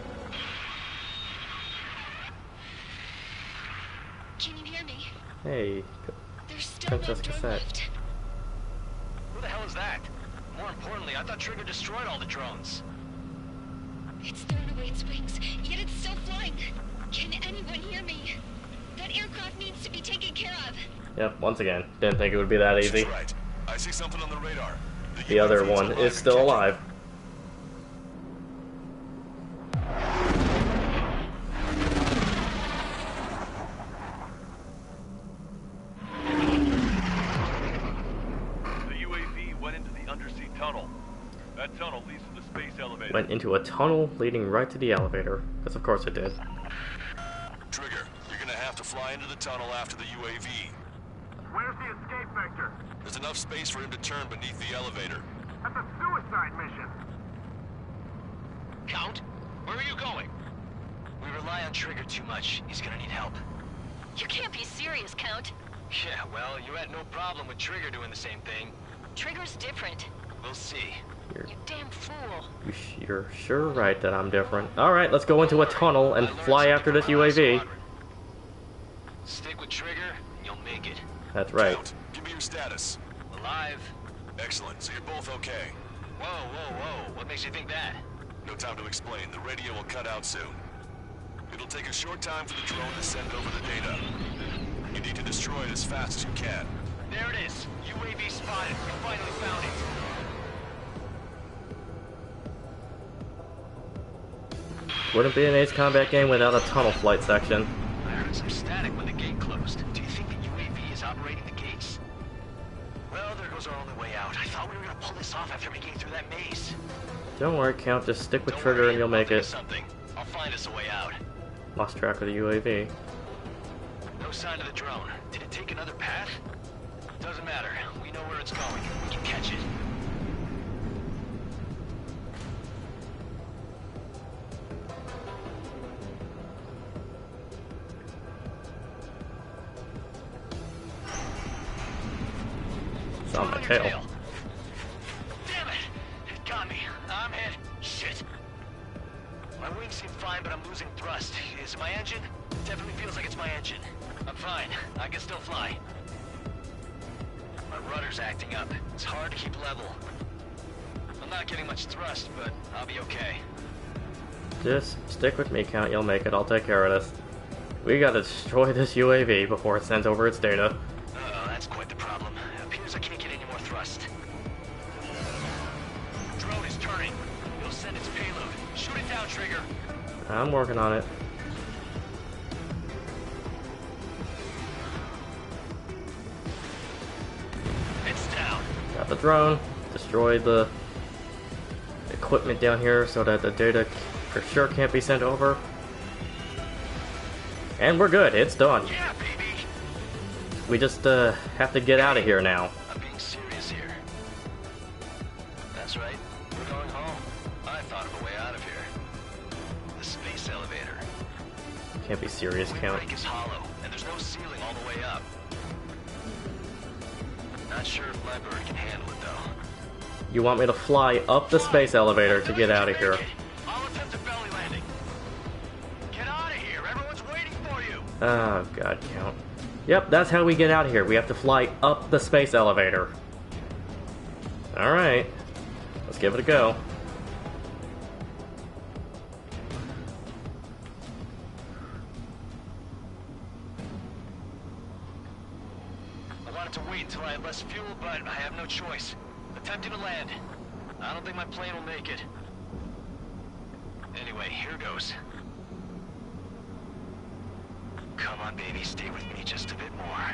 Can you hear me? Hey, There's still no Princess drone Cassette. left. Who the hell is that? More importantly, I thought Trigger destroyed all the drones. It's thrown away its wings, yet it's still flying. Can anyone hear me? That aircraft needs to be taken care of. Yep, once again, didn't think it would be that easy. She's right. I see something on the radar. The other one is still alive. The UAV went into the undersea tunnel. That tunnel leads to the space elevator. Went into a tunnel leading right to the elevator. Because of course it did. Trigger, you're gonna have to fly into the tunnel after the UAV. Where's the escape vector? There's enough space for him to turn beneath the elevator. That's a suicide mission. Count, where are you going? We rely on Trigger too much. He's gonna need help. You can't be serious, Count. Yeah, well, you had no problem with Trigger doing the same thing. Trigger's different. We'll see. You damn fool. You're sure right that I'm different. Alright, let's go into a tunnel and fly after this UAV. Stick with Trigger, and you'll make it. That's right. Count, give me your status. Alive. Excellent, so you're both okay. Whoa, whoa, whoa. What makes you think that? No time to explain. The radio will cut out soon. It'll take a short time for the drone to send over the data. You need to destroy it as fast as you can. There it is. UAV spotted. We finally found it. Wouldn't be an Ace Combat game without a tunnel flight section. I heard some static when the gate closed. Do you think the UAV is operating the gates? Well, there goes our only way out. I thought we were gonna pull this off after making it through that maze. Don't worry, Count. Just stick with trigger and you'll make it. Something. I'll find us a way out. Lost track of the UAV. No sign of the drone. Did it take another path? Doesn't matter. We know where it's going. We can catch it. It's on my tail. Damn it! It got me. I'm hit. Shit. My wings seem fine, but I'm losing thrust. Is it my engine? It definitely feels like it's my engine. I'm fine. I can still fly. My rudder's acting up. It's hard to keep level. I'm not getting much thrust, but I'll be okay. Just stick with me, Count. You'll make it. I'll take care of this. We gotta destroy this UAV before it sends over its data. Uh-oh, that's quite the problem. It appears I can't get any more thrust. Drone is turning. It'll send its payload. Shoot it down, Trigger. I'm working on it. It's down. Got the drone. Destroyed the equipment down here so that the data for sure can't be sent over. And we're good. It's done. Yeah, baby. We just have to get out of here now. I'm being serious here. That's right. We're going home. I thought of a way out of here. The space elevator. Can't be serious, Count. The break is hollow, and there's no ceiling all the way up. Not sure if Leopard can handle it, though. You want me to fly up the space elevator to get out of here? I'll attempt a belly landing. Get out of here. Everyone's waiting for you. Oh, God, Count. Yep, that's how we get out of here. We have to fly up the space elevator. Alright. Let's give it a go. I wanted to wait until I had less fuel, but I have no choice. Attempting to land. I don't think my plane will make it. Anyway, here goes. Come on, baby, stay with me just a bit more.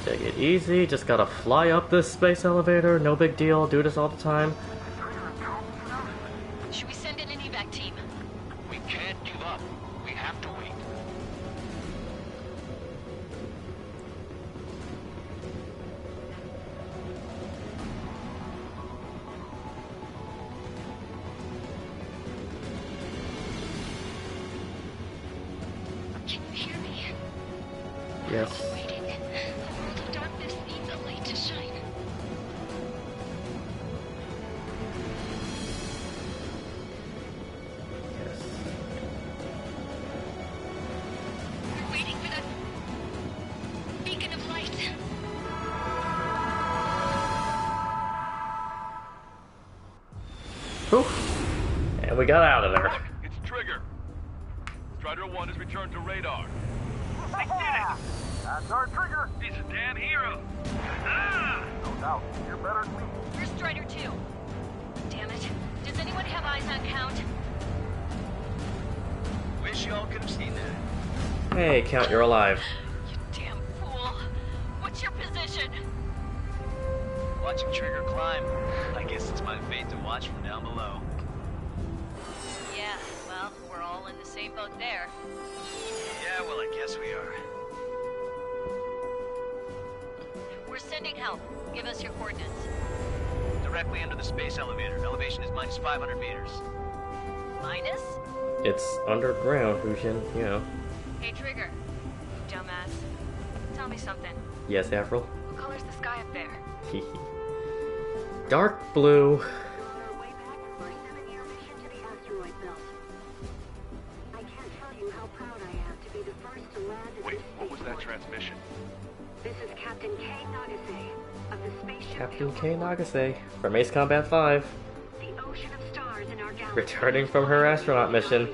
Take it easy, just gotta fly up this space elevator, no big deal, do this all the time. Should we send in an evac team? We can't give up. We have to wait. Can you hear me? Yes. Waiting. A world of darkness needs a light to shine. We're waiting for that beacon of light. Whew. And we got out of there. It's Trigger. Strider 1 has returned to radar. They did it! That's our Trigger. He's a damn hero. Ah! No doubt. You're better than me. Where's Strider 2? Damn it. Does anyone have eyes on Count? Wish y'all could have seen that. Hey, Count, you're alive. Damn fool. What's your position? Watching Trigger climb. I guess it's my fate to watch from down below. Yeah, well, we're all in the same boat there. Yeah, well, I guess we are. We're sending help. Give us your coordinates. Directly under the space elevator. Elevation is minus 500 meters. Minus? It's underground, Hushin, you know. Hey, Trigger. Dumbass. Tell me something. Yes, Avril? What color's the sky up there? Dark blue. transmission. This is Captain K. Nagase of the spaceship Captain K. Nagase from Ace Combat 5. The ocean of stars in our galaxy. Returning from her astronaut mission.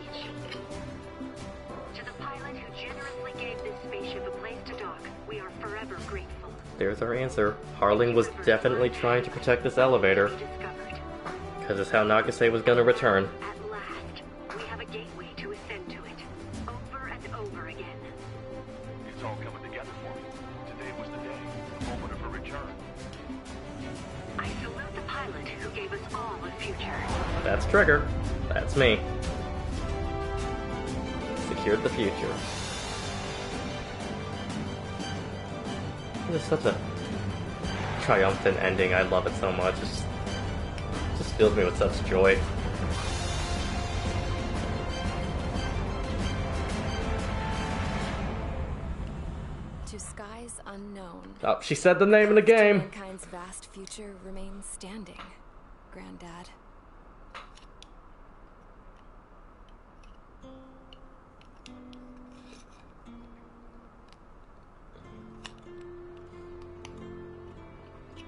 To the pilot who generously gave this spaceship a place to dock, we are forever grateful. There's our answer. Harling was definitely trying to protect this elevator. Because it's how Nagase was gonna return. At last, we have a gateway to ascend to it. Over and over again. It's all coming together for me. Today was the day, the moment of her return. I salute the pilot who gave us all a future. That's Trigger. That's me. Secured the future. This is such a triumphant ending. I love it so much. It just fills me with such joy. To skies unknown. Oh, she said the name of the game. Mankind's vast future remains standing, Granddad.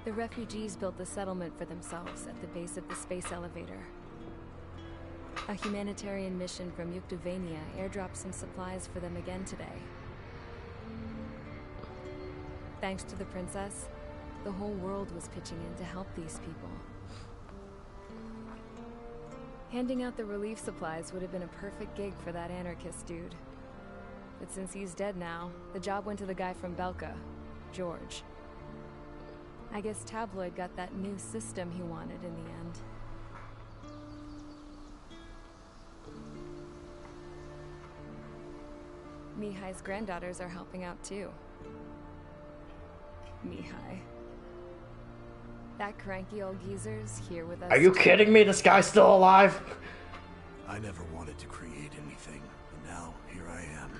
The refugees built the settlement for themselves at the base of the space elevator. A humanitarian mission from Yuktovania airdropped some supplies for them again today. Thanks to the princess, the whole world was pitching in to help these people. Handing out the relief supplies would have been a perfect gig for that anarchist dude. But since he's dead now, the job went to the guy from Belka, George. I guess Tabloid got that new system he wanted in the end. Mihai's granddaughters are helping out too. Mihai. That cranky old geezer's here with us. Are you kidding me? This guy's still alive? I never wanted to create anything, and now here I am,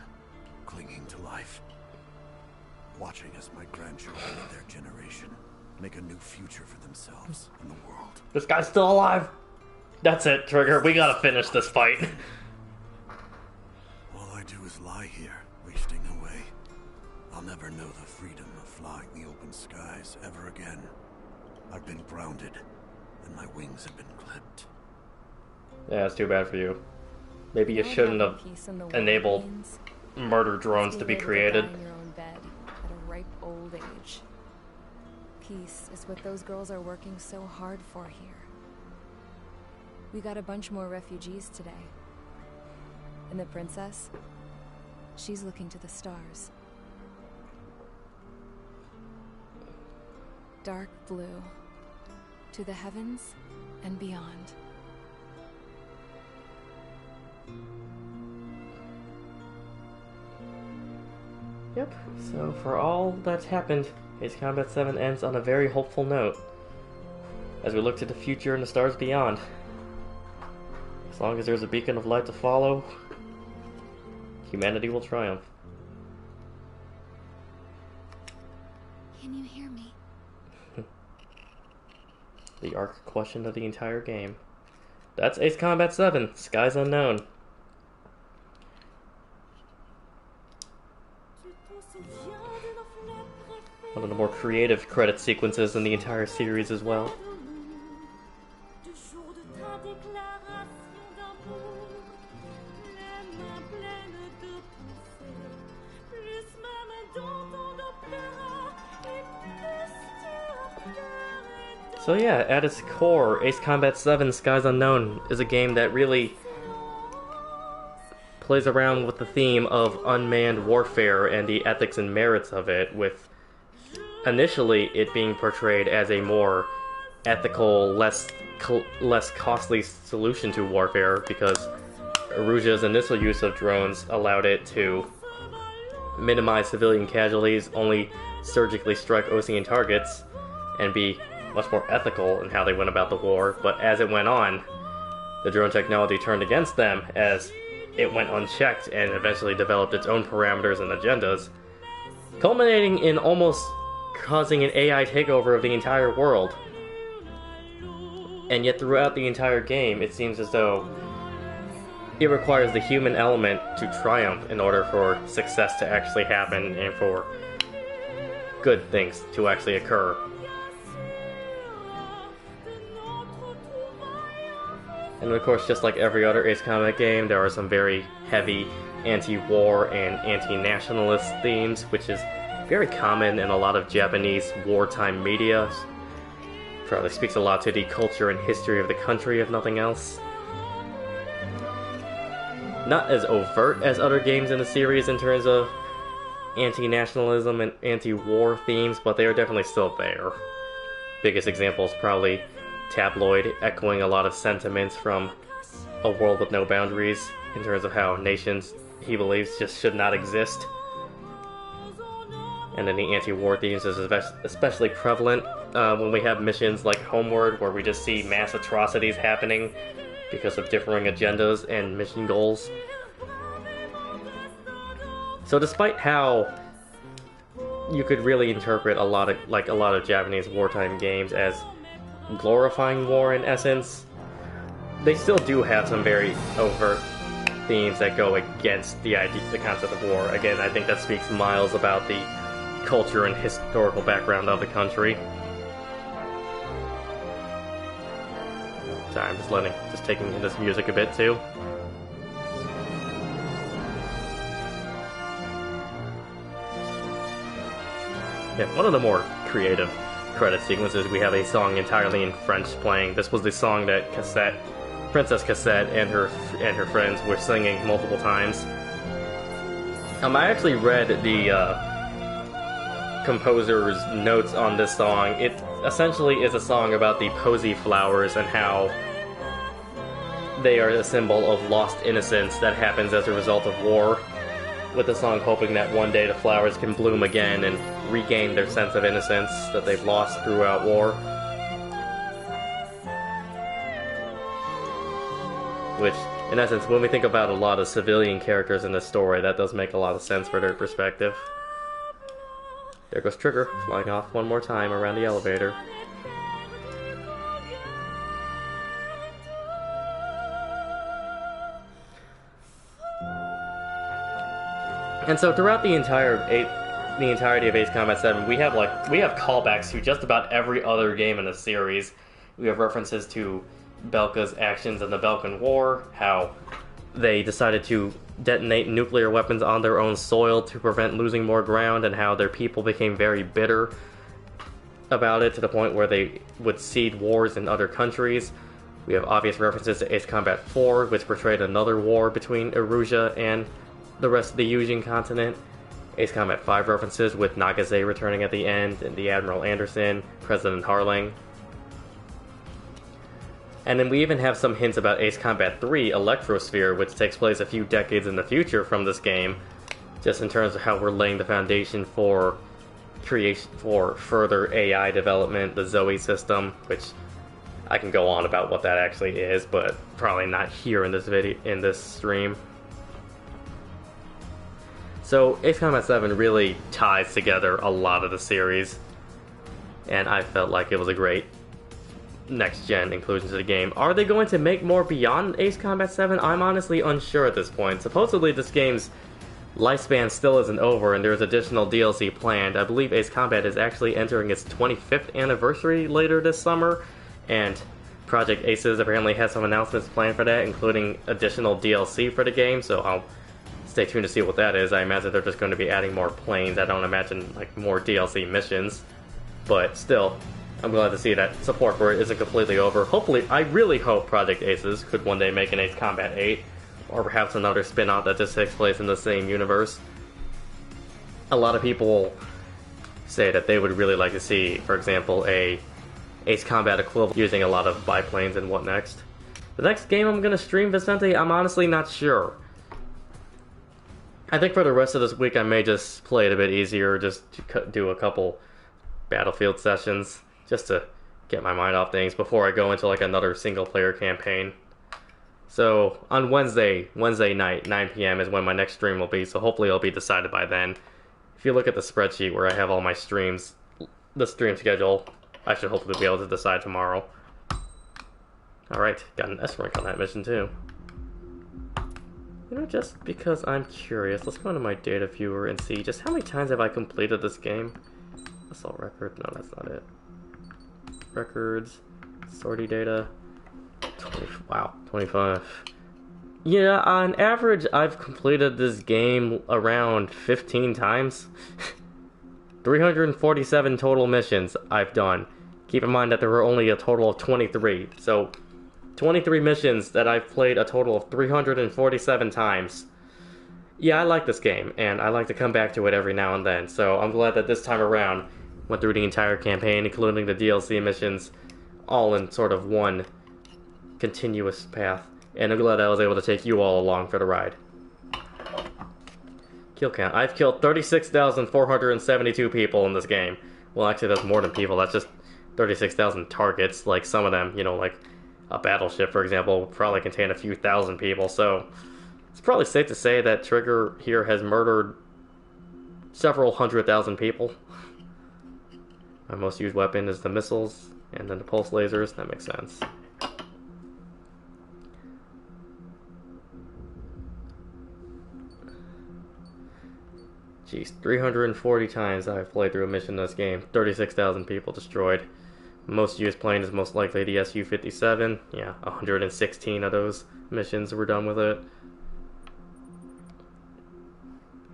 clinging to life. Watching as my grandchildren of their generation make a new future for themselves and the world. This guy's still alive? That's it, Trigger. We gotta finish this fight. All I do is lie here, wasting away. I'll never know the freedom of flying the open skies ever again. I've been grounded, and my wings have been clipped. Yeah, it's too bad for you. Maybe you shouldn't have enabled murder drones to be created. In your own bed at a ripe old age. Peace is what those girls are working so hard for here. We got a bunch more refugees today. And the princess, she's looking to the stars. Dark blue, to the heavens and beyond. Yep, so for all that's happened, Ace Combat 7 ends on a very hopeful note. As we look to the future and the stars beyond. As long as there's a beacon of light to follow, humanity will triumph. Can you hear me? The arc question of the entire game. That's Ace Combat 7, Skies Unknown. One of the more creative credit sequences in the entire series as well. So yeah, at its core, Ace Combat 7 Skies Unknown is a game that really plays around with the theme of unmanned warfare and the ethics and merits of it, with initially it being portrayed as a more ethical, less costly solution to warfare, because Erusia's initial use of drones allowed it to minimize civilian casualties, only surgically strike Osean targets, and be much more ethical in how they went about the war. But as it went on, the drone technology turned against them as it went unchecked and eventually developed its own parameters and agendas, culminating in almost causing an AI takeover of the entire world. And yet throughout the entire game, it seems as though it requires the human element to triumph in order for success to actually happen and for good things to actually occur. And of course, just like every other Ace Combat game, there are some very heavy anti-war and anti-nationalist themes, which is very common in a lot of Japanese wartime media. Probably speaks a lot to the culture and history of the country, if nothing else. Not as overt as other games in the series in terms of anti-nationalism and anti-war themes, but they are definitely still there. Biggest example is probably Tabloid, echoing a lot of sentiments from A World with No Boundaries in terms of how nations, he believes, just should not exist. And then the anti-war themes is especially prevalent when we have missions like Homeward, where we just see mass atrocities happening because of differing agendas and mission goals. So despite how you could really interpret a lot of Japanese wartime games as glorifying war in essence, they still do have some very overt themes that go against the concept of war. Again, I think that speaks miles about the culture and historical background of the country. Sorry, I'm just taking in this music a bit too. Yeah, one of the more creative credit sequences, we have a song entirely in French playing. This was the song that Princess Cassette and her friends were singing multiple times. I actually read the composer's notes on this song. It essentially is a song about the posy flowers and how they are a symbol of lost innocence that happens as a result of war, with the song hoping that one day the flowers can bloom again and regain their sense of innocence that they've lost throughout war. Which, in essence, when we think about a lot of civilian characters in this story, that does make a lot of sense for their perspective. There goes Trigger, flying off one more time around the elevator. And so throughout the entirety of Ace Combat 7, we have callbacks to just about every other game in the series. We have references to Belka's actions in the Belkan War, how they decided to detonate nuclear weapons on their own soil to prevent losing more ground, and how their people became very bitter about it to the point where they would seed wars in other countries. We have obvious references to Ace Combat 4, which portrayed another war between Erusia and the rest of the Eugene continent. Ace Combat 5 references with Nagase returning at the end, and the Admiral Anderson, President Harling. And then we even have some hints about Ace Combat 3 Electrosphere, which takes place a few decades in the future from this game, just in terms of how we're laying the foundation for further AI development, the Zoe system, which I can go on about what that actually is, but probably not here in this stream. So Ace Combat 7 really ties together a lot of the series, and I felt like it was a great next-gen inclusion to the game. Are they going to make more beyond Ace Combat 7? I'm honestly unsure at this point. Supposedly this game's lifespan still isn't over, and there's additional DLC planned. I believe Ace Combat is actually entering its 25th anniversary later this summer, and Project Aces apparently has some announcements planned for that, including additional DLC for the game, so I'll stay tuned to see what that is. I imagine they're just going to be adding more planes. I don't imagine more DLC missions, but still, I'm glad to see that support for it isn't completely over. Hopefully, I really hope Project Aces could one day make an Ace Combat 8, or perhaps another spin-off that just takes place in the same universe. A lot of people say that they would really like to see, for example, a Ace Combat equivalent using a lot of biplanes and what next. The next game I'm going to stream, Vicente, I'm honestly not sure. I think for the rest of this week I may just play it a bit easier, just to do a couple Battlefield sessions, just to get my mind off things before I go into another single player campaign. So on Wednesday night, 9 PM is when my next stream will be, so hopefully it'll be decided by then. If you look at the spreadsheet where I have all my streams, the stream schedule, I should hopefully be able to decide tomorrow. Alright, got an S rank on that mission too. You know, just because I'm curious, let's go into my data viewer and see just how many times have I completed this game. Assault record, no, that's not it. Records, sortie data, 25. Yeah, on average, I've completed this game around 15 times. 347 total missions I've done. Keep in mind that there were only a total of 23, so 23 missions that I've played a total of 347 times. Yeah, I like this game, and I like to come back to it every now and then, so I'm glad that this time around went through the entire campaign, including the DLC missions, all in sort of one continuous path, and I'm glad I was able to take you all along for the ride. Kill count. I've killed 36,472 people in this game. Well, actually, that's more than people. That's just 36,000 targets. Like, some of them, you know, like a battleship, for example, would probably contain a few thousand people. So, it's probably safe to say that Trigger here has murdered several 100,000 people. My most used weapon is the missiles, and then the pulse lasers. That makes sense. Jeez, 340 times I've played through a mission in this game. 36,000 people destroyed. Most used plane is most likely the Su-57. Yeah, 116 of those missions were done with it.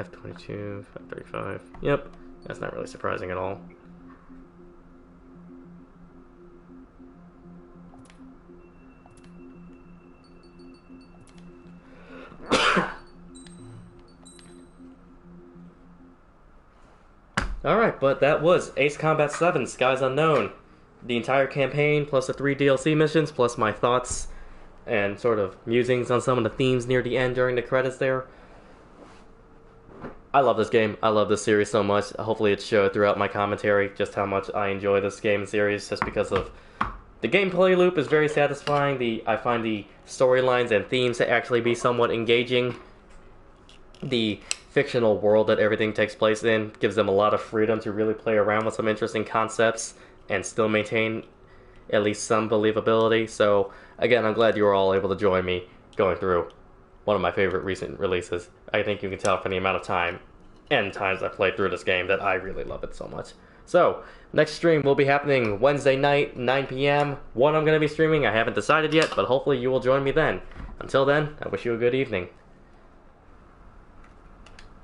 F-22, F-35. Yep, that's not really surprising at all. Alright, but that was Ace Combat 7, Skies Unknown. The entire campaign, plus the 3 DLC missions, plus my thoughts and sort of musings on some of the themes near the end during the credits there. I love this game. I love this series so much. Hopefully it showed throughout my commentary just how much I enjoy this game series, just because of the gameplay loop is very satisfying. I find the storylines and themes to actually be somewhat engaging. The fictional world that everything takes place in gives them a lot of freedom to really play around with some interesting concepts and still maintain at least some believability. So again, I'm glad you were all able to join me going through one of my favorite recent releases. I think you can tell from the amount of time and times I played through this game that I really love it so much. So next stream will be happening Wednesday night, 9 p.m. What I'm going to be streaming, I haven't decided yet, but hopefully you will join me then. Until then, I wish you a good evening.